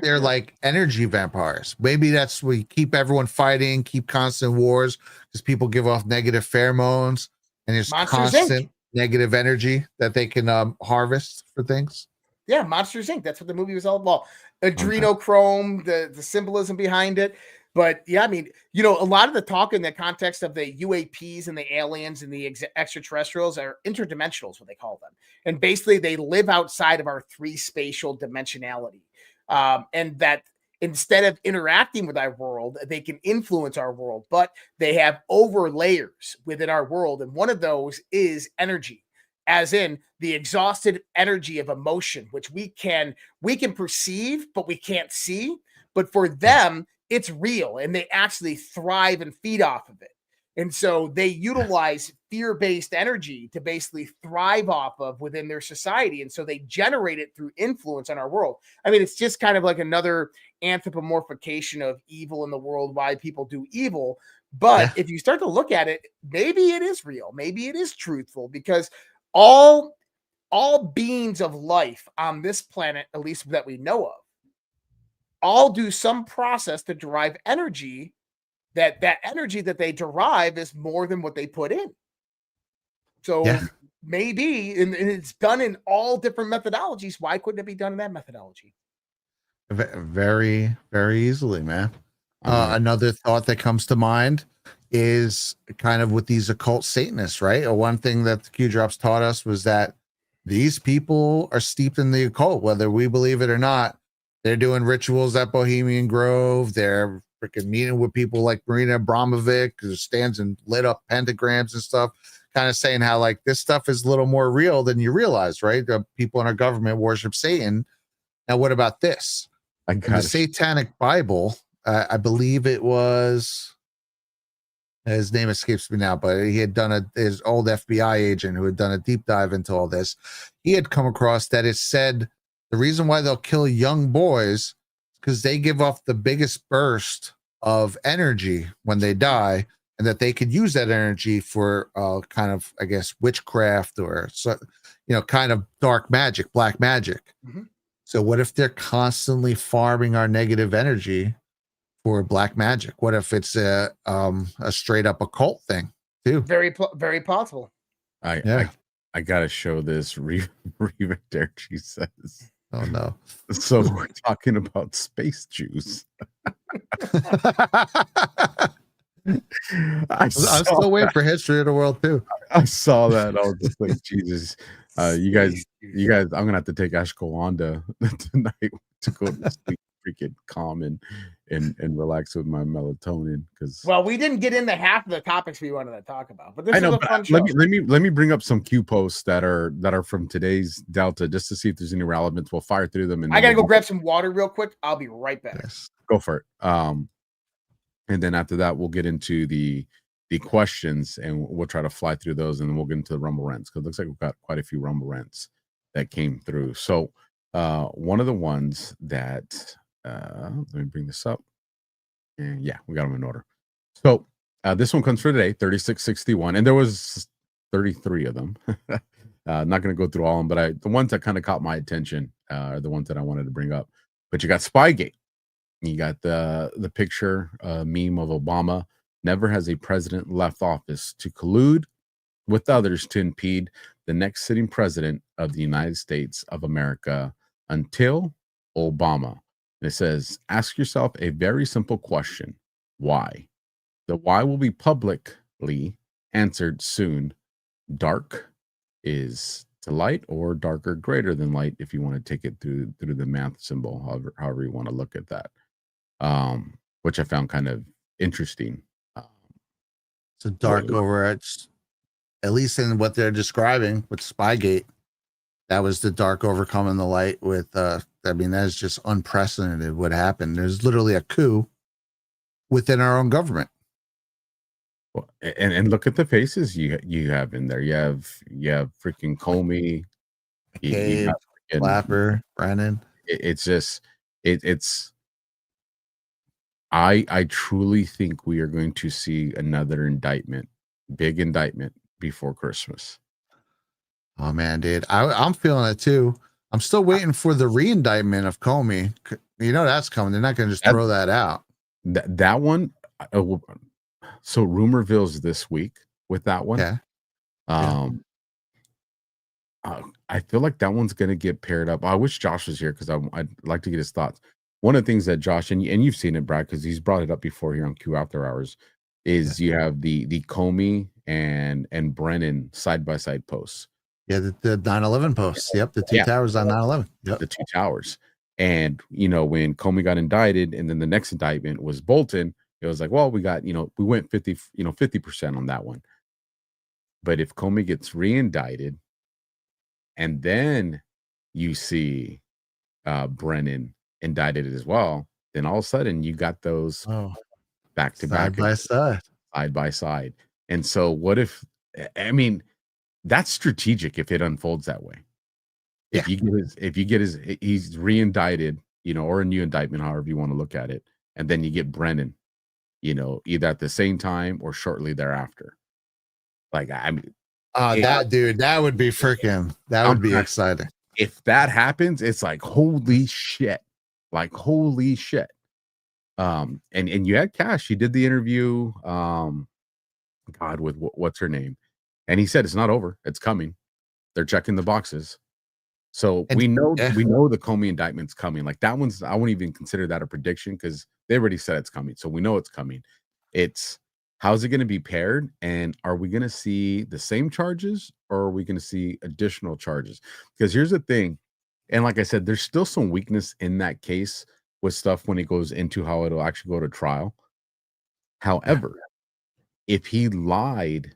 Speaker 4: year.
Speaker 2: like energy vampires? Maybe that's we keep everyone fighting, keep constant wars because people give off negative pheromones and there's constant negative energy that they can harvest for things.
Speaker 4: Yeah, Monsters Inc. That's what the movie was all about. Adrenochrome, the symbolism behind it. But yeah, I mean, you know, a lot of the talk in the context of the UAPs and the aliens and the extraterrestrials are interdimensionals, what they call them. And basically they live outside of our three spatial dimensionality. And that instead of interacting with our world, they can influence our world, but they have over layers within our world. And one of those is energy. As in the exhausted energy of emotion, which we can perceive, but we can't see. But for them, it's real and they actually thrive and feed off of it. And so they utilize fear-based energy to basically thrive off of within their society. And so they generate it through influence on our world. I mean, it's just kind of like another anthropomorphication of evil in the world, why people do evil. But if you start to look at it, maybe it is real. Maybe it is truthful because all beings of life on this planet, at least that we know of, all do some process to derive energy. That energy that they derive is more than what they put in. So maybe, and it's done in all different methodologies. Why couldn't it be done in that methodology?
Speaker 2: Very, very easily, man. Another thought that comes to mind is kind of with these occult Satanists, right? Or one thing that the Q drops taught us was that these people are steeped in the occult, whether we believe it or not. They're doing rituals at Bohemian Grove. They're freaking meeting with people like Marina Abramovic, who stands and lit up pentagrams and stuff, kind of saying how like this stuff is a little more real than you realize, right? The people in our government worship Satan. Now, what about this? In the Satanic Bible, I believe it was, his name escapes me now, but he had done his old FBI agent who had done a deep dive into all this. He had come across that it said the reason why they'll kill young boys is because they give off the biggest burst of energy when they die, and that they could use that energy for kind of, I guess, witchcraft or, so, kind of dark magic, black magic.
Speaker 4: Mm-hmm.
Speaker 2: So what if they're constantly farming our negative energy for black magic? What if it's a straight up occult thing too?
Speaker 4: Very possible.
Speaker 3: I gotta show this. Reva there, she says.
Speaker 2: Oh no.
Speaker 3: So we're talking about space Jews.
Speaker 2: I'm still waiting for History of the World too.
Speaker 3: I saw that. I was just like, Jesus. You guys, I'm gonna have to take Ashwagandha tonight to go to sleep, freaking calm and relax with my melatonin. Because
Speaker 4: we didn't get into half of the topics we wanted to talk about, but this is a fun show.
Speaker 3: Let me bring up some Q posts that are from today's Delta just to see if there's any relevance. We'll fire through them. And
Speaker 4: I gotta go grab some water real quick. I'll be right back.
Speaker 2: Yes.
Speaker 3: Go for it. And then after that, we'll get into the questions and we'll try to fly through those, and then we'll get into the Rumble Rants, because it looks like we've got quite a few Rumble Rants that came through. So one of the ones that let me bring this up, and yeah, we got them in order. So this one comes for today, 3661, and there was 33 of them. Not going to go through all of them, but the ones that kind of caught my attention are the ones that I wanted to bring up. But you got Spygate. You got the picture meme of Obama. Never has a president left office to collude with others to impede the next sitting president of the United States of America until Obama. And it says, ask yourself a very simple question. Why? The why will be publicly answered soon. Dark is to light, or darker greater than light, if you want to take it through the math symbol, however you want to look at that. Which I found kind of interesting.
Speaker 2: So dark over at least in what they're describing with Spygate, that was the dark overcoming the light with that is just unprecedented what happened. There's literally a coup within our own government.
Speaker 3: Well, and look at the faces you have in there. You have freaking Comey,
Speaker 2: McCabe, Clapper, Brennan.
Speaker 3: It's just it's I truly think we are going to see another indictment, big indictment, before Christmas.
Speaker 2: Oh man, dude, I'm feeling it too. I'm still waiting for the re-indictment of Comey. That's coming. They're not going to just throw that out.
Speaker 3: That one. So Rumorville's this week with that one.
Speaker 2: Yeah.
Speaker 3: I feel like that one's going to get paired up. I wish Josh was here because I'd like to get his thoughts. One of the things that Josh, and you've seen it, Brad, because he's brought it up before here on Q After Hours, is you have the Comey and Brennan side-by-side posts.
Speaker 2: Yeah, the 9/11 posts. Yep, the two towers on 9/11. Yep.
Speaker 3: The two towers. And, when Comey got indicted, and then the next indictment was Bolton, it was like, well, we got, we went 50% on that one. But if Comey gets re-indicted, and then you see Brennan indicted as well, then all of a sudden you got those back to back, side by side. And so what if, that's strategic if it unfolds that way. If you get his he's re-indicted, or a new indictment, however you want to look at it, and then you get Brennan, either at the same time or shortly thereafter. Like,
Speaker 2: that would be freaking, that would be exciting.
Speaker 3: If that happens, it's like, holy shit. Like, holy shit. And you had Cash. He did the interview, with what's her name? And he said, it's not over. It's coming. They're checking the boxes. So
Speaker 2: And-
Speaker 3: we know
Speaker 2: yeah.
Speaker 3: the Comey indictment's coming. Like that one's, I wouldn't even consider that a prediction because they already said it's coming. So we know it's coming. It's how's it going to be paired, and are we going to see the same charges or are we going to see additional charges? Because here's the thing, and like I said, there's still some weakness in that case with stuff when it goes into how it'll actually go to trial. However, if he lied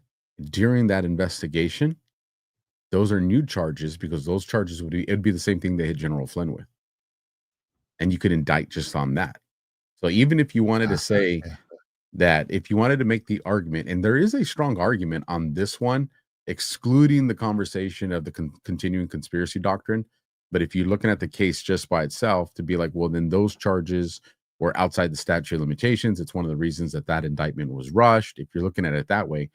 Speaker 3: during that investigation, those are new charges because those charges it'd be the same thing they hit General Flynn with. And you could indict just on that. So even if you wanted to say that, if you wanted to make the argument, and there is a strong argument on this one, excluding the conversation of the continuing conspiracy doctrine. But if you're looking at the case just by itself, to be like, well, then those charges were outside the statute of limitations. It's one of the reasons that indictment was rushed. If you're looking at it that way,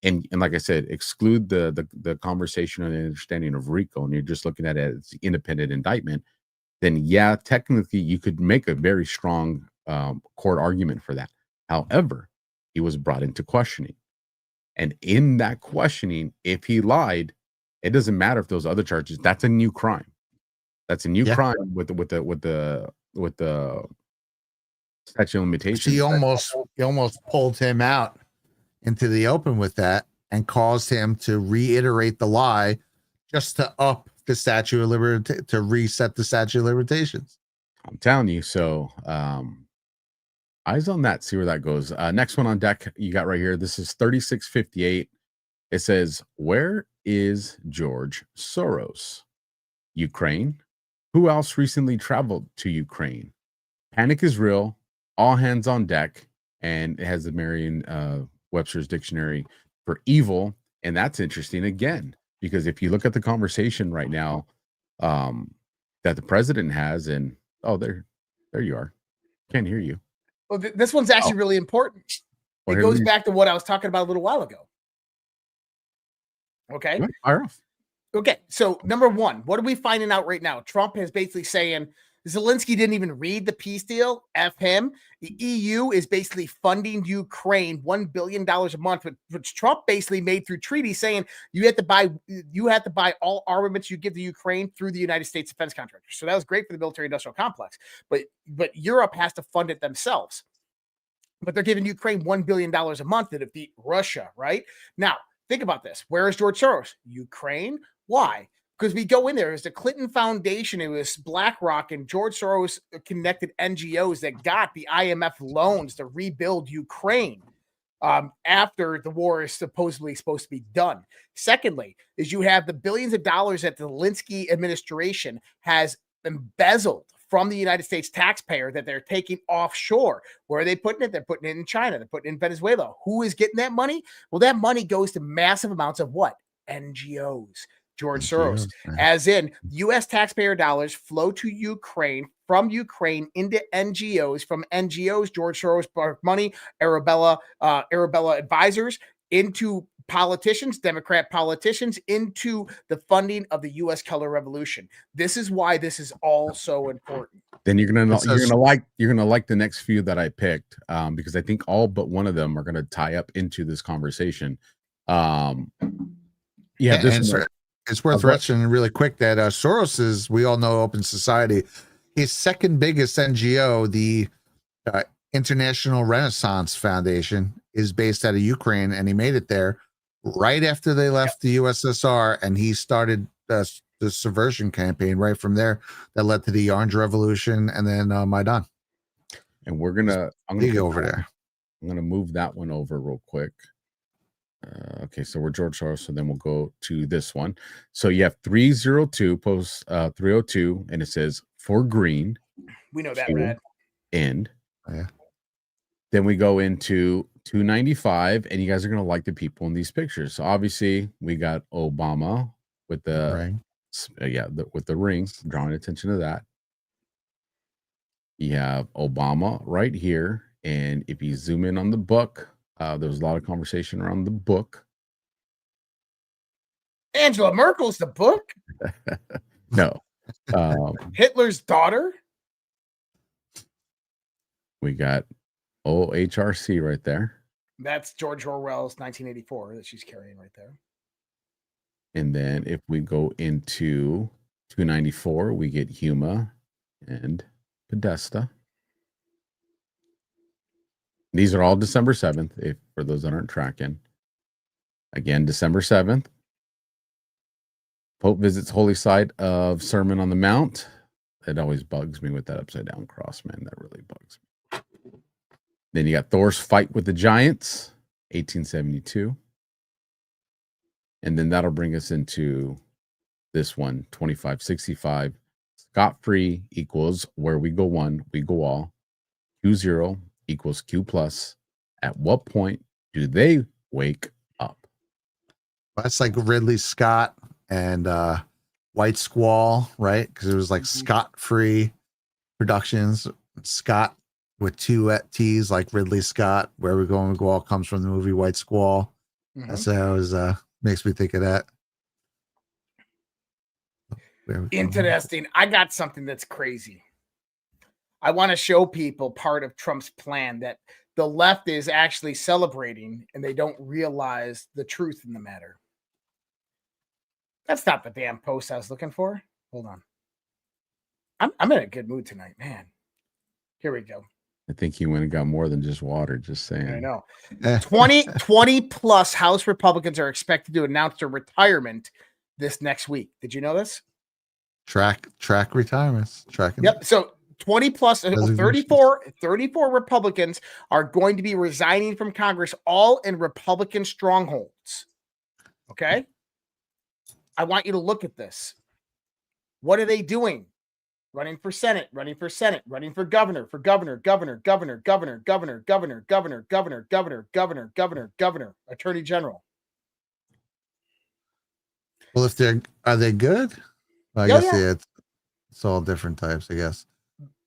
Speaker 3: and like I said, exclude the conversation and the understanding of RICO, and you're just looking at it as independent indictment, then yeah, technically you could make a very strong court argument for that. However, he was brought into questioning, and in that questioning, if he lied, it doesn't matter if those other charges. That's a new crime. That's a new crime with the statute of limitations.
Speaker 2: He almost pulled him out into the open with that and caused him to reiterate the lie just to up the statute of limitations, to reset the statute of limitations.
Speaker 3: I'm telling you. So eyes on that, see where that goes. Next one on deck you got right here. This is 3658. It says, where is George Soros? Ukraine. Who else recently traveled to Ukraine? Panic is real. All hands on deck. And it has the Merriam Webster's dictionary for evil. And that's interesting again, because if you look at the conversation right now that the president has, and there you are. Can't hear you.
Speaker 4: Well, this one's actually really important.
Speaker 3: Well,
Speaker 4: it goes back to what I was talking about a little while ago. Okay.
Speaker 3: Fire off.
Speaker 4: Okay. So number one, what are we finding out right now? Trump is basically saying Zelensky didn't even read the peace deal. F him. The EU is basically funding Ukraine $1 billion a month, which Trump basically made through treaty, saying you have to buy all armaments you give to Ukraine through the United States defense contractors. So that was great for the military-industrial complex. But Europe has to fund it themselves. But they're giving Ukraine $1 billion a month to defeat Russia, right? Now, think about this. Where is George Soros? Ukraine. Why? Because we go in there, it was the Clinton Foundation, it was BlackRock and George Soros connected NGOs that got the IMF loans to rebuild Ukraine after the war is supposedly supposed to be done. Secondly, is you have the billions of dollars that the Zelensky administration has embezzled from the United States taxpayer that they're taking offshore. Where are they putting it? They're putting it in China. They're putting it in Venezuela. Who is getting that money? Well, that money goes to massive amounts of what? NGOs. George Soros, as in U.S. taxpayer dollars flow to Ukraine, from Ukraine into NGOs, from NGOs, George Soros brought money, Arabella advisors, into politicians, Democrat politicians, into the funding of the U.S. color revolution. This is why this is all so important.
Speaker 3: Then you're gonna like the next few that I picked, because I think all but one of them are gonna tie up into this conversation.
Speaker 2: It's worth mentioning really quick that Soros is, we all know, Open Society. His second biggest NGO, the International Renaissance Foundation, is based out of Ukraine, and he made it there right after they left the USSR, and he started the subversion campaign right from there that led to the Orange Revolution and then Maidan.
Speaker 3: And I'm gonna
Speaker 2: go over there.
Speaker 3: I'm gonna move that one over real quick. Okay, so we're George Soros, so then we'll go to this one. So you have 302 post 302, and it says for green.
Speaker 4: We know that, Brad.
Speaker 3: End.
Speaker 2: Oh, yeah.
Speaker 3: Then we go into 295, and you guys are gonna like the people in these pictures. So obviously we got Obama with the ring. With the ring, drawing attention to that. You have Obama right here, and if you zoom in on the book. There was a lot of conversation around the book.
Speaker 4: Angela Merkel's the book?
Speaker 3: No.
Speaker 4: Hitler's daughter?
Speaker 3: We got OHRC right there.
Speaker 4: That's George Orwell's 1984 that she's carrying right there.
Speaker 3: And then if we go into 294, we get Huma and Podesta. These are all December 7th, if for those that aren't tracking. Again, December 7th. Pope visits holy site of Sermon on the Mount. It always bugs me with that upside down cross, man. That really bugs me. Then you got Thor's fight with the giants, 1872. And then that'll bring us into this one, 2565. Scot-free equals where we go one, we go all. Q0 equals Q plus. At what point do they wake up?
Speaker 2: That's like Ridley Scott and White Squall, right? Because it was like Scott-free Productions. Scott with two T's, like Ridley Scott. Where we go and go all comes from the movie White Squall. That's how it was, makes me think of that.
Speaker 4: Interesting. I got something that's crazy. I want to show people part of Trump's plan that the left is actually celebrating and they don't realize the truth in the matter. That's not the damn post I was looking for. Hold on. I'm in a good mood tonight, man. Here we go.
Speaker 3: I think he went and got more than just water, just saying.
Speaker 4: I know. 20 plus House Republicans are expected to announce their retirement this next week. Did you know this?
Speaker 2: Track retirements. Tracking.
Speaker 4: Yep. So 20 plus 34 Republicans are going to be resigning from Congress, all in Republican strongholds. Okay. I want you to look at this. What are they doing? Running for Senate, running for Senate, running for governor, governor, attorney general.
Speaker 2: Well, are they good? Well, I guess it's all different types, I guess.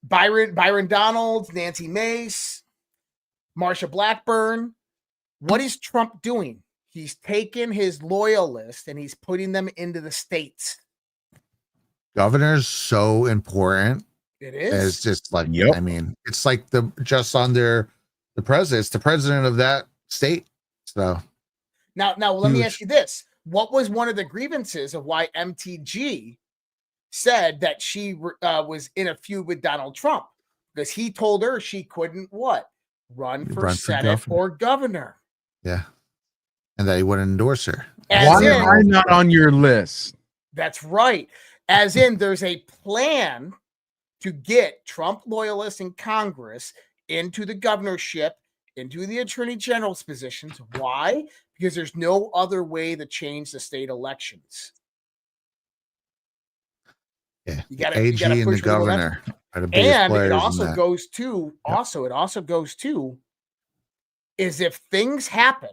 Speaker 4: Byron Donalds, Nancy Mace, Marsha Blackburn. What is Trump doing? He's taken his loyalists and he's putting them into the states. Governor's
Speaker 2: so important.
Speaker 4: It is.
Speaker 2: It's just like, I mean, it's like just under the president. It's the president of that state. So
Speaker 4: now let me ask you this. What was one of the grievances of why MTG said that she was in a feud with Donald Trump? Because he told her she couldn't run for Senate or governor.
Speaker 2: Yeah. And that he wouldn't endorse her.
Speaker 3: Why am I not on your list?
Speaker 4: That's right. As in, there's a plan to get Trump loyalists in Congress into the governorship, into the attorney general's positions. Why? Because there's no other way to change the state elections.
Speaker 2: Yeah,
Speaker 4: you got
Speaker 2: AG
Speaker 4: to
Speaker 2: and the governor are the biggest
Speaker 4: and
Speaker 2: players
Speaker 4: it also
Speaker 2: in
Speaker 4: goes to it also goes to is if things happen,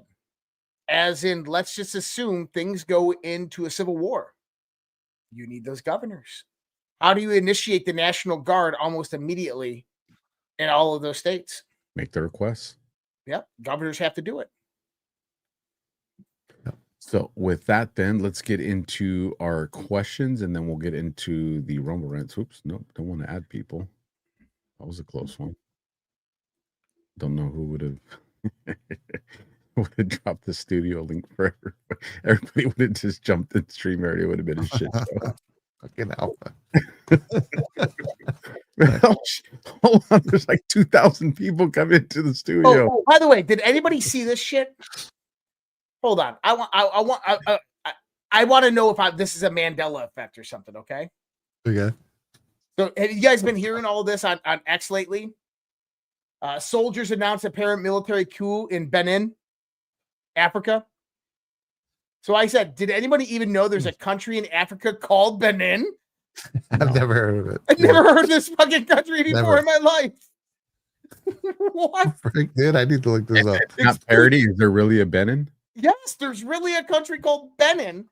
Speaker 4: as in, let's just assume things go into a civil war. You need those governors. How do you initiate the National Guard almost immediately in all of those states?
Speaker 3: Make the request.
Speaker 4: Yep. Governors have to do it.
Speaker 3: So with that, then let's get into our questions and then we'll get into the Rumble rants. Oops, nope, don't want to add people. That was a close one. Don't know who would have dropped the studio link for everybody would have just jumped in stream area. It would have been a shit show.
Speaker 2: Fucking alpha.
Speaker 3: Hold on, there's like 2,000 people come into the studio.
Speaker 4: Oh, by the way, did anybody see this shit? Hold on. I want to know if this is a Mandela effect or something, okay?
Speaker 2: Okay.
Speaker 4: So have you guys been hearing all this on X lately? Soldiers announced apparent military coup in Benin, Africa. So I said, did anybody even know there's a country in Africa called Benin?
Speaker 2: I've never heard of it.
Speaker 4: I've never heard of this fucking country before in my life. What?
Speaker 2: Dude, I need to look this up.
Speaker 3: It's not parody. Is there really a Benin?
Speaker 4: Yes, there's really a country called Benin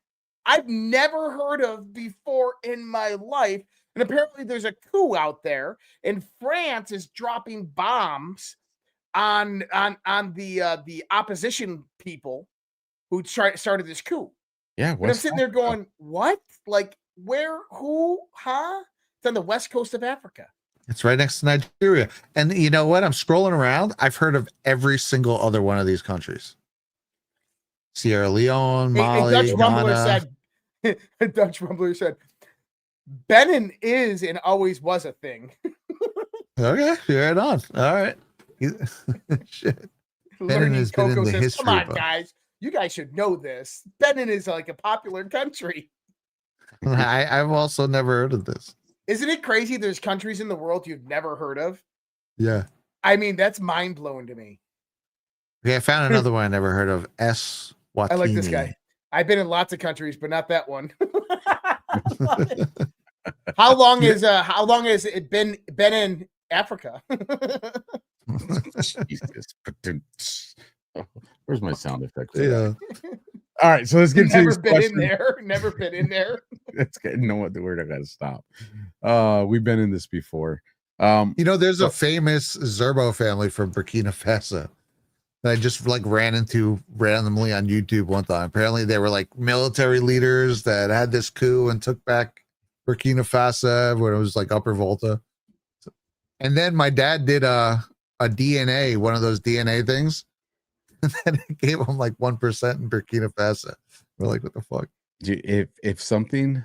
Speaker 4: I've never heard of before in my life. And apparently there's a coup out there, and France is dropping bombs on the opposition people who started this coup.
Speaker 3: Yeah,
Speaker 4: and I'm sitting there going, what? Like, where? Who? Huh? It's on the west coast of Africa.
Speaker 2: It's right next to Nigeria. And you know what? I'm scrolling around. I've heard of every single other one of these countries. Sierra Leone, Mali,
Speaker 4: Dutch Rumbler
Speaker 2: Ghana.
Speaker 4: said Dutch Rumbler said, Benin is and always was a thing.
Speaker 2: Okay, right on. All right. Shit. Benin
Speaker 4: Learning
Speaker 2: has been in
Speaker 4: Coco
Speaker 2: the
Speaker 4: says,
Speaker 2: history
Speaker 4: come on,
Speaker 2: book.
Speaker 4: guys. You guys should know this. Benin is like a popular country.
Speaker 2: I've also never heard of this.
Speaker 4: Isn't it crazy? There's countries in the world you've never heard of.
Speaker 2: Yeah.
Speaker 4: I mean, that's mind blowing to me.
Speaker 2: Okay, I found another one I never heard of. S. Watini.
Speaker 4: I like this guy. I've been in lots of countries, but not that one. How long has it been in Africa?
Speaker 3: Jesus. Where's my sound effect?
Speaker 2: Yeah.
Speaker 3: All right, so let's get to
Speaker 4: Never
Speaker 3: these
Speaker 4: been
Speaker 3: questions.
Speaker 4: in there. Never been in there.
Speaker 3: It's good. You know what? The word I gotta stop. We've been in this before.
Speaker 2: There's a famous Zerbo family from Burkina Faso that I just like ran into randomly on YouTube one time. Apparently, they were like military leaders that had this coup and took back Burkina Faso when it was like Upper Volta. And then my dad did a DNA, one of those DNA things, and then it gave him like 1% in Burkina Faso. We're like, what the fuck?
Speaker 3: If something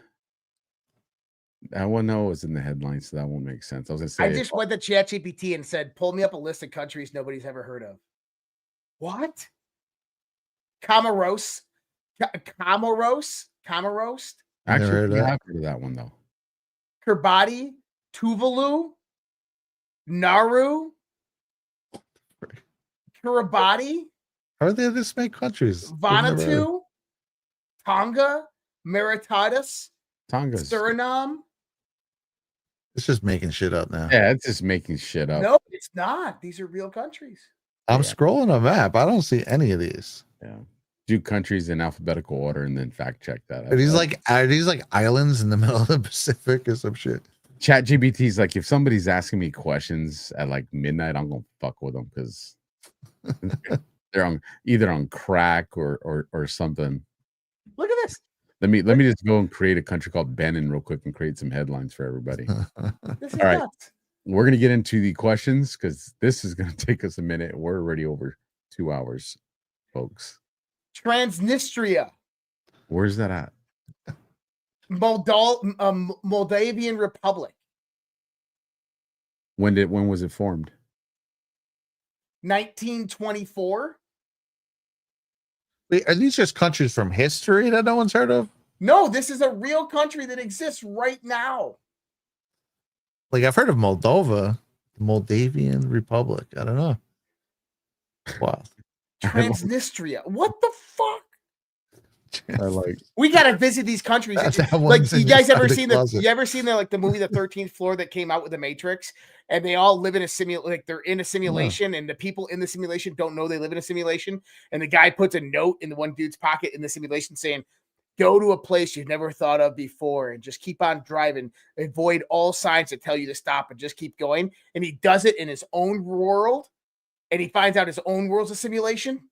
Speaker 3: I want to know was in the headlines, so that won't make sense. I was gonna say
Speaker 4: I just went to ChatGPT and said, pull me up a list of countries nobody's ever heard of. What? Comoros? Comoros?
Speaker 3: actually I have heard of that one though.
Speaker 4: Kiribati? Tuvalu? Nauru? Kiribati?
Speaker 2: How are they this many countries?
Speaker 4: Vanuatu? Tonga? Mauritius?
Speaker 3: Tonga's
Speaker 4: Suriname?
Speaker 2: It's just making shit up now.
Speaker 3: Yeah, it's just making shit up.
Speaker 4: No, it's not. These are real countries.
Speaker 2: I'm scrolling a map. I don't see any of these.
Speaker 3: Yeah. Do countries in alphabetical order and then fact check that.
Speaker 2: Are these like islands in the middle of the Pacific or some shit?
Speaker 3: ChatGPT's like, if somebody's asking me questions at like midnight, I'm gonna fuck with them because they're either on crack or something.
Speaker 4: Look at this.
Speaker 3: Let me just go and create a country called Benin real quick and create some headlines for everybody.
Speaker 4: This is
Speaker 3: All right.
Speaker 4: nuts.
Speaker 3: We're gonna get into the questions because this is gonna take us a minute. We're already over 2 hours, folks.
Speaker 4: Transnistria.
Speaker 3: Where's that at?
Speaker 4: Moldavian Republic.
Speaker 3: When was it formed?
Speaker 4: 1924.
Speaker 2: Wait, are these just countries from history that no one's heard of?
Speaker 4: No, this is a real country that exists right now.
Speaker 2: Like I've heard of Moldova, Moldavian Republic. I don't know. Wow.
Speaker 4: Transnistria. What the fuck?
Speaker 3: I like.
Speaker 4: We gotta visit these countries.
Speaker 2: That
Speaker 4: Like
Speaker 2: one's
Speaker 4: you
Speaker 2: in
Speaker 4: guys
Speaker 2: your
Speaker 4: ever seen
Speaker 2: closet.
Speaker 4: you ever seen the movie The 13th Floor that came out with the Matrix, and they all live in a like they're in a simulation, and the people in the simulation don't know they live in a simulation, and the guy puts a note in the one dude's pocket in the simulation saying, go to a place you've never thought of before and just keep on driving, avoid all signs that tell you to stop and just keep going. And he does it in his own world, and he finds out his own world's a simulation.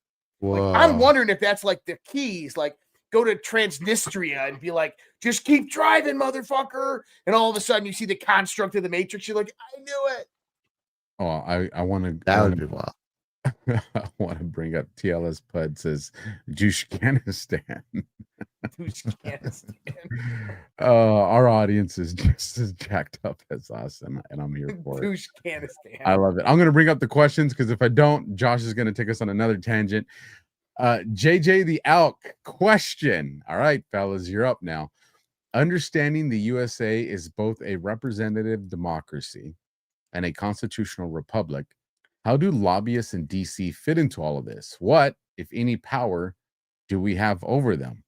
Speaker 4: Like, I'm wondering if that's like the keys, like go to Transnistria and be like, just keep driving, motherfucker. And all of a sudden you see the construct of the Matrix. You're like, I knew it.
Speaker 3: Oh, I want to.
Speaker 2: That would be wild.
Speaker 3: I want to bring up TLS Pud says Jushkanistan. Our audience is just as jacked up as us, and I'm here for it. I love it. I'm going to bring up the questions because if I don't, Josh is going to take us on another tangent. JJ the Elk question. All right, fellas, you're up now. Understanding the USA is both a representative democracy and a constitutional republic, how do lobbyists in DC fit into all of this? What, if any, power do we have over them?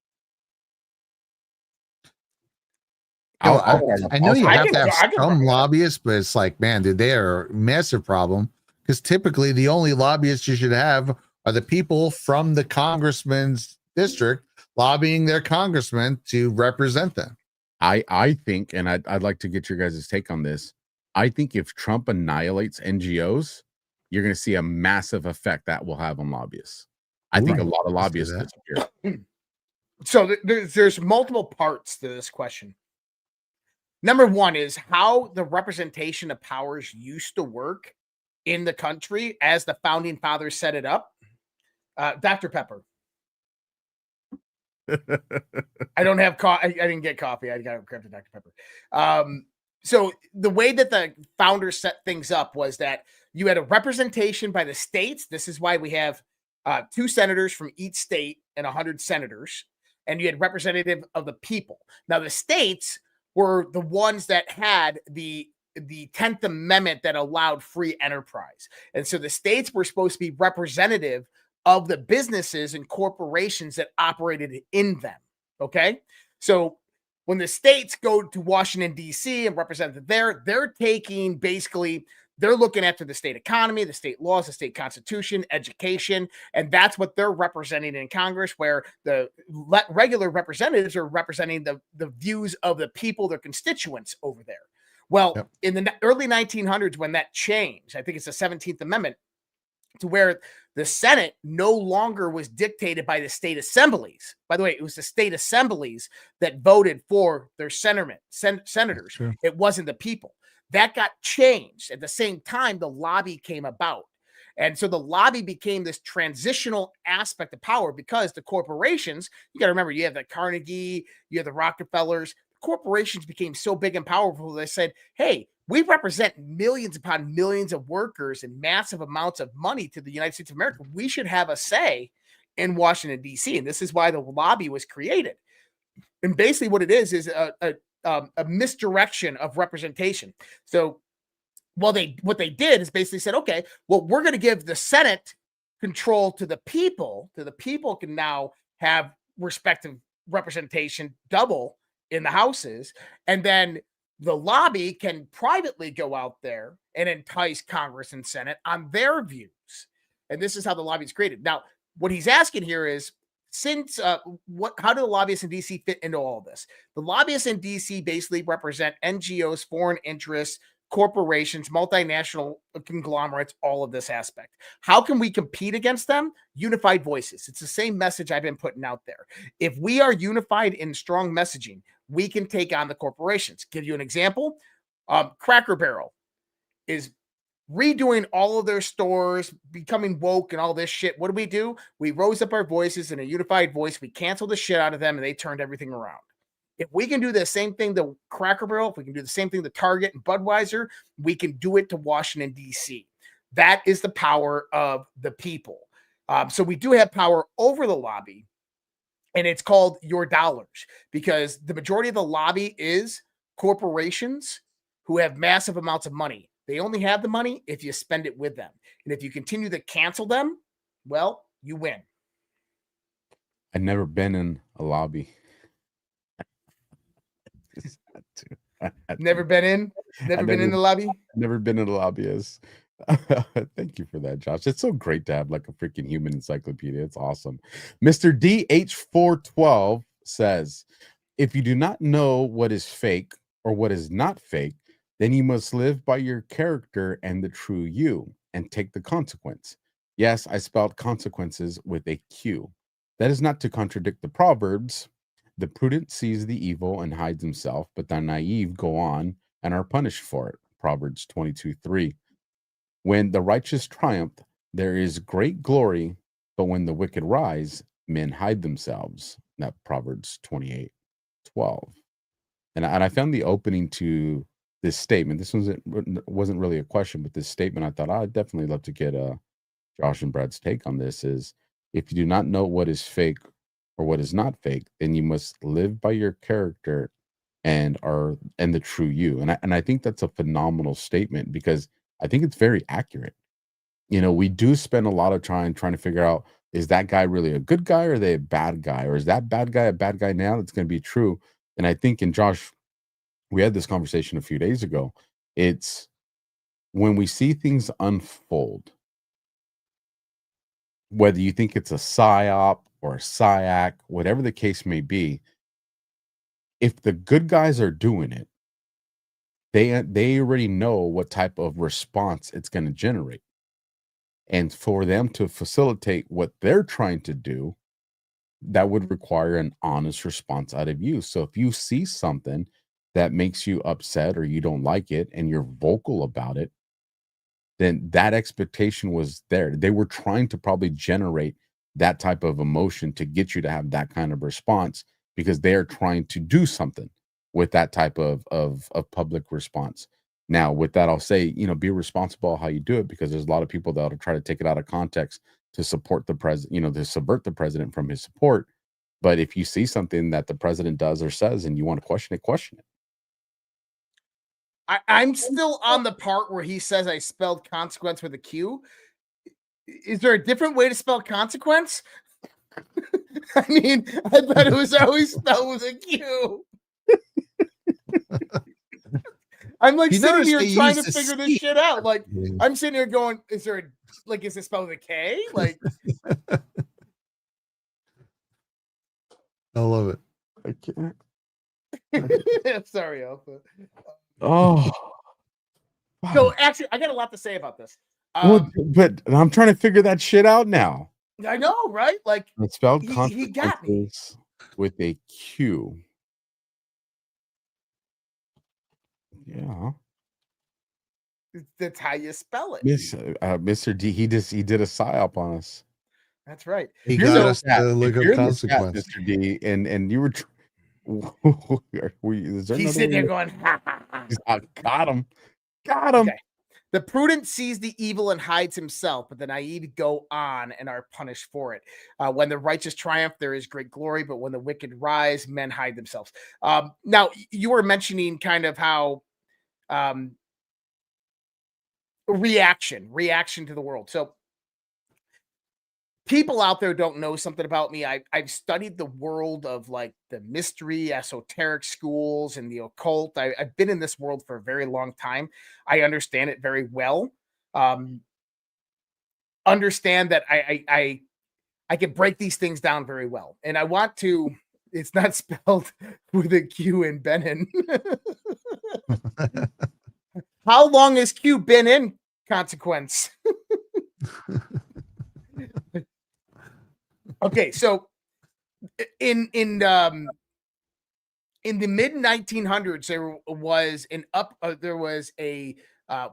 Speaker 2: I know you have to have some lobbyists, but it's like, man, dude, they are a massive problem because typically the only lobbyists you should have are the people from the congressman's district lobbying their congressman to represent them.
Speaker 3: I think, and I'd like to get your guys' take on this. I think if Trump annihilates NGOs, you're going to see a massive effect that will have on lobbyists. I think a lot of lobbyists disappear.
Speaker 4: So there's multiple parts to this question. Number one is how the representation of powers used to work in the country as the founding fathers set it up. Dr. Pepper. I don't have coffee. I didn't get coffee. I got grabbed a Dr. Pepper. So the way that the founders set things up was that you had a representation by the states. This is why we have 2 senators from each state and 100 senators, and you had representative of the people. Now the states were the ones that had the 10th Amendment that allowed free enterprise, and so the states were supposed to be representative of the businesses and corporations that operated in them. Okay, so when the states go to Washington, D.C. and represent there, they're taking basically, they're looking after the state economy, the state laws, the state constitution, education, and that's what they're representing in Congress, where the regular representatives are representing the views of the people, their constituents over there. Well, in the early 1900s, when that changed, I think it's the 17th Amendment, to where the Senate no longer was dictated by the state assemblies. By the way, it was the state assemblies that voted for their senators.
Speaker 2: Sure.
Speaker 4: It wasn't the people. That got changed. At the same time, the lobby came about. And so the lobby became this transitional aspect of power because the corporations, you got to remember, you have the Carnegie, you have the Rockefellers, corporations became so big and powerful. They said, hey, we represent millions upon millions of workers and massive amounts of money to the United States of America. We should have a say in Washington, D.C. And this is why the lobby was created. And basically what it is a misdirection of representation. So what they did is basically said, okay, well, we're going to give the Senate control to the people, can now have respective representation double in the houses. And then the lobby can privately go out there and entice Congress and Senate on their views. And this is how the lobby is created. Now, what he's asking here is, since how do the lobbyists in DC fit into all this? The lobbyists in DC basically represent NGOs, foreign interests, corporations, multinational conglomerates, all of this aspect. How can we compete against them? Unified voices. It's the same message I've been putting out there. If we are unified in strong messaging, we can take on the corporations. Give you an example. Cracker Barrel is redoing all of their stores, becoming woke and all this shit. What do? We rose up our voices in a unified voice. We canceled the shit out of them and they turned everything around. If we can do the same thing to Cracker Barrel, if we can do the same thing to Target and Budweiser, we can do it to Washington, D.C. That is the power of the people. So we do have power over the lobby, and it's called your dollars, because the majority of the lobby is corporations who have massive amounts of money. They only have the money if you spend it with them. And if you continue to cancel them, well, you win.
Speaker 3: I've never been in a lobby.
Speaker 4: Never been in? Never been in the lobby?
Speaker 3: Never been in a lobbyist. Thank you for that, Josh. It's so great to have like a freaking human encyclopedia. It's awesome. Mr. DH412 says, if you do not know what is fake or what is not fake, then you must live by your character and the true you and take the consequence. Yes, I spelled consequences with a Q. That is not to contradict the Proverbs. The prudent sees the evil and hides himself, but the naive go on and are punished for it. Proverbs 22:3. When the righteous triumph, there is great glory, but when the wicked rise, men hide themselves. That Proverbs 28:12. And I found the opening to this statement. This wasn't really a question, but this statement, I thought I'd definitely love to get Josh and Brad's take on this. Is if you do not know what is fake or what is not fake, then you must live by your character and the true you. And I think that's a phenomenal statement, because I think it's very accurate. You know, we do spend a lot of time trying to figure out, is that guy really a good guy or are they a bad guy? Or is that bad guy a bad guy now? That's going to be true. And I think, in Josh, we had this conversation a few days ago. It's when we see things unfold, whether you think it's a psyop or a psyac, whatever the case may be, if the good guys are doing it, they already know what type of response it's going to generate. And for them to facilitate what they're trying to do, that would require an honest response out of you. So if you see something that makes you upset or you don't like it and you're vocal about it, then that expectation was there. They were trying to probably generate that type of emotion to get you to have that kind of response, because they are trying to do something with that type of public response. Now, with that, I'll say, be responsible how you do it, because there's a lot of people that'll try to take it out of context to support the president, to subvert the president from his support. But if you see something that the president does or says and you want to question it, question it.
Speaker 4: I'm still on the part where he says I spelled consequence with a Q. Is there a different way to spell consequence? I mean, I thought it was always spelled with a Q. I'm like sitting here trying to figure this shit out. Like, I'm sitting here going, is it spelled with a K? Like,
Speaker 2: I love it.
Speaker 3: I can't.
Speaker 4: Sorry, Alpha.
Speaker 3: Oh.
Speaker 4: So actually, I got a lot to say about this.
Speaker 3: But I'm trying to figure that shit out now.
Speaker 4: I know, right? Like,
Speaker 3: it's spelled
Speaker 4: he got me
Speaker 3: with a Q. Yeah,
Speaker 4: that's how you spell it.
Speaker 3: Mr. D. He did a psyop on us.
Speaker 4: That's right.
Speaker 2: He got us to look up consequence.
Speaker 3: Mr. D. And you were.
Speaker 4: He's sitting there going, ha, ha, ha.
Speaker 3: Got him.
Speaker 4: Okay. The prudent sees the evil and hides himself, but the naive go on and are punished for it. When the righteous triumph, there is great glory, but when the wicked rise, men hide themselves. Now, you were mentioning kind of how reaction to the world. So people out there don't know something about me. I've studied the world of like the mystery, esoteric schools and the occult. I've been in this world for a very long time. I understand it very well. Understand that I can break these things down very well. And I want to, it's not spelled with a Q in Benin. How long has Q been in consequence? Okay, so in the mid 1900s, there was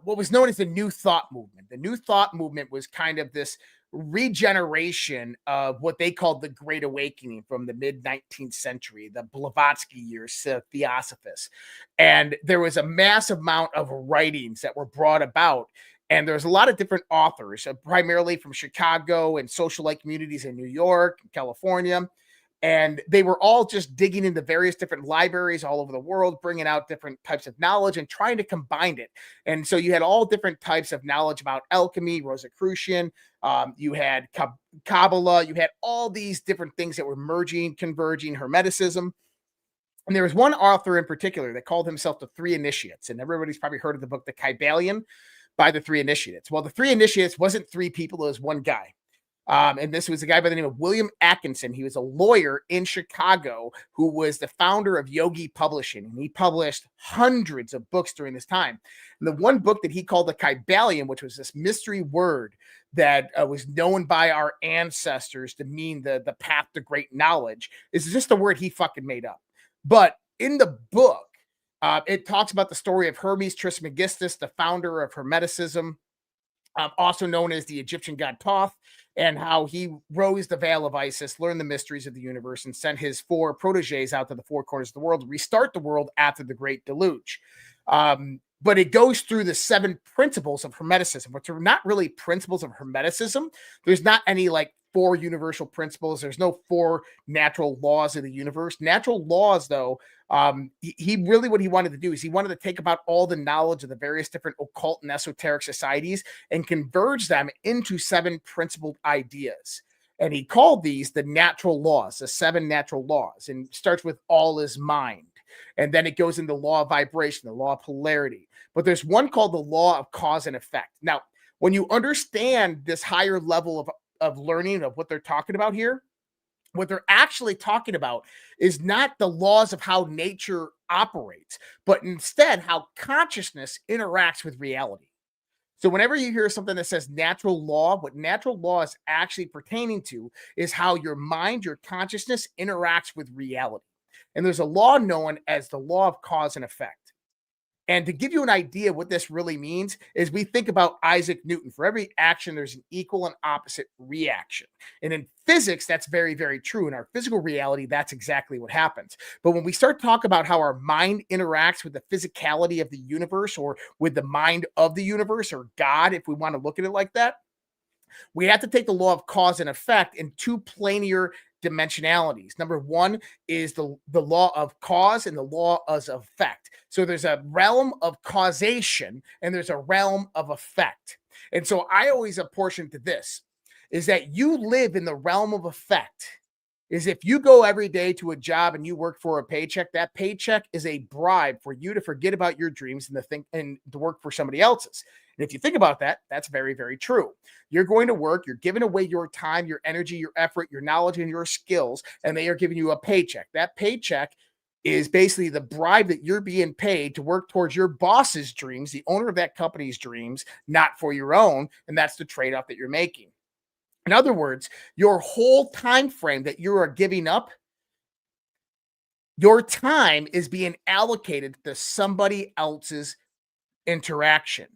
Speaker 4: what was known as the New Thought movement. The New Thought movement was kind of this regeneration of what they called the Great Awakening from the mid 19th century, the Blavatsky years, Theosophists, and there was a massive amount of writings that were brought about. And there's a lot of different authors, primarily from Chicago and socialite communities in New York, California. And they were all just digging into various different libraries all over the world, bringing out different types of knowledge and trying to combine it. And so you had all different types of knowledge about alchemy, Rosicrucian, you had Kabbalah, you had all these different things that were merging, converging, Hermeticism. And there was one author in particular that called himself the Three Initiates. And everybody's probably heard of the book, The Kybalion, by the Three Initiates. Well, the Three Initiates wasn't three people, it was one guy. And this was a guy by the name of William Atkinson. He was a lawyer in Chicago who was the founder of Yogi Publishing. And he published hundreds of books during this time. And the one book that he called the Kybalion, which was this mystery word that was known by our ancestors to mean the path to great knowledge, is just a word he fucking made up. But in the book, it talks about the story of Hermes Trismegistus, the founder of Hermeticism, also known as the Egyptian god Thoth, and how he rose the veil of Isis, learned the mysteries of the universe, and sent his 4 proteges out to the 4 corners of the world to restart the world after the Great Deluge. But it goes through the 7 principles of Hermeticism, which are not really principles of Hermeticism. There's not any like 4 universal principles. There's no 4 natural laws of the universe. Natural laws, though, he really, what he wanted to do is he wanted to take about all the knowledge of the various different occult and esoteric societies and converge them into 7 principled ideas. And he called these the natural laws, the 7 natural laws, and starts with all is mind. And then it goes into law of vibration, the law of polarity. But there's one called the law of cause and effect. Now, when you understand this higher level of learning of what they're talking about here, what they're actually talking about is not the laws of how nature operates, but instead how consciousness interacts with reality. So whenever you hear something that says natural law, what natural law is actually pertaining to is how your mind, your consciousness interacts with reality. And there's a law known as the law of cause and effect. And to give you an idea what this really means is we think about Isaac Newton. For every action, there's an equal and opposite reaction. And in physics, that's very, very true. In our physical reality, that's exactly what happens. But when we start talking about how our mind interacts with the physicality of the universe, or with the mind of the universe, or God, if we want to look at it like that, we have to take the law of cause and effect in two planar dimensionalities. Number one is the law of cause and the law of effect. So there's a realm of causation and there's a realm of effect. And so I always apportion to this is that you live in the realm of effect. Is if you go every day to a job and you work for a paycheck, that paycheck is a bribe for you to forget about your dreams and to work for somebody else's. And if you think about that, that's very, very true. You're going to work, you're giving away your time, your energy, your effort, your knowledge, and your skills, and they are giving you a paycheck. That paycheck is basically the bribe that you're being paid to work towards your boss's dreams, the owner of that company's dreams, not for your own. And that's the trade-off that you're making. In other words, your whole time frame that you are giving up, your time is being allocated to somebody else's interaction.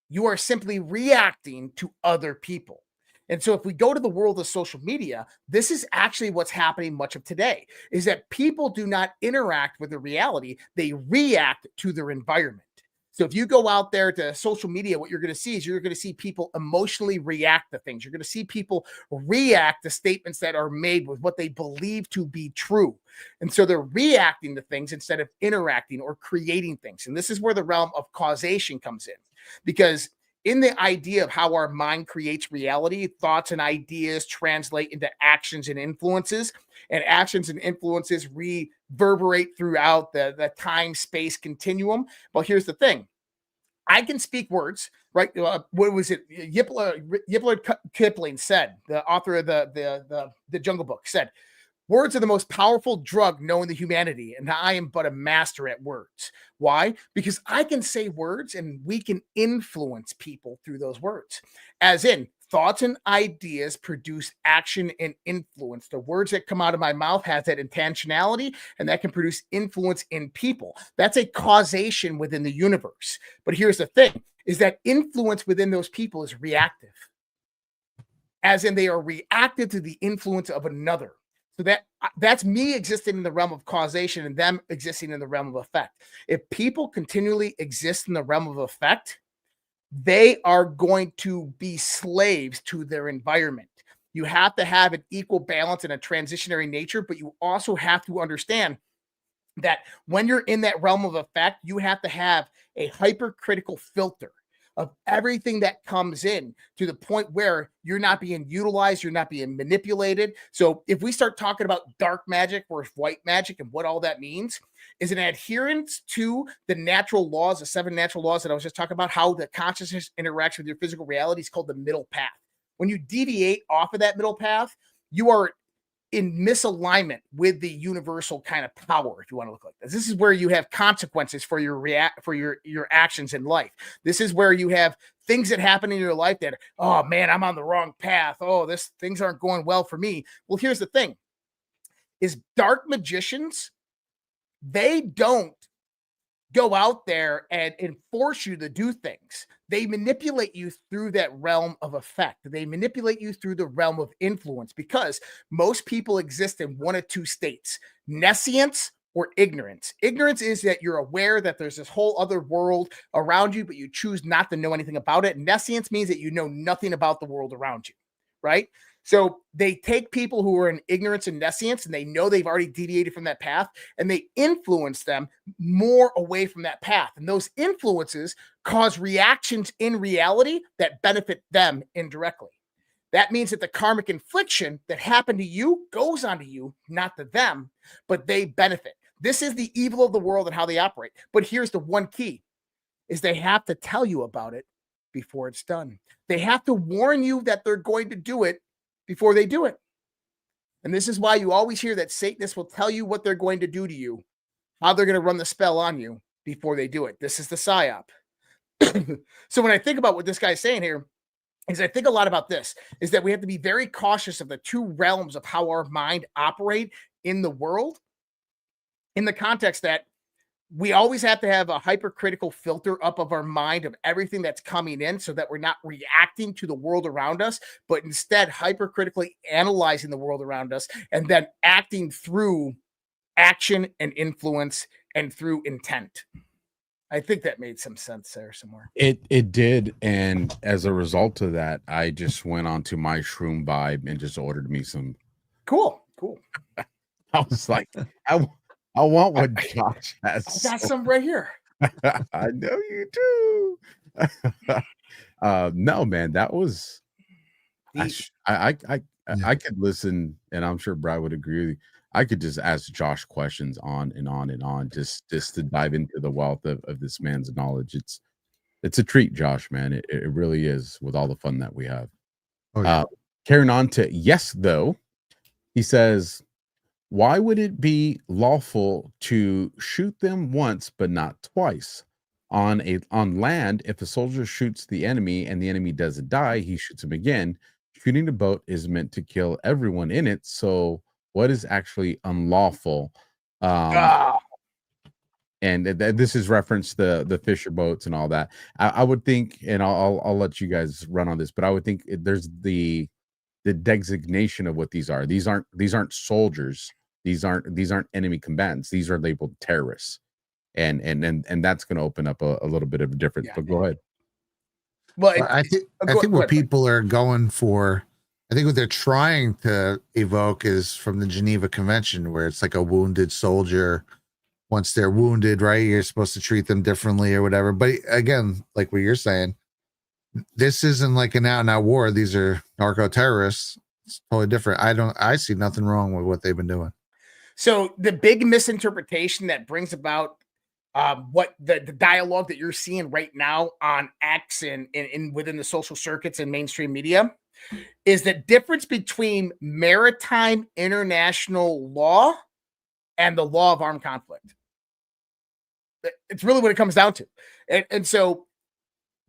Speaker 4: You are simply reacting to other people. And so if we go to the world of social media, this is actually what's happening much of today, is that people do not interact with the reality. They react to their environment. So if you go out there to social media, what you're going to see is you're going to see people emotionally react to things. You're going to see people react to statements that are made with what they believe to be true. And so they're reacting to things instead of interacting or creating things. And this is where the realm of causation comes in. Because in the idea of how our mind creates reality, thoughts and ideas translate into actions and influences, and actions and influences reverberate throughout the time-space continuum. Well, here's the thing. I can speak words, right? What was it? Rudyard Kipling said, the author of the Jungle Book, said, "Words are the most powerful drug known to humanity, and I am but a master at words." Why? Because I can say words and we can influence people through those words. As in, thoughts and ideas produce action and influence. The words that come out of my mouth has that intentionality, and that can produce influence in people. That's a causation within the universe. But here's the thing, is that influence within those people is reactive. As in, they are reactive to the influence of another. So that's me existing in the realm of causation and them existing in the realm of effect. If people continually exist in the realm of effect, they are going to be slaves to their environment. You have to have an equal balance and a transitionary nature, but you also have to understand that when you're in that realm of effect, you have to have a hypercritical filter of everything that comes in, to the point where you're not being utilized, you're not being manipulated. So if we start talking about dark magic versus white magic and what all that means, is an adherence to the natural laws, the 7 natural laws that I was just talking about, how the consciousness interacts with your physical reality, is called the middle path. When you deviate off of that middle path, you are in misalignment with the universal kind of power, if you want to look like this. This is where you have consequences for your actions in life. This is where you have things that happen in your life that, oh man, I'm on the wrong path. Oh, things aren't going well for me. Well, here's the thing, is dark magicians, they don't go out there and force you to do things. They manipulate you through that realm of effect. They manipulate you through the realm of influence, because most people exist in one of two states: nescience or ignorance. Ignorance is that you're aware that there's this whole other world around you, but you choose not to know anything about it. Nescience means that you know nothing about the world around you, right? So they take people who are in ignorance and nescience, and they know they've already deviated from that path, and they influence them more away from that path. And those influences cause reactions in reality that benefit them indirectly. That means that the karmic infliction that happened to you goes onto you, not to them, but they benefit. This is the evil of the world and how they operate. But here's the one key, is they have to tell you about it before it's done. They have to warn you that they're going to do it before they do it. And this is why you always hear that Satanists will tell you what they're going to do to you, how they're going to run the spell on you before they do it. This is the psyop. So when I think about what this guy's saying here, is I think a lot about this, is that we have to be very cautious of the two realms of how our mind operate in the world, in the context that we always have to have a hypercritical filter up of our mind of everything that's coming in so that we're not reacting to the world around us, but instead hypercritically analyzing the world around us and then acting through action and influence and through intent. I think that made some sense there somewhere.
Speaker 10: It did, and as a result of that, I just went on to my shroom vibe and just ordered me some.
Speaker 4: Cool.
Speaker 10: I was like, I want what Josh has.
Speaker 4: I got some right here.
Speaker 10: I know you do. No, man, that was. I could listen, and I'm sure Brad would agree with you. I could just ask Josh questions on and on and on, just to dive into the wealth of this man's knowledge. It's a treat, Josh, man. It really is, with all the fun that we have.
Speaker 2: Oh, yeah.
Speaker 10: Carrying on to yes, though, he says, why would it be lawful to shoot them once but not twice? On land, if a soldier shoots the enemy and the enemy doesn't die, he shoots him again. Shooting the boat is meant to kill everyone in it. So what is actually unlawful? And this is reference the fisher boats and all that. I would think, and I'll let you guys run on this, but I would think there's the designation of what these are. These aren't soldiers. These aren't enemy combatants. These are labeled terrorists, and that's going to open up a little bit of a difference. But go ahead.
Speaker 2: Well, I think what people are going for, I think what they're trying to evoke is from the Geneva Convention, where it's like a wounded soldier. Once they're wounded, right, you're supposed to treat them differently or whatever. But again, like what you're saying, this isn't like an out-and-out war. These are narco terrorists. It's totally different. I see nothing wrong with what they've been doing.
Speaker 4: So the big misinterpretation that brings about what the dialogue that you're seeing right now on X and within the social circuits and mainstream media is the difference between maritime international law and the law of armed conflict. It's really what it comes down to. And so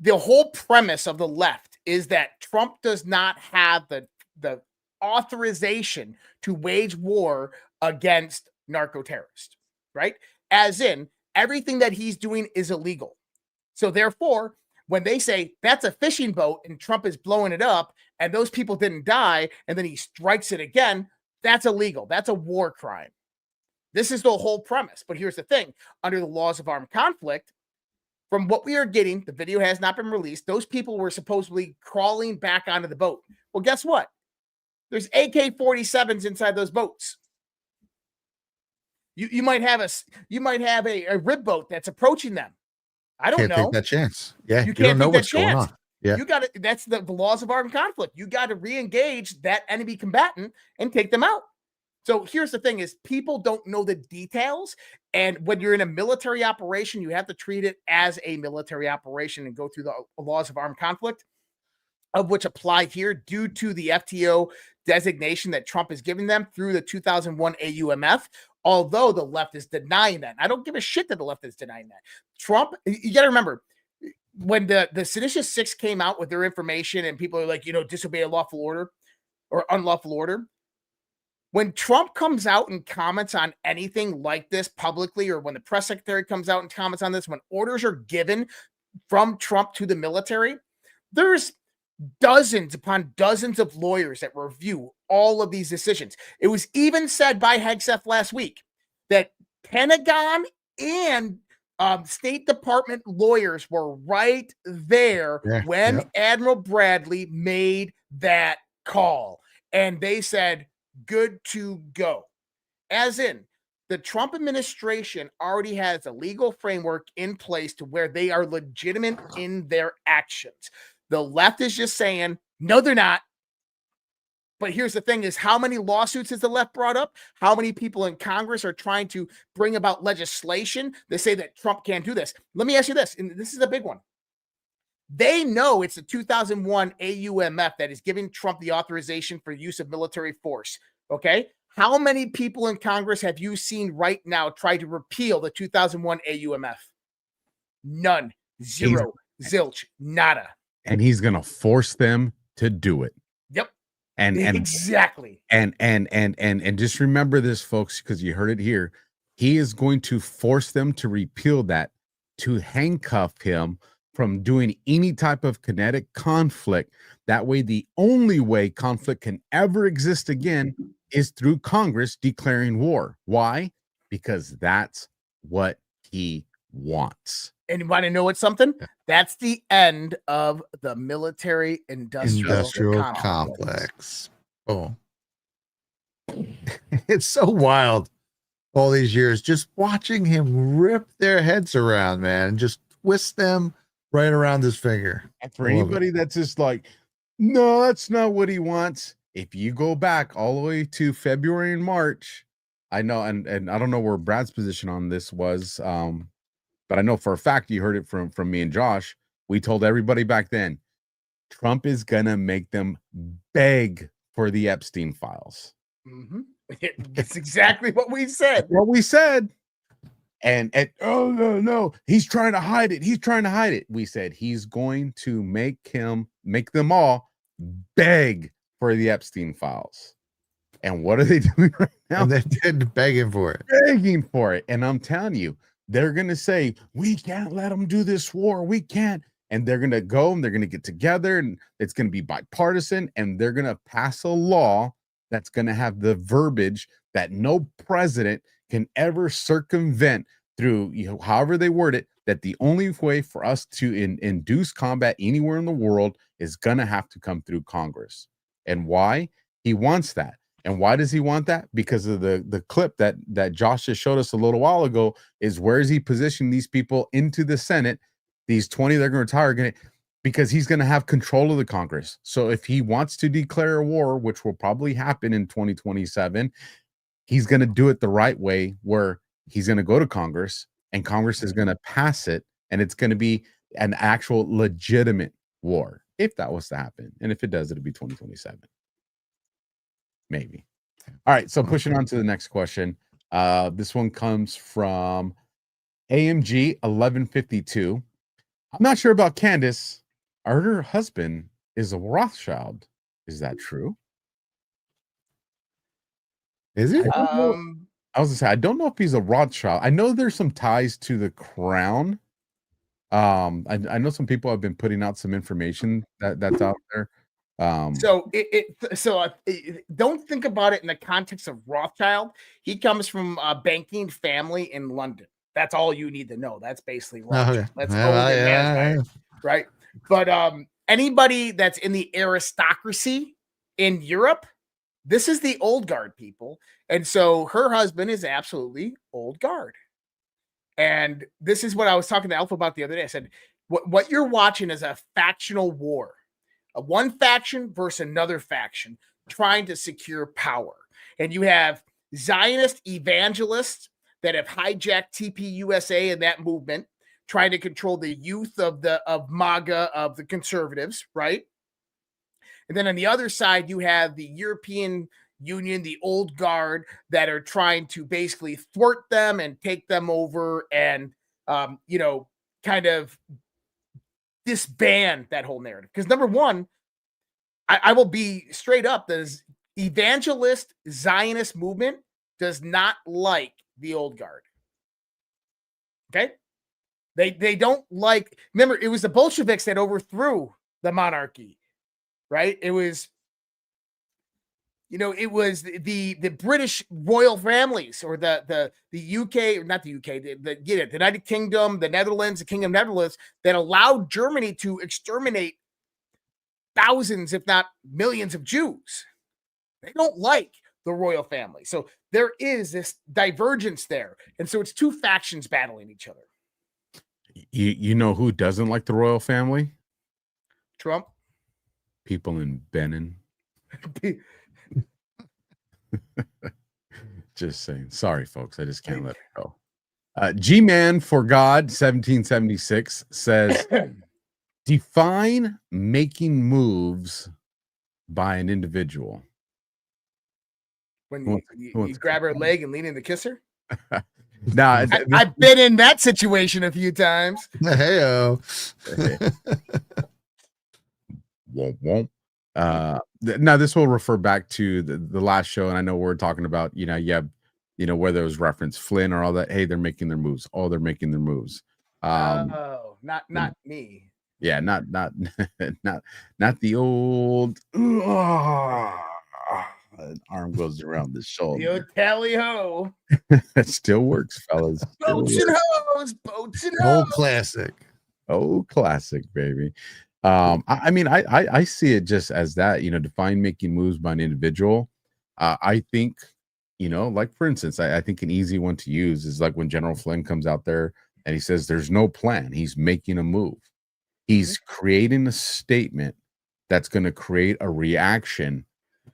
Speaker 4: the whole premise of the left is that Trump does not have the authorization to wage war against narco terrorists, right? As in, everything that he's doing is illegal. So therefore, when they say that's a fishing boat and Trump is blowing it up and those people didn't die and then he strikes it again, that's illegal. That's a war crime. This is the whole premise. But here's the thing. Under the laws of armed conflict, from what we are getting, the video has not been released. Those people were supposedly crawling back onto the boat. Well, guess what? There's AK-47s inside those boats. You might have a rib boat that's approaching them. I don't know.
Speaker 2: Take that chance. Yeah,
Speaker 4: you can't
Speaker 2: don't know
Speaker 4: take
Speaker 2: what's
Speaker 4: that
Speaker 2: going
Speaker 4: chance.
Speaker 2: on. Yeah,
Speaker 4: You got to. That's the laws of armed conflict. You got to re-engage that enemy combatant and take them out. So here's the thing: is people don't know the details, and when you're in a military operation, you have to treat it as a military operation and go through the laws of armed conflict, of which apply here due to the FTO designation that Trump has given them through the 2001 AUMF. Although the left is denying that. I don't give a shit that the left is denying that. Trump, you got to remember, when the Seditious Six came out with their information and people are like, disobey a lawful order or unlawful order. When Trump comes out and comments on anything like this publicly, or when the press secretary comes out and comments on this, when orders are given from Trump to the military, there's dozens upon dozens of lawyers that review all of these decisions. It was even said by Hegseth last week that Pentagon and State Department lawyers were right there when Admiral Bradley made that call. And they said, good to go. As in, the Trump administration already has a legal framework in place to where they are legitimate in their actions. The left is just saying, no, they're not. But here's the thing is, how many lawsuits has the left brought up? How many people in Congress are trying to bring about legislation that say that Trump can't do this? Let me ask you this, and this is a big one. They know it's the 2001 AUMF that is giving Trump the authorization for use of military force, okay? How many people in Congress have you seen right now try to repeal the 2001 AUMF? None. Zero. Zilch. Nada.
Speaker 10: And he's going to force them to do it.
Speaker 4: Yep.
Speaker 10: And
Speaker 4: exactly.
Speaker 10: And just remember this, folks, because you heard it here. he is going to force them to repeal that, to handcuff him from doing any type of kinetic conflict. That way, the only way conflict can ever exist again is through Congress declaring war. Why? Because that's what he wants.
Speaker 4: And you want to know what's something? That's the end of the military industrial
Speaker 2: complex. Oh, it's so wild. All these years, just watching him rip their heads around, man, and just twist them right around his finger.
Speaker 10: And for anybody that's just like, no, that's not what he wants. If you go back all the way to February and March, I know, and I don't know where Brad's position on this was, but I know for a fact you heard it from me and Josh. We told everybody back then, Trump is gonna make them beg for the Epstein files.
Speaker 4: Mm-hmm. That's exactly what we said.
Speaker 10: What we said. And oh no, he's trying to hide it. He's trying to hide it. We said he's going to make them all beg for the Epstein files. And what are they doing right now?
Speaker 2: And they're begging for it.
Speaker 10: Begging for it. And I'm telling you, they're gonna say, we can't let them do this war. We can't. And they're gonna go and they're gonna get together, and it's gonna be bipartisan, and they're gonna pass a law that's gonna have the verbiage that no president can ever circumvent through, however they word it, that the only way for us to induce combat anywhere in the world is going to have to come through Congress. And why? He wants that. And why does he want that? Because of the clip that Josh just showed us a little while ago is where is he positioning these people into the Senate, these 20 they're going to retire, because he's going to have control of the Congress. So if he wants to declare a war, which will probably happen in 2027, he's going to do it the right way, where he's going to go to Congress and Congress is going to pass it, and it's going to be an actual legitimate war, if that was to happen. And if it does, it'll be 2027. Maybe. All right, so pushing on to the next question. This one comes from AMG 1152. I'm not sure about Candace. I heard her husband is a Rothschild. Is that true?
Speaker 2: Is it?
Speaker 10: I was gonna say, I don't know if he's a Rothschild. I know there's some ties to the crown. I know some people have been putting out some information that's out there.
Speaker 4: So don't think about it in the context of Rothschild. He comes from a banking family in London. That's all you need to know. That's basically Rothschild.
Speaker 2: Okay.
Speaker 4: That's right. But anybody that's in the aristocracy in Europe, this is the old guard people. And so her husband is absolutely old guard. And this is what I was talking to Alpha about the other day. I said, what you're watching is a factional war, a one faction versus another faction trying to secure power. And you have Zionist evangelists that have hijacked TPUSA and that movement, trying to control the youth of MAGA, of the conservatives, right? And then on the other side, you have the European Union, the old guard, that are trying to basically thwart them and take them over and, kind of disband that whole narrative. Because number one, I will be straight up, the evangelist Zionist movement does not like the old guard. Okay? They don't like, remember, it was the Bolsheviks that overthrew the monarchy, right? It was, it was the British royal families, or the UK, not the UK, the United Kingdom, the Netherlands, the Kingdom of Netherlands, that allowed Germany to exterminate thousands, if not millions, of Jews. They don't like the royal family. So there is this divergence there. And so it's two factions battling each other.
Speaker 10: You know who doesn't like the royal family?
Speaker 4: Trump.
Speaker 10: People in Benin. Just saying. Sorry, folks. I just can't let it go. G-Man for God 1776 says, define making moves by an individual.
Speaker 4: When you grab her leg and lean in to kiss her?
Speaker 10: Nah,
Speaker 4: I've been in that situation a few times.
Speaker 2: Hey-o.
Speaker 10: Won't. Now this will refer back to the last show, and I know we're talking about, you have whether it was reference Flynn or all that. Hey, they're making their moves. Oh, they're making their moves.
Speaker 4: Not me.
Speaker 10: Yeah, not not the old arm goes around the
Speaker 4: The
Speaker 10: shoulder.
Speaker 4: old tally ho.
Speaker 10: It still works, fellas. Still
Speaker 4: Boats and
Speaker 10: works.
Speaker 4: hoes, boats and
Speaker 2: Old
Speaker 4: hoes.
Speaker 2: classic.
Speaker 10: Oh, classic, baby. I mean, I see it just as that, define making moves by an individual. I think, like for instance, I think an easy one to use is like when General Flynn comes out there and he says there's no plan. He's making a move. He's creating a statement that's going to create a reaction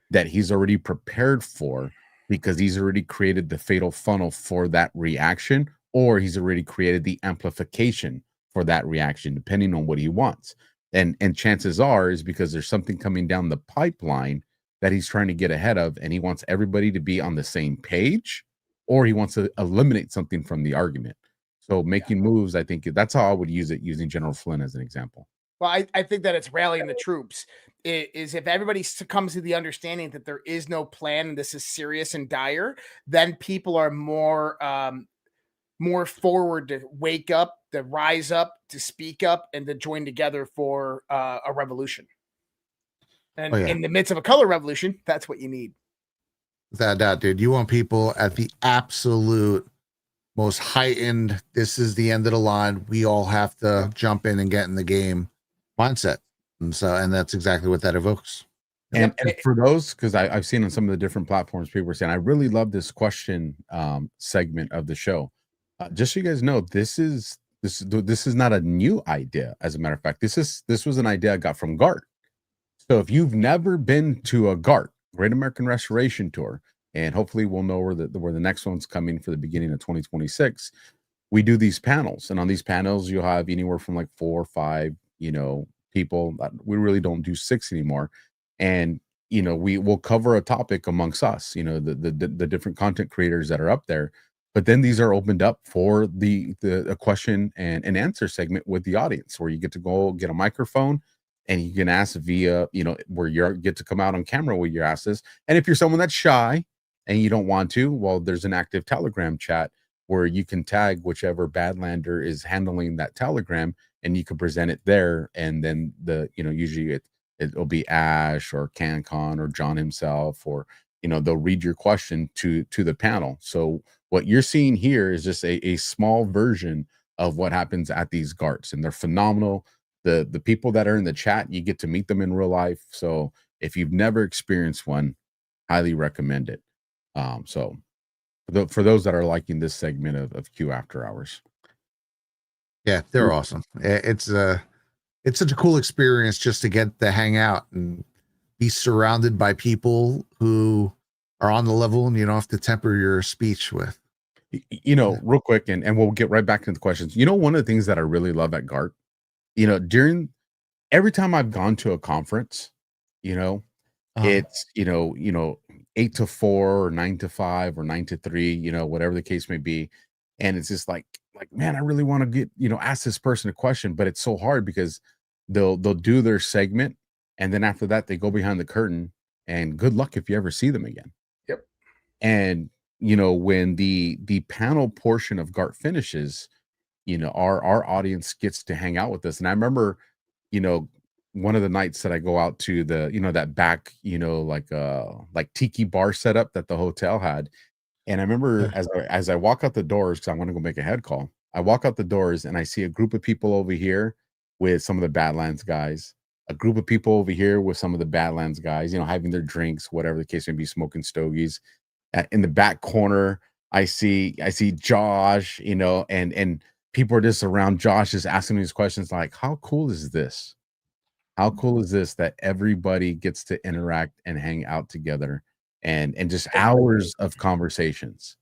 Speaker 10: that he's already prepared for because he's already created the fatal funnel for that reaction, or he's already created the amplification for that reaction, depending on what he wants. And chances are is because there's something coming down the pipeline that he's trying to get ahead of, and he wants everybody to be on the same page, or he wants to eliminate something from the argument. So making moves, I think that's how I would use it, using General Flynn as an example.
Speaker 4: Well, I think that it's rallying the troops. Is if everybody comes to the understanding that there is no plan and this is serious and dire, then people are more forward to wake up, to rise up, to speak up, and to join together for a revolution. And in the midst of a color revolution, that's what you need.
Speaker 2: Without doubt, dude. You want people at the absolute most heightened, this is the end of the line, we all have to jump in and get in the game mindset. And that's exactly what that evokes.
Speaker 10: And for those, because I've seen on some of the different platforms, people were saying, I really love this question segment of the show. Just so you guys know, this is not a new idea. As a matter of fact, this was an idea I got from GART. So if you've never been to a GART, Great American Restoration Tour, and hopefully we'll know where the next one's coming for the beginning of 2026, we do these panels. And on these panels, you'll have anywhere from like 4 or 5, people. We really don't do 6 anymore. And, we will cover a topic amongst us, the different content creators that are up there. But then these are opened up for the question and answer segment with the audience, where you get to go get a microphone and you can ask via, where you get to come out on camera with your asses. And if you're someone that's shy and you don't want to, well, there's an active Telegram chat where you can tag whichever Badlander is handling that Telegram, and you can present it there. And then usually it'll be Ash or CanCon or John himself, or, they'll read your question to the panel. So what you're seeing here is just a small version of what happens at these GARTs, and they're phenomenal. The people that are in the chat, you get to meet them in real life. So if you've never experienced one, highly recommend it. So for those that are liking this segment of Q After Hours.
Speaker 2: Yeah, they're awesome. It's such a cool experience just to get to hang out and be surrounded by people who are on the level and you don't have to temper your speech with.
Speaker 10: Real quick, and we'll get right back into the questions. One of the things that I really love at GART, during every time I've gone to a conference, it's 8 to 4 or 9 to 5 or 9 to 3, whatever the case may be. And it's just like, man, I really want to get, ask this person a question, but it's so hard because they'll do their segment, and then after that they go behind the curtain, and good luck if you ever see them again.
Speaker 4: Yep.
Speaker 10: And when the panel portion of GART finishes, our audience gets to hang out with us. And I remember, one of the nights that I go out to the, that back, like tiki bar setup that the hotel had. And I remember as I walk out the doors, because I want to go make a head call, I walk out the doors and I see a group of people over here with some of the Badlands guys, a group of people over here with some of the Badlands guys, having their drinks, whatever the case may be, smoking stogies. In the back corner, I see Josh, and people are just around Josh, just asking these questions like, how cool is this? How cool is this that everybody gets to interact and hang out together and just hours of conversations?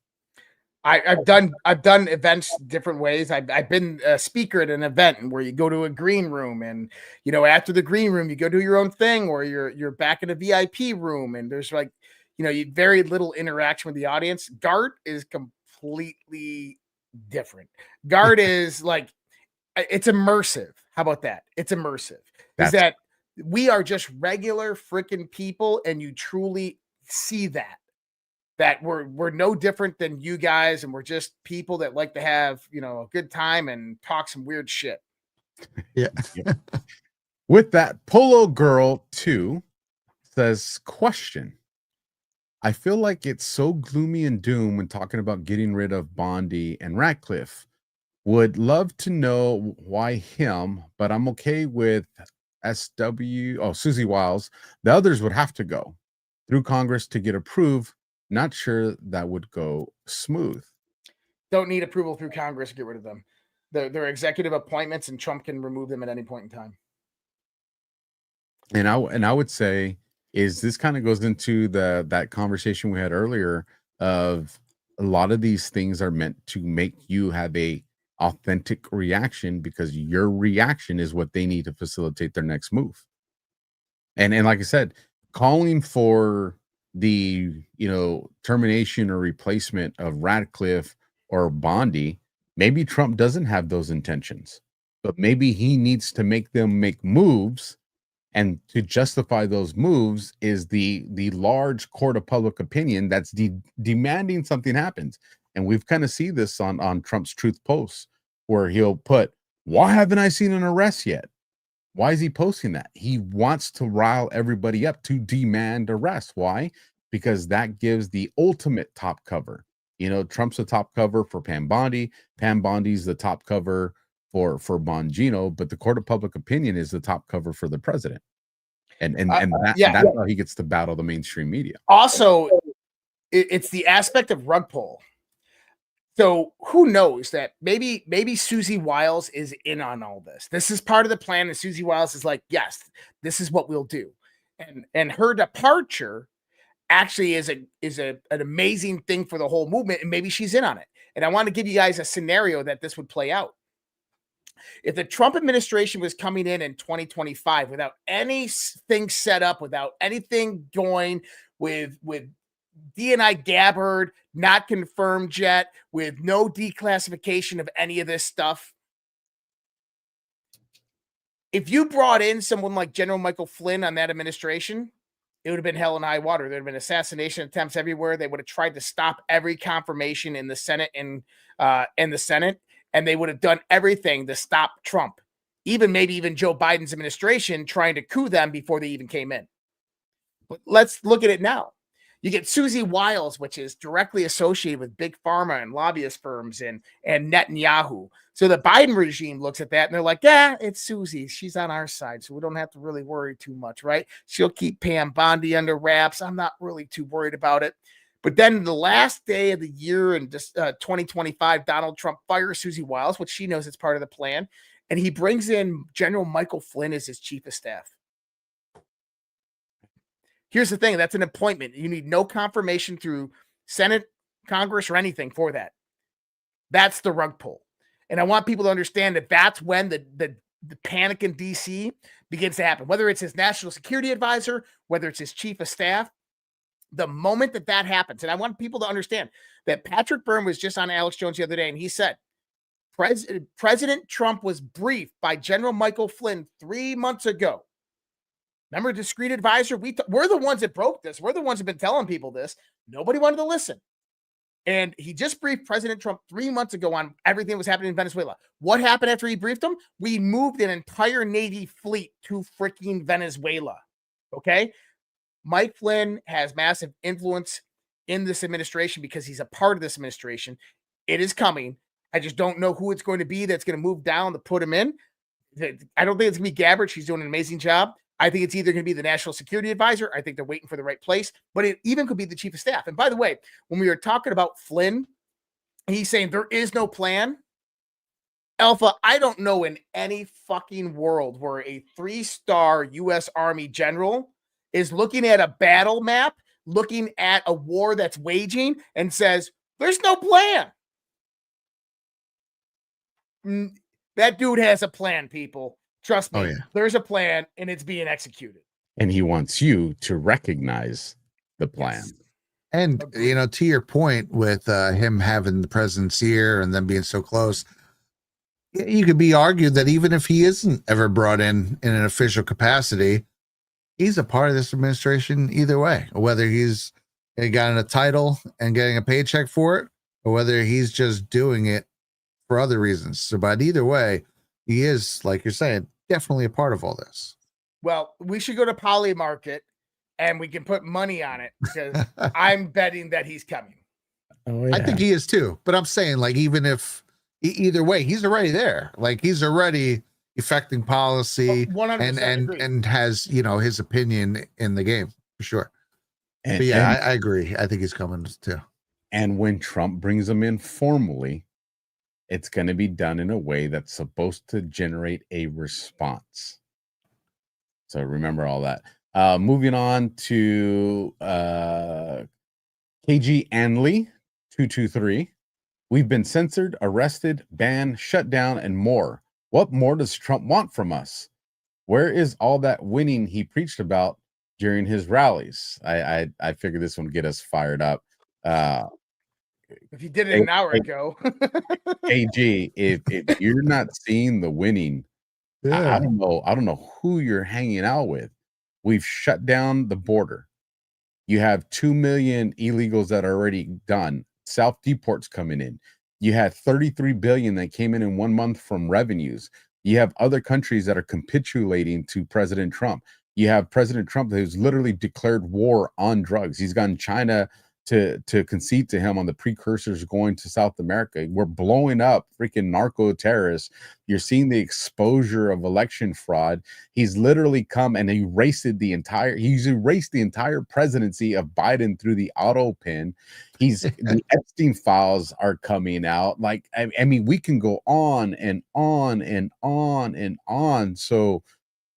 Speaker 4: I've done events different ways. I've been a speaker at an event where you go to a green room, and after the green room you go do your own thing, or you're back in a VIP room, and there's like very little interaction with the audience. GART is completely different. GART is like, it's immersive. How about that? It's immersive. Is that we are just regular freaking people, and you truly see that. that we're no different than you guys, and we're just people that like to have, you know, a good time and talk some weird shit.
Speaker 2: Yeah.
Speaker 10: With that, Polo Girl 2 says, question. I feel like it's so gloomy and doom when talking about getting rid of Bondi and Ratcliffe. Would love to know why him, but I'm okay with Susie Wiles. The others would have to go through Congress to get approved. Not sure that would go smooth.
Speaker 4: Don't need approval through Congress to get rid of them. They're executive appointments, and Trump can remove them at any point in time.
Speaker 10: And I would say is this kind of goes into that conversation we had earlier of a lot of these things are meant to make you have a authentic reaction, because your reaction is what they need to facilitate their next move. And like I said, calling for the, you know, termination or replacement of Ratcliffe or Bondi, maybe Trump doesn't have those intentions, but maybe he needs to make them make moves. And to justify those moves is the large court of public opinion that's demanding something happens. And we've kind of seen this on Trump's Truth posts, where he'll put, why haven't I seen an arrest yet? Why is he posting that? He wants to rile everybody up to demand arrest. Why? Because that gives the ultimate top cover. You know, Trump's the top cover for Pam Bondi. Pam Bondi's the top cover for Bongino, but the court of public opinion is the top cover for the president. And that's how he gets to battle the mainstream media.
Speaker 4: Also, it's the aspect of rug pull. So who knows that maybe Susie Wiles is in on all this. This is part of the plan, and Susie Wiles is like, yes, this is what we'll do. And her departure actually is an amazing thing for the whole movement, and maybe she's in on it. And I want to give you guys a scenario that this would play out. If the Trump administration was coming in 2025 without anything set up, without anything going, with DNI Gabbard not confirmed yet, with no declassification of any of this stuff, if you brought in someone like General Michael Flynn on that administration, it would have been hell and high water. There would have been assassination attempts everywhere. They would have tried to stop every confirmation in the Senate and and they would have done everything to stop Trump, maybe even Joe Biden's administration trying to coup them before they even came in. But let's look at it now. You get Susie Wiles, which is directly associated with big pharma and lobbyist firms and Netanyahu. So the Biden regime looks at that and they're like, yeah, it's Susie. She's on our side, so we don't have to really worry too much, right? She'll keep Pam Bondi under wraps. I'm not really too worried about it. But then the last day of the year in 2025, Donald Trump fires Susie Wiles, which she knows it's part of the plan, and he brings in General Michael Flynn as his chief of staff. Here's the thing. That's an appointment. You need no confirmation through Senate, Congress, or anything for that. That's the rug pull. And I want people to understand that that's when the panic in D.C. begins to happen, whether it's his national security advisor, whether it's his chief of staff. The moment that happens, and I want people to understand that Patrick Byrne was just on Alex Jones the other day, and he said, President Trump was briefed by General Michael Flynn 3 months ago. Remember, discreet advisor? We're the ones that broke this. We're the ones that have been telling people this. Nobody wanted to listen. And he just briefed President Trump 3 months ago on everything that was happening in Venezuela. What happened after he briefed him? We moved an entire Navy fleet to freaking Venezuela. Okay? Mike Flynn has massive influence in this administration because he's a part of this administration. It is coming. I just don't know who it's going to be that's going to move down to put him in. I don't think it's going to be Gabbard. She's doing an amazing job. I think it's either going to be the national security advisor. I think they're waiting for the right place, but it even could be the chief of staff. And by the way, when we were talking about Flynn, he's saying there is no plan. Alpha, I don't know in any fucking world where a 3-star U.S. Army general is looking at a battle map, looking at a war that's waging, and says, there's no plan. That dude has a plan, people. Trust me. Oh, yeah. There's a plan, and it's being executed.
Speaker 10: And he wants you to recognize the plan. Yes.
Speaker 2: And, you know, to your point with him having the president's ear and them being so close, you could be argued that even if he isn't ever brought in an official capacity, he's a part of this administration either way, whether he's he got a title and getting a paycheck for it, or whether he's just doing it for other reasons. So, but either way, he is, like you're saying, definitely a part of all this.
Speaker 4: Well, we should go to Poly Market and we can put money on it because I'm betting that he's coming.
Speaker 3: Oh, yeah.
Speaker 2: I think he is too. But I'm saying, like, even if either way, he's already there. Like, he's already affecting policy
Speaker 4: 100%
Speaker 2: and has, you know, his opinion in the game for sure.
Speaker 3: And,
Speaker 2: But yeah, I agree. I think he's coming too.
Speaker 3: And when Trump brings them in formally, it's going to be done in a way that's supposed to generate a response. So remember all that. Moving on to KG Anley 223. We've been censored, arrested, banned, shut down, and more. What more does Trump want from us? Where is all that winning he preached about during his rallies? I figured this one would get us fired up.
Speaker 4: If you did it an hour ago.
Speaker 3: KG, if you're not seeing the winning,
Speaker 2: Yeah.
Speaker 3: I don't know who you're hanging out with. We've shut down the border. You have 2 million illegals that are already done. Self deports coming in. You had 33 billion that came in 1 month from revenues. You have other countries that are capitulating to President Trump. You have President Trump who's literally declared war on drugs. He's gotten China to concede to him on the precursors going to South America. We're blowing up freaking narco terrorists. You're seeing the exposure of election fraud. He's literally come and erased the entire presidency of Biden through the auto pin. The Epstein files are coming out. Like, I mean, we can go on and on and on and on. So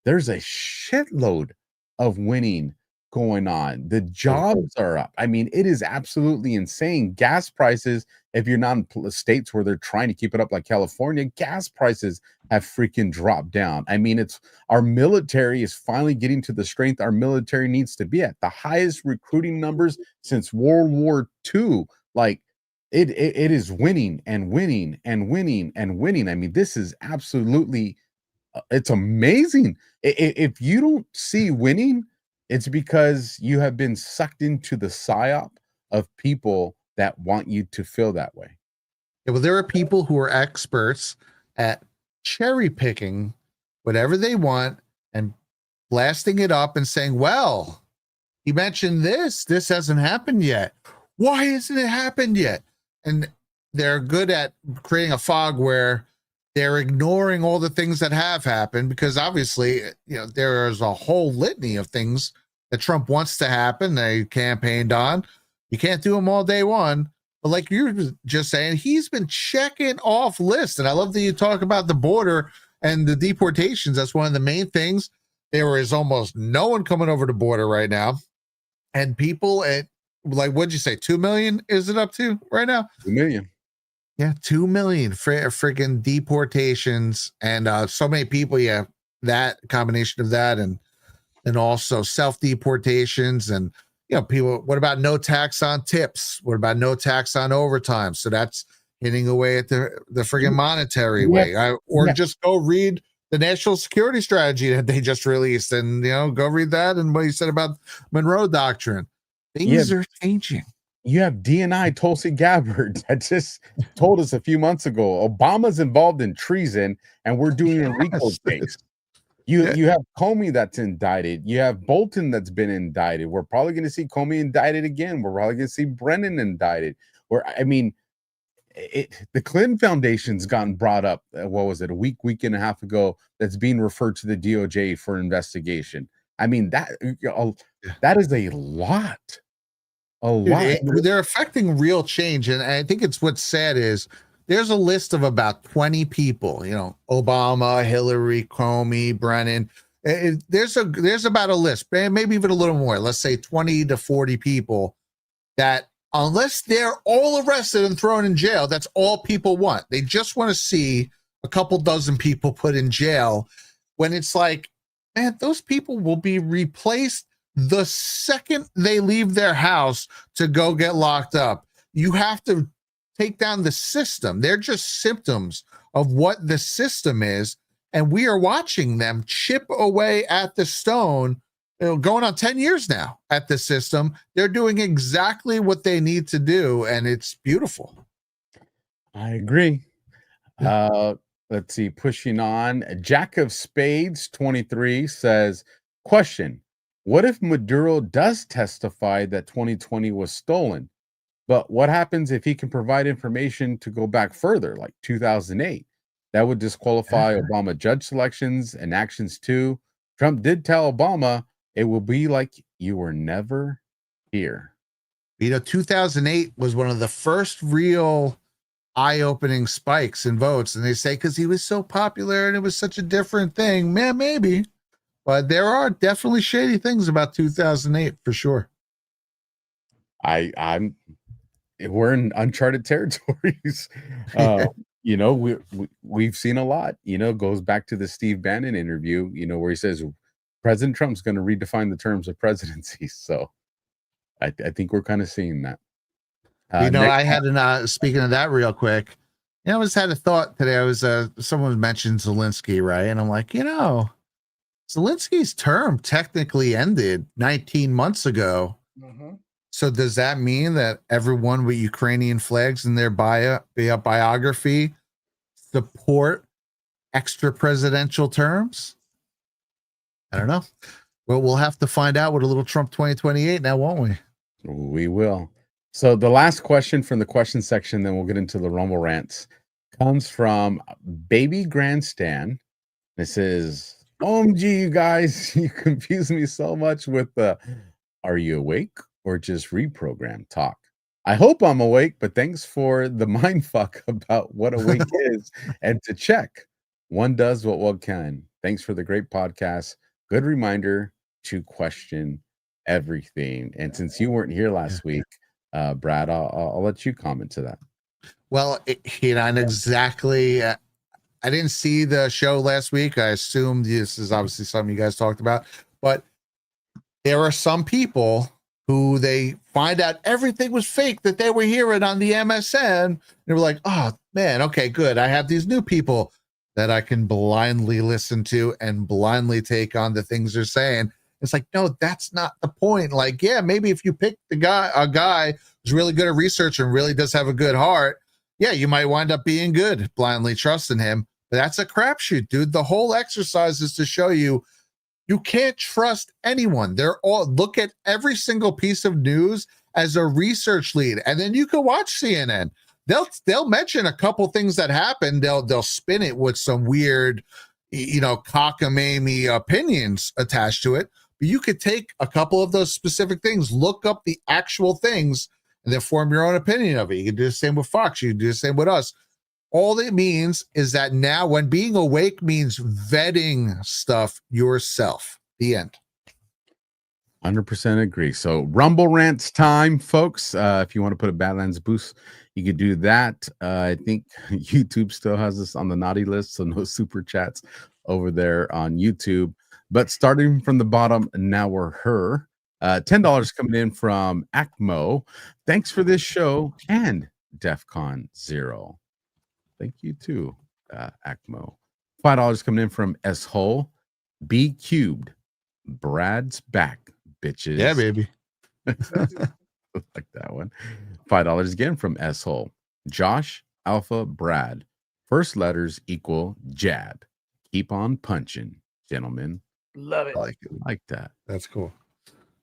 Speaker 3: there's a shitload of winning going on. The jobs are up. I mean, it is absolutely insane. Gas prices, if you're not in states where they're trying to keep it up like California, gas prices have freaking dropped down. I mean, it's our military is finally getting to the strength our military needs to be at. The highest recruiting numbers since World War II. Like, it is winning and winning and winning and winning. I mean, this is absolutely it's amazing. If you don't see winning, it's because you have been sucked into the psyop of people that want you to feel that way.
Speaker 2: Yeah, well, there are people who are experts at cherry picking whatever they want and blasting it up and saying, well, he mentioned this hasn't happened yet. Why hasn't it happened yet? And they're good at creating a fog where they're ignoring all the things that have happened, because obviously, you know, there is a whole litany of things that Trump wants to happen. They campaigned on. You can't do them all day one. But like you're just saying, he's been checking off lists. And I love that you talk about the border and the deportations. That's one of the main things. There is almost no one coming over the border right now. And people at, like, what'd you say, 2 million is it up to right now?
Speaker 3: 2 million.
Speaker 2: Yeah, 2 million freaking deportations, and so many people. Yeah, that combination of that, and also self deportations, and you know, people. What about no tax on tips? What about no tax on overtime? So that's hitting away at the friggin' monetary way. Just go read the national security strategy that they just released, and you know, go read that and what he said about Monroe Doctrine. Things are changing.
Speaker 3: You have DNI Tulsi Gabbard that just told us a few months ago Obama's involved in treason and we're doing a RICO case. You have Comey that's indicted. You have Bolton that's been indicted. We're probably going to see Comey indicted again. We're probably going to see Brennan indicted. I mean, the Clinton Foundation's gotten brought up. What was it, a week and a half ago? That's being referred to the DOJ for investigation. I mean, that is a lot.
Speaker 2: They're affecting real change, and I think it's what's sad is there's a list of about 20 people. You know, Obama, Hillary, Comey, Brennan. There's about a list, maybe even a little more. Let's say 20 to 40 people that, unless they're all arrested and thrown in jail, that's all people want. They just want to see a couple dozen people put in jail. When it's like, man, those people will be replaced the second they leave their house to go get locked up. You have to take down the system. They're just symptoms of what the system is. And we are watching them chip away at the stone going on 10 years now at the system. They're doing exactly what they need to do, and it's beautiful.
Speaker 10: I agree. Let's see. Pushing on. Jack of Spades 23 says, question: what if Maduro does testify that 2020 was stolen? But what happens if he can provide information to go back further, like 2008? That would disqualify Obama judge selections and actions too. Trump did tell Obama it will be like you were never here.
Speaker 2: 2008 was one of the first real eye-opening spikes in votes, and they say because he was so popular and it was such a different thing. Man, maybe, but there are definitely shady things about 2008 for sure.
Speaker 10: We're in uncharted territories. We've seen a lot. Goes back to the Steve Bannon interview, where he says President Trump's going to redefine the terms of presidency. So I think we're kind of seeing that.
Speaker 2: I had speaking of that real quick, I just had a thought today. I was someone mentioned Zelensky, right? And I'm like, Zelensky's term technically ended 19 months ago.
Speaker 4: Mm-hmm.
Speaker 2: So does that mean that everyone with Ukrainian flags in their biography support extra presidential terms? I don't know. Well, we'll have to find out with a little Trump 2028 now, won't we?
Speaker 10: We will. So the last question from the question section, then we'll get into the Rumble rants, comes from Baby Grandstand. It says, OMG, you guys, you confuse me so much with the are you awake or just reprogram talk. I hope I'm awake, but thanks for the mind fuck about what awake is and to check. One does what one can. Thanks for the great podcast. Good reminder to question everything. And since you weren't here last week, Brad, I'll let you comment to that.
Speaker 2: Well, and exactly. I didn't see the show last week. I assumed this is obviously something you guys talked about, but there are some people who they find out everything was fake that they were hearing on the MSN. They were like, oh man, okay, good. I have these new people that I can blindly listen to and blindly take on the things they're saying. It's like, no, that's not the point. Like, yeah, maybe if you pick a guy who's really good at research and really does have a good heart, yeah, you might wind up being good, blindly trusting him. But that's a crapshoot, dude. The whole exercise is to show you can't trust anyone. They're all look at every single piece of news as a research lead, and then you can watch CNN. They'll mention a couple things that happened. They'll spin it with some weird, cockamamie opinions attached to it. But you could take a couple of those specific things, look up the actual things, and then form your own opinion of it. You can do the same with Fox. You can do the same with us. All it means is that now when being awake means vetting stuff yourself. The end.
Speaker 10: 100% agree. So Rumble rants time, folks. If you want to put a Badlands boost, you could do that. I think YouTube still has us on the naughty list, so no super chats over there on YouTube. But starting from the bottom, now we're her. $10 coming in from Acmo. Thanks for this show and DEFCON 0. Thank you too, Acmo. $5 coming in from S Hole. B cubed. Brad's back, bitches.
Speaker 2: Yeah, baby.
Speaker 10: Like that one. $5 again from S Hole. Josh, Alpha, Brad. First letters equal jab. Keep on punching, gentlemen.
Speaker 4: Love it.
Speaker 2: I like it.
Speaker 10: Like that.
Speaker 2: That's cool.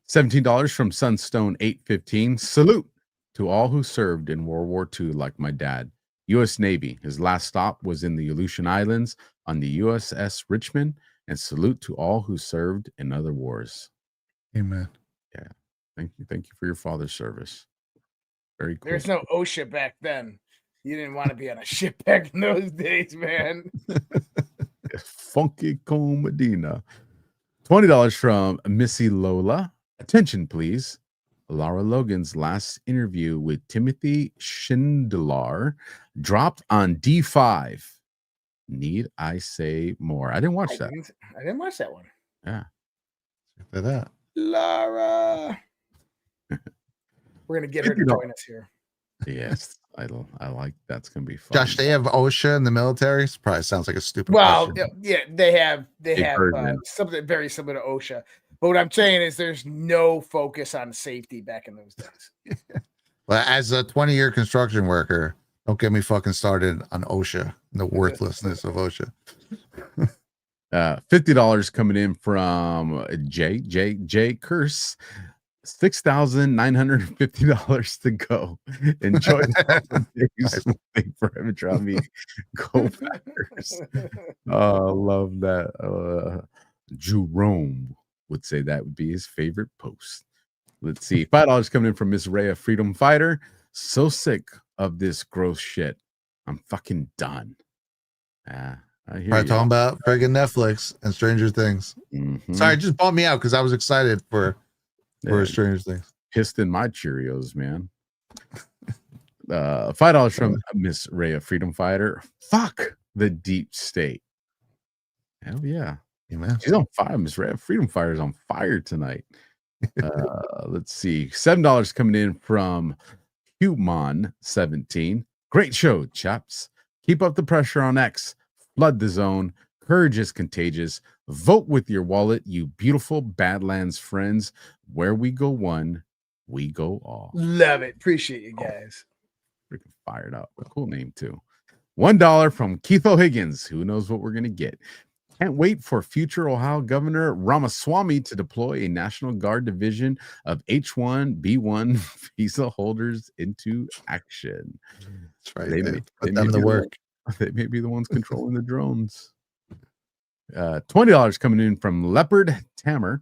Speaker 10: $17 from Sunstone 815. Salute to all who served in World War II like my dad. U.S. Navy. His last stop was in the Aleutian Islands on the USS Richmond. And salute to all who served in other wars.
Speaker 2: Amen.
Speaker 10: Yeah. Thank you for your father's service. Very cool.
Speaker 4: There's no OSHA back then. You didn't want to be on a ship back in those days, man.
Speaker 10: Funky Cone Medina. $20 from Missy Lola. Attention, please. Laura Logan's last interview with Timothy Schindler dropped on D5. Need I say more? I didn't watch that.
Speaker 4: I didn't watch that one.
Speaker 10: Yeah.
Speaker 2: Check that out.
Speaker 4: Laura. We're going to get her to join us here.
Speaker 10: Yes. I like that's going to be fun.
Speaker 2: Josh, they have OSHA in the military. It probably sounds like a stupid
Speaker 4: question.
Speaker 2: question.
Speaker 4: Yeah, they have something very similar to OSHA. But what I'm saying is there's no focus on safety back in those days.
Speaker 2: Well, as a 20-year construction worker, don't get me fucking started on OSHA, the worthlessness of OSHA.
Speaker 10: $50 coming in from J Curse. $6,950 to go. Enjoy the days. Thank for having tried me. Go Packers. Oh, love that. Jerome would say that would be his favorite post. Let's see. $5 coming in from Miss Rhea, Freedom Fighter. So sick of this gross shit. I'm fucking done. I hear you.
Speaker 2: Talking about friggin' Netflix and Stranger Things.
Speaker 10: Mhm.
Speaker 2: Sorry, it just bummed me out because I was excited for Stranger Things.
Speaker 10: Pissed in my Cheerios, man. $5 from Miss Rhea, Freedom Fighter. Fuck the deep state. Hell yeah.
Speaker 2: Amen.
Speaker 10: She's on fire. Miss Rhea, Freedom Fighter is on fire tonight. Let's see. $7 coming in from Schumann 17. Great show, chaps. Keep up the pressure on X. Flood the zone. Courage is contagious. Vote with your wallet, you beautiful Badlands friends. Where we go one, we go all.
Speaker 4: Love it. Appreciate you guys.
Speaker 10: Freaking fired up. A cool name, too. $1 from Keith O'Higgins. Who knows what we're going to get? Can't wait for future Ohio Governor Ramaswamy to deploy a National Guard division of H-1B1 visa holders into action.
Speaker 2: That's right.
Speaker 10: They
Speaker 2: Put them to work.
Speaker 10: They may be the ones controlling the drones. $20 coming in from Leopard Tamer.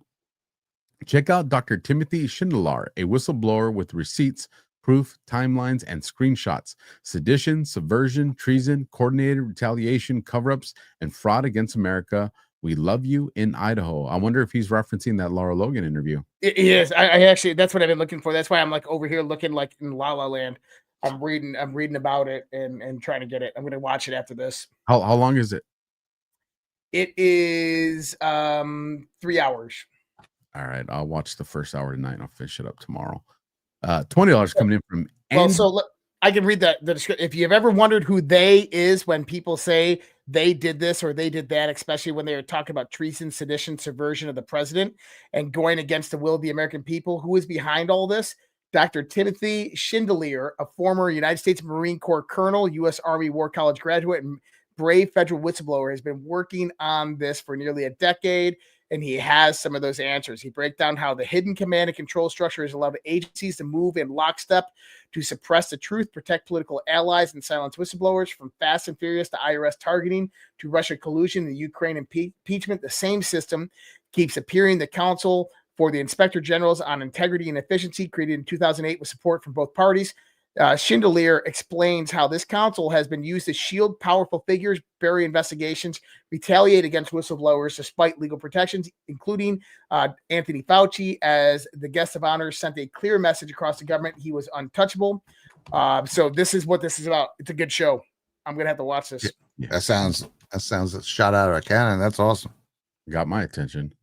Speaker 10: Check out Dr. Timothy Schindler, a whistleblower with receipts, proof, timelines, and screenshots. Sedition, subversion, treason, coordinated retaliation, cover-ups, and fraud against America. We love you in Idaho. I wonder if he's referencing that Laura Logan interview.
Speaker 4: It is. I actually, that's what I've been looking for. That's why I'm like over here looking like in La La Land. I'm reading about it and trying to get it. I'm going to watch it after this.
Speaker 10: How long is it?
Speaker 4: It is 3 hours.
Speaker 10: All right, I'll watch the first hour tonight and I'll finish it up tomorrow. $20 coming in from
Speaker 4: I can read the description. If you've ever wondered who they is when people say they did this or they did that, especially when they were talking about treason, sedition, subversion of the president and going against the will of the American people, who is behind all this? Dr. Timothy Schindler, a former United States Marine Corps colonel, U.S. Army War College graduate, and brave federal whistleblower, has been working on this for nearly a decade, and he has some of those answers. He breaks down how the hidden command and control structure has allowed agencies to move in lockstep to suppress the truth, protect political allies, and silence whistleblowers, from Fast and Furious to IRS targeting to Russia collusion and Ukraine impeachment. The same system keeps appearing. The Council for the Inspector Generals on Integrity and Efficiency, created in 2008 with support from both parties. Schindler explains how this council has been used to shield powerful figures, bury investigations, retaliate against whistleblowers despite legal protections, including Anthony Fauci, as the guest of honor sent a clear message across the government he was untouchable. So this is what this is about. It's a good show. I'm going to have to watch this.
Speaker 2: Yeah. That sounds a shot out of a cannon. That's awesome.
Speaker 10: Got my attention.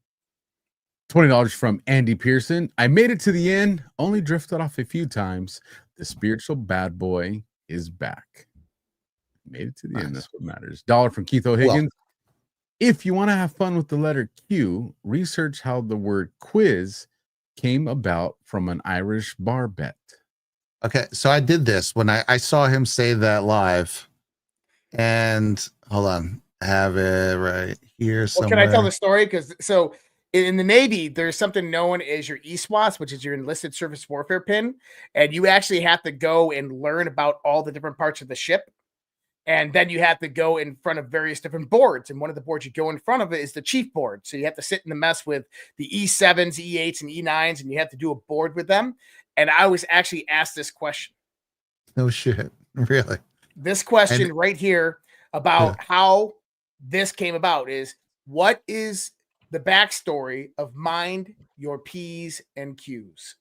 Speaker 10: $20 from Andy Pearson. I made it to the end, only drifted off a few times. The spiritual bad boy is back. Made it to the end. That's what matters. $1 from Keith O'Higgins. If you want to have fun with the letter Q, research how the word quiz came about from an Irish bar bet.
Speaker 2: Okay, so I did this when I saw him say that live. And hold on, I have it right here somewhere.
Speaker 4: Can I tell the story? Because in the Navy, there's something known as your ESWAS, which is your enlisted service warfare pin. And you actually have to go and learn about all the different parts of the ship. And then you have to go in front of various different boards. And one of the boards you go in front of it is the chief board. So you have to sit in the mess with the E7s, E8s, and E9s, and you have to do a board with them. And I was actually asked this question.
Speaker 2: No shit. Really?
Speaker 4: This question right here about how this came about is, what is the backstory of Mind Your P's and Q's?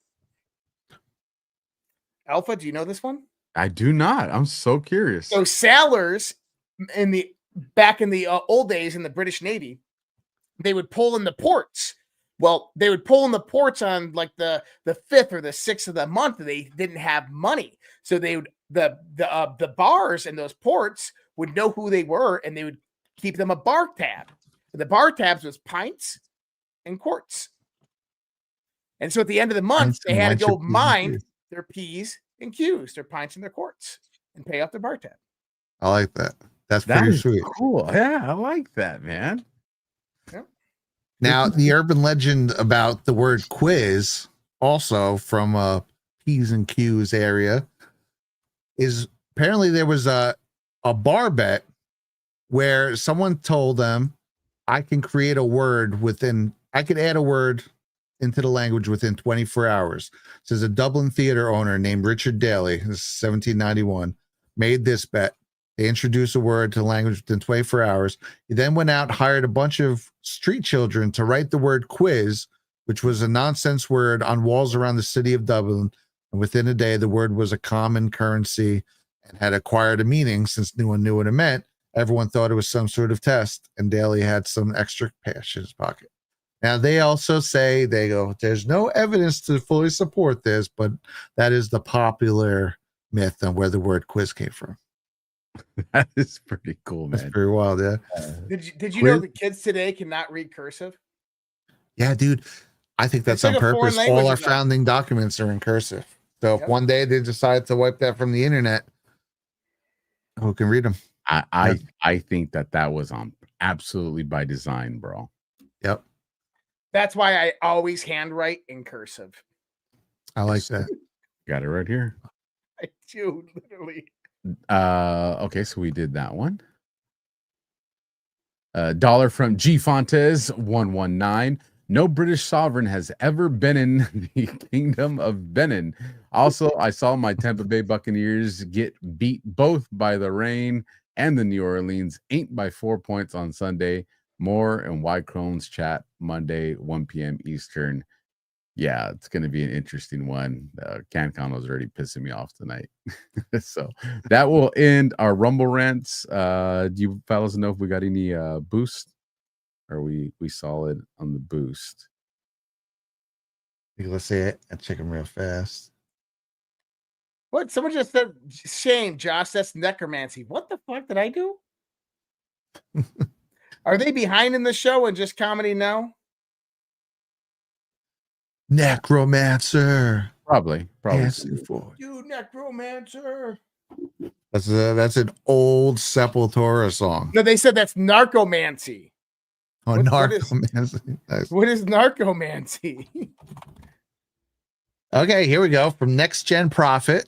Speaker 4: Alpha, do you know this one?
Speaker 10: I do not. I'm so curious.
Speaker 4: So sailors back in the old days in the British Navy, they would pull in the ports. Well, they would pull in the ports on like the 5th or the 6th of the month. They didn't have money. So they would the bars in those ports would know who they were, and they would keep them a bar tab. The bar tabs was pints and quarts. And so at the end of the month, they had to go
Speaker 2: Pints
Speaker 4: mine their P's and Q's, their pints and their quarts, and pay off their bar tab.
Speaker 2: I like that. That's
Speaker 3: That
Speaker 2: pretty
Speaker 3: is
Speaker 2: sweet.
Speaker 3: cool. Yeah, I like that, man.
Speaker 2: Now, the urban legend about the word quiz, also from P's and Q's area, is apparently there was a bar bet where someone told them, I can create a word I could add a word into the language within 24 hours. Says a Dublin theater owner named Richard Daly, this is 1791, made this bet. They introduced a word to the language within 24 hours. He then went out and hired a bunch of street children to write the word quiz, which was a nonsense word, on walls around the city of Dublin. And within a day, the word was a common currency and had acquired a meaning since no one knew what it meant. Everyone thought it was some sort of test, and Daly had some extra cash in his pocket. Now, they also say, they go, there's no evidence to fully support this, but that is the popular myth on where the word quiz came from.
Speaker 3: That is pretty cool, man.
Speaker 2: That's pretty wild, yeah.
Speaker 4: Did you know the kids today cannot read cursive?
Speaker 2: Yeah, dude. I think that's
Speaker 4: It's
Speaker 2: on
Speaker 4: like a foreign
Speaker 2: purpose.
Speaker 4: language
Speaker 2: All our
Speaker 4: again.
Speaker 2: founding documents are in cursive. So if
Speaker 4: Yep.
Speaker 2: one day they decide to wipe that from the internet, who can read them?
Speaker 3: I think that was on absolutely by design, bro.
Speaker 2: Yep.
Speaker 4: That's why I always handwrite in cursive.
Speaker 2: I like that.
Speaker 3: Got it right here.
Speaker 4: I do, literally.
Speaker 3: Okay, so we did that one. Dollar from G Fontes 119. No British sovereign has ever been in the Kingdom of Benin. Also, I saw my Tampa Bay Buccaneers get beat both by the Rain and the New Orleans 8 by 4 points on Sunday. More and White Crohn's chat Monday, 1 p.m. Eastern. Yeah, it's going to be an interesting one. CanCon was already pissing me off tonight. So that will end our Rumble rants. Do you fellas know if we got any boost? Or we solid on the boost?
Speaker 2: Let's see it. I'll check them real fast.
Speaker 4: What? Someone just said, shame, Josh, that's necromancy. What the fuck did I do? Are they behind in the show and just comedy now?
Speaker 2: Necromancer.
Speaker 3: Probably.
Speaker 4: You necromancer.
Speaker 2: That's an old Sepultura song.
Speaker 4: No, they said that's narcomancy.
Speaker 2: Oh, narcomancy. Nice.
Speaker 4: What is narcomancy?
Speaker 2: Okay, here we go. From Next Gen Prophet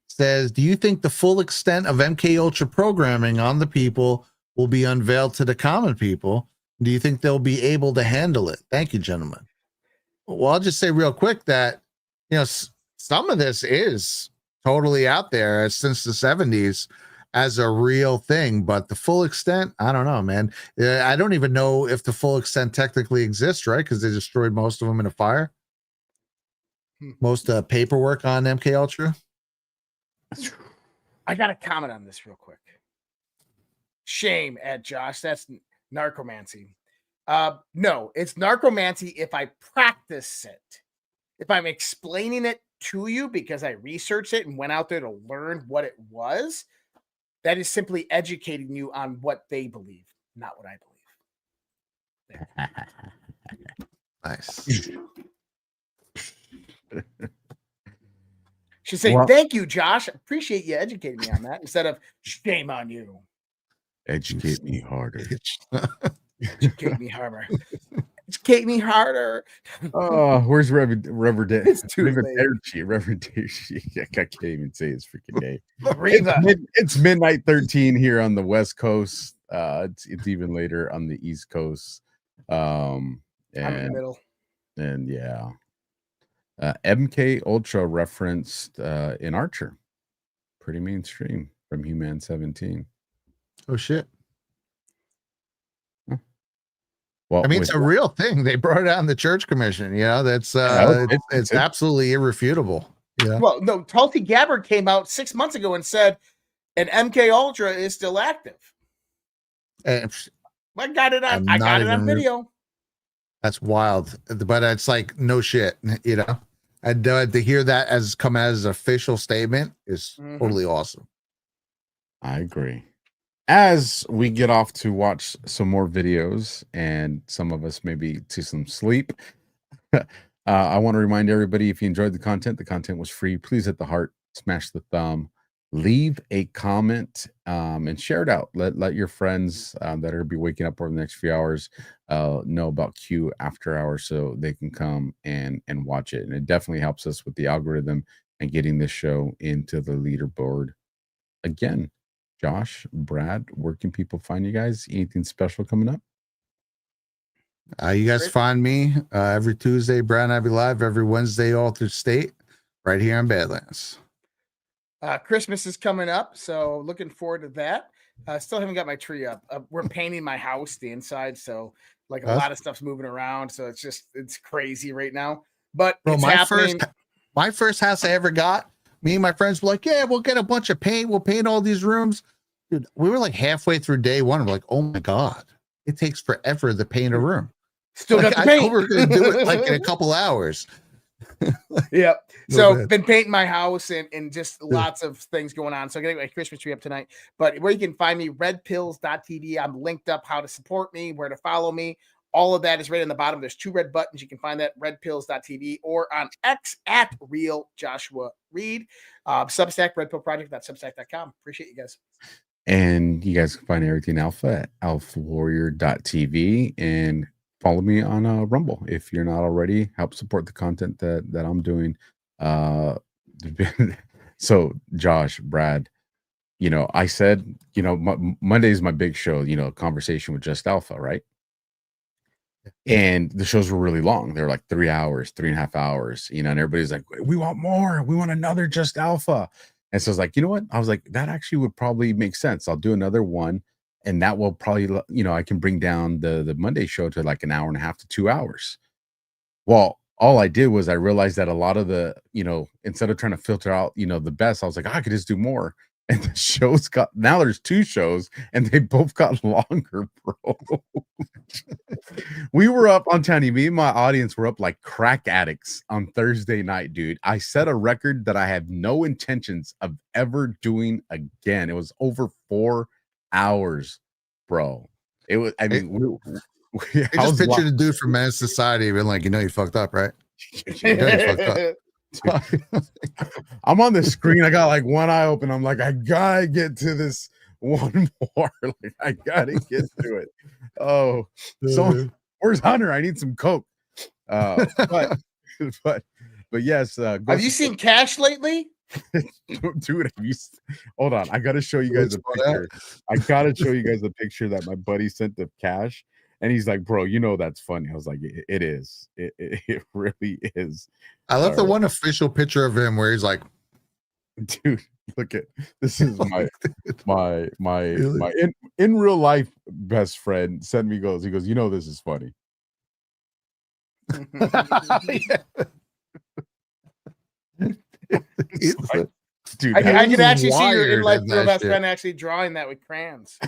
Speaker 2: says, do you think the full extent of MK Ultra programming on the people will be unveiled to the common people? Do you think they'll be able to handle it? Thank you, gentlemen. Well, I'll just say real quick that, some of this is totally out there since the 70s as a real thing, but the full extent, I don't know, man. I don't even know if the full extent technically exists, right? Because they destroyed most of them in a fire. Most paperwork on MK Ultra.
Speaker 4: I got to comment on this real quick. Shame at Josh. That's narcomancy. No, it's narcomancy if I practice it. If I'm explaining it to you because I researched it and went out there to learn what it was, that is simply educating you on what they believe, not what I believe.
Speaker 2: Nice.
Speaker 4: Should say, thank you, Josh. Appreciate you educating me on that instead of shame on you.
Speaker 3: Educate me harder.
Speaker 4: Educate me harder. Educate me harder.
Speaker 3: Oh, where's Reverend
Speaker 4: It's too late.
Speaker 3: Reverend I can't even say his freaking name.
Speaker 4: It's
Speaker 3: It's midnight 13 here on the West Coast. It's even later on the East Coast.
Speaker 4: I'm in the middle.
Speaker 3: And yeah. MK Ultra referenced in Archer. Pretty mainstream from Human 17.
Speaker 2: Oh shit.
Speaker 3: Huh. Well,
Speaker 2: I mean, it's a real thing. They brought it out in the Church Commission. That's it's absolutely irrefutable. Yeah.
Speaker 4: Well, no, Tulsi Gabbard came out 6 months ago and said an MK Ultra is still active. I got it on video.
Speaker 2: That's wild, but it's like no shit, And to hear that as come as an official statement is totally awesome.
Speaker 3: I agree. As we get off to watch some more videos and some of us maybe to some sleep,
Speaker 10: I want to remind everybody, if you enjoyed the content was free. Please hit the heart, smash the thumb, leave a comment, and share it out. Let your friends that are be waking up over the next few hours know about Q after hours, so they can come and watch it. And it definitely helps us with the algorithm and getting this show into the leaderboard. Again, Josh, Brad, where can people find you guys? Anything special coming up?
Speaker 2: You guys find me every Tuesday, Brad and I be live every Wednesday, all through state, right here in Badlands.
Speaker 4: Christmas is coming up, so looking forward to that. Still haven't got my tree up. We're painting my house, the inside, so like a lot of stuff's moving around, so it's crazy right now. But
Speaker 2: bro,
Speaker 4: it's happening.
Speaker 2: My first house I ever got, me and my friends were like, yeah, we'll get a bunch of paint. We'll paint all these rooms. Dude, we were like halfway through day one. We're like, oh my God, it takes forever to paint a room.
Speaker 4: Still
Speaker 2: like,
Speaker 4: got the paint.
Speaker 2: I thought we were going to do it like in a couple hours.
Speaker 4: Yep.
Speaker 2: No
Speaker 4: So
Speaker 2: bad.
Speaker 4: been painting my house and just lots of things going on. So I'm getting my Christmas tree up tonight. But where you can find me, redpills.tv. I'm linked up how to support me, where to follow me. All of that is right on the bottom. There's 2 red buttons. You can find that redpills.tv or on X at Real Joshua Reid. Substack, redpillproject.substack.com. Appreciate you guys.
Speaker 10: And you guys can find everything Alpha at alphawarrior.tv and follow me on Rumble if you're not already. Help support the content that I'm doing. So Josh, Brad, I said, Monday is my big show, conversation with Just Alpha, right? And the shows were really long. They're like 3 hours, 3.5 hours, and everybody's like, we want more. We want another Just Alpha. And so I was like, you know what? I was like, that actually would probably make sense. I'll do another one. And that will probably, I can bring down the Monday show to like 1.5 to 2 hours. Well, all I did was I realized that a lot of the, instead of trying to filter out, the best, I was like, I could just do more. And the shows now there's 2 shows and they both got longer, bro. We were up on Tiny. Me and my audience were up like crack addicts on Thursday night, dude. I set a record that I have no intentions of ever doing again. It was over 4 hours, bro. It was, I mean,
Speaker 2: I just picture the dude from Men's Society being like, you fucked up, right? You fucked up.
Speaker 10: I'm on the screen. I got like one eye open. I'm like, I gotta get to this one more. Like, I gotta get to it. Oh, so where's Hunter? I need some coke. But yes.
Speaker 4: Have you seen Cash lately?
Speaker 10: Dude, hold on. I gotta show you guys a picture. I gotta show you guys a picture that my buddy sent to Cash. And he's like, bro, that's funny. I was like, it is. It really is.
Speaker 2: I love the one official picture of him where he's like,
Speaker 10: dude, look at this is my in real life best friend sent me he goes, this is funny.
Speaker 4: Dude, I could actually see your in life real best friend actually drawing that with crayons.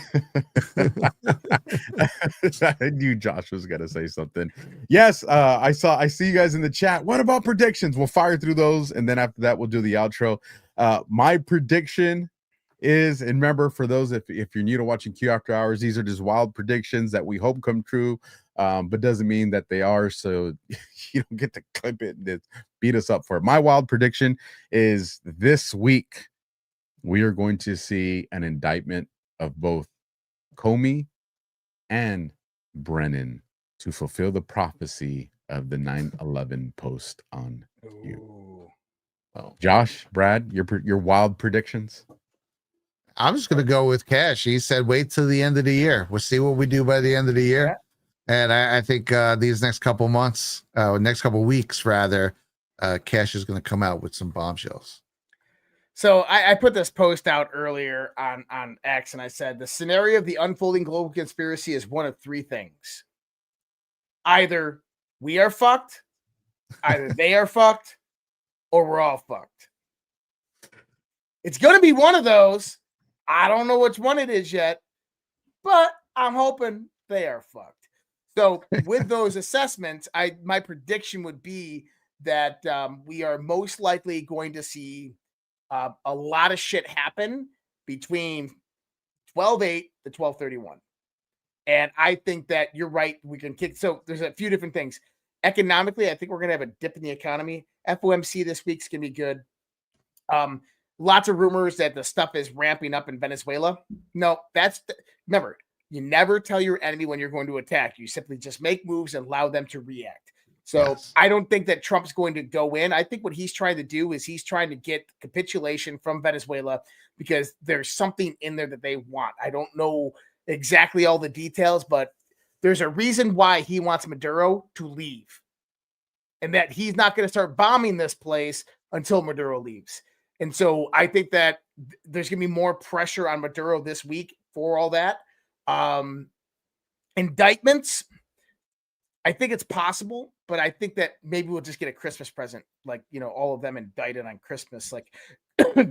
Speaker 10: I knew Josh was gonna say something. Yes, I see you guys in the chat. What about predictions? We'll fire through those, and then after that, we'll do the outro. My prediction is, and remember, for those if you're new to watching Q After Hours, these are just wild predictions that we hope come true, but doesn't mean that they are. So you don't get to clip it and beat us up for it. My wild prediction is this week we are going to see an indictment of both Comey and Brennan to fulfill the prophecy of the 9/11 post on you. Oh. Josh, Brad, your wild predictions.
Speaker 2: I'm just gonna go with Cash. He said, "Wait till the end of the year. We'll see what we do by the end of the year." Yeah. And I think these next couple months, next couple weeks rather, Cash is going to come out with some bombshells.
Speaker 4: So I put this post out earlier on X, and I said the scenario of the unfolding global conspiracy is one of 3 things: either we are fucked, either they are fucked, or we're all fucked. It's going to be one of those. I don't know which one it is yet, but I'm hoping they are fucked. So with those assessments, my prediction would be that we are most likely going to see a lot of shit happen between 12/8 to 12/31. And I think that you're right. We can kick. So there's a few different things. economically, I think we're going to have a dip in the economy. FOMC this week's going to be good. Lots of rumors that the stuff is ramping up in Venezuela. No, remember, you never tell your enemy when you're going to attack. You simply just make moves and allow them to react. So yes. I don't think that Trump's going to go in. I think what he's trying to do is he's trying to get capitulation from Venezuela because there's something in there that they want. I don't know exactly all the details, but there's a reason why he wants Maduro to leave and that he's not going to start bombing this place until Maduro leaves. And so I think that there's going to be more pressure on Maduro this week for all that. Indictments, I think it's possible, but I think that maybe we'll just get a Christmas present, like, all of them indicted on Christmas, like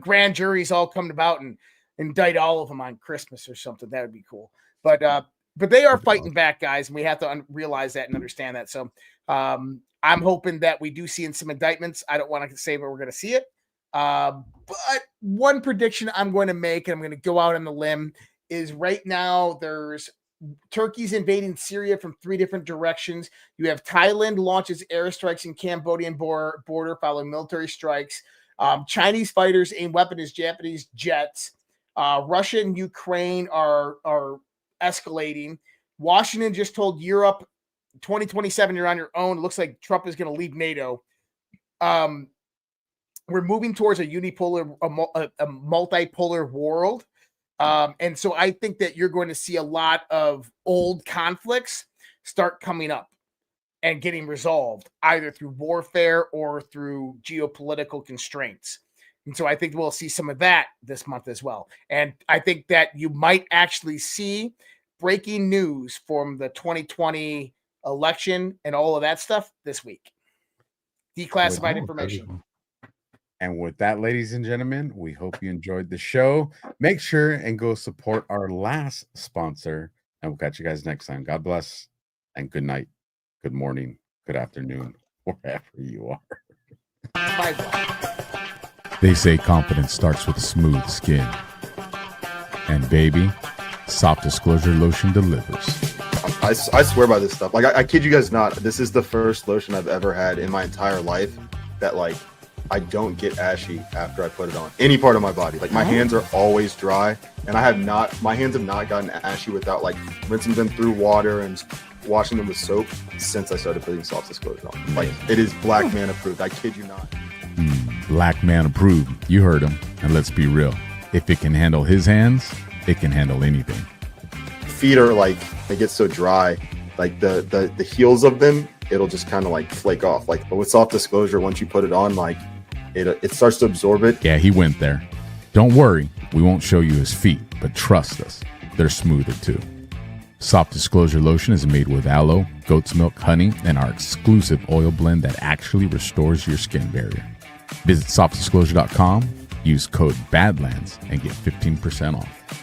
Speaker 4: grand juries all come about and indict all of them on Christmas or something. That would be cool. But they are fighting back, guys, and we have to realize that and understand that. So I'm hoping that we do see in some indictments. I don't want to say where we're going to see it. But one prediction I'm going to make, and I'm going to go out on the limb, is right now there's Turkey's invading Syria from 3 different directions. You have Thailand launches airstrikes in Cambodian border following military strikes. Chinese fighters aim weapons at Japanese jets. Russia and Ukraine are escalating. Washington just told Europe 2027 you're on your own. It looks like Trump is going to leave NATO. We're moving towards a multipolar world. And so I think that you're going to see a lot of old conflicts start coming up and getting resolved either through warfare or through geopolitical constraints. And so I think we'll see some of that this month as well. And I think that you might actually see breaking news from the 2020 election and all of that stuff this week. Declassified information.
Speaker 10: And with that, ladies and gentlemen, we hope you enjoyed the show. Make sure and go support our last sponsor, and we'll catch you guys next time. God bless, and good night, good morning, good afternoon, wherever you are.
Speaker 4: Bye.
Speaker 10: They say confidence starts with smooth skin. And baby, Soft Disclosure Lotion delivers.
Speaker 11: I swear by this stuff. Like, I kid you guys not. This is the first lotion I've ever had in my entire life that, like, I don't get ashy after I put it on any part of my body. Like, my hands are always dry, and my hands have not gotten ashy without, like, rinsing them through water and washing them with soap since I started putting Soft Disclosure on. Like, it is Black Man approved. I kid you not.
Speaker 10: Black Man approved. You heard him. And let's be real. If it can handle his hands, it can handle anything.
Speaker 11: Feet are like, they get so dry, like the heels of them, it'll just kind of like flake off. Like, but with Soft Disclosure, once you put it on, like it starts to absorb it.
Speaker 10: Yeah, he went there. Don't worry, we won't show you his feet, but trust us, they're smoother too. Soft Disclosure Lotion is made with aloe, goat's milk, honey, and our exclusive oil blend that actually restores your skin barrier. Visit softdisclosure.com, use code BADLANDS, and get 15% off.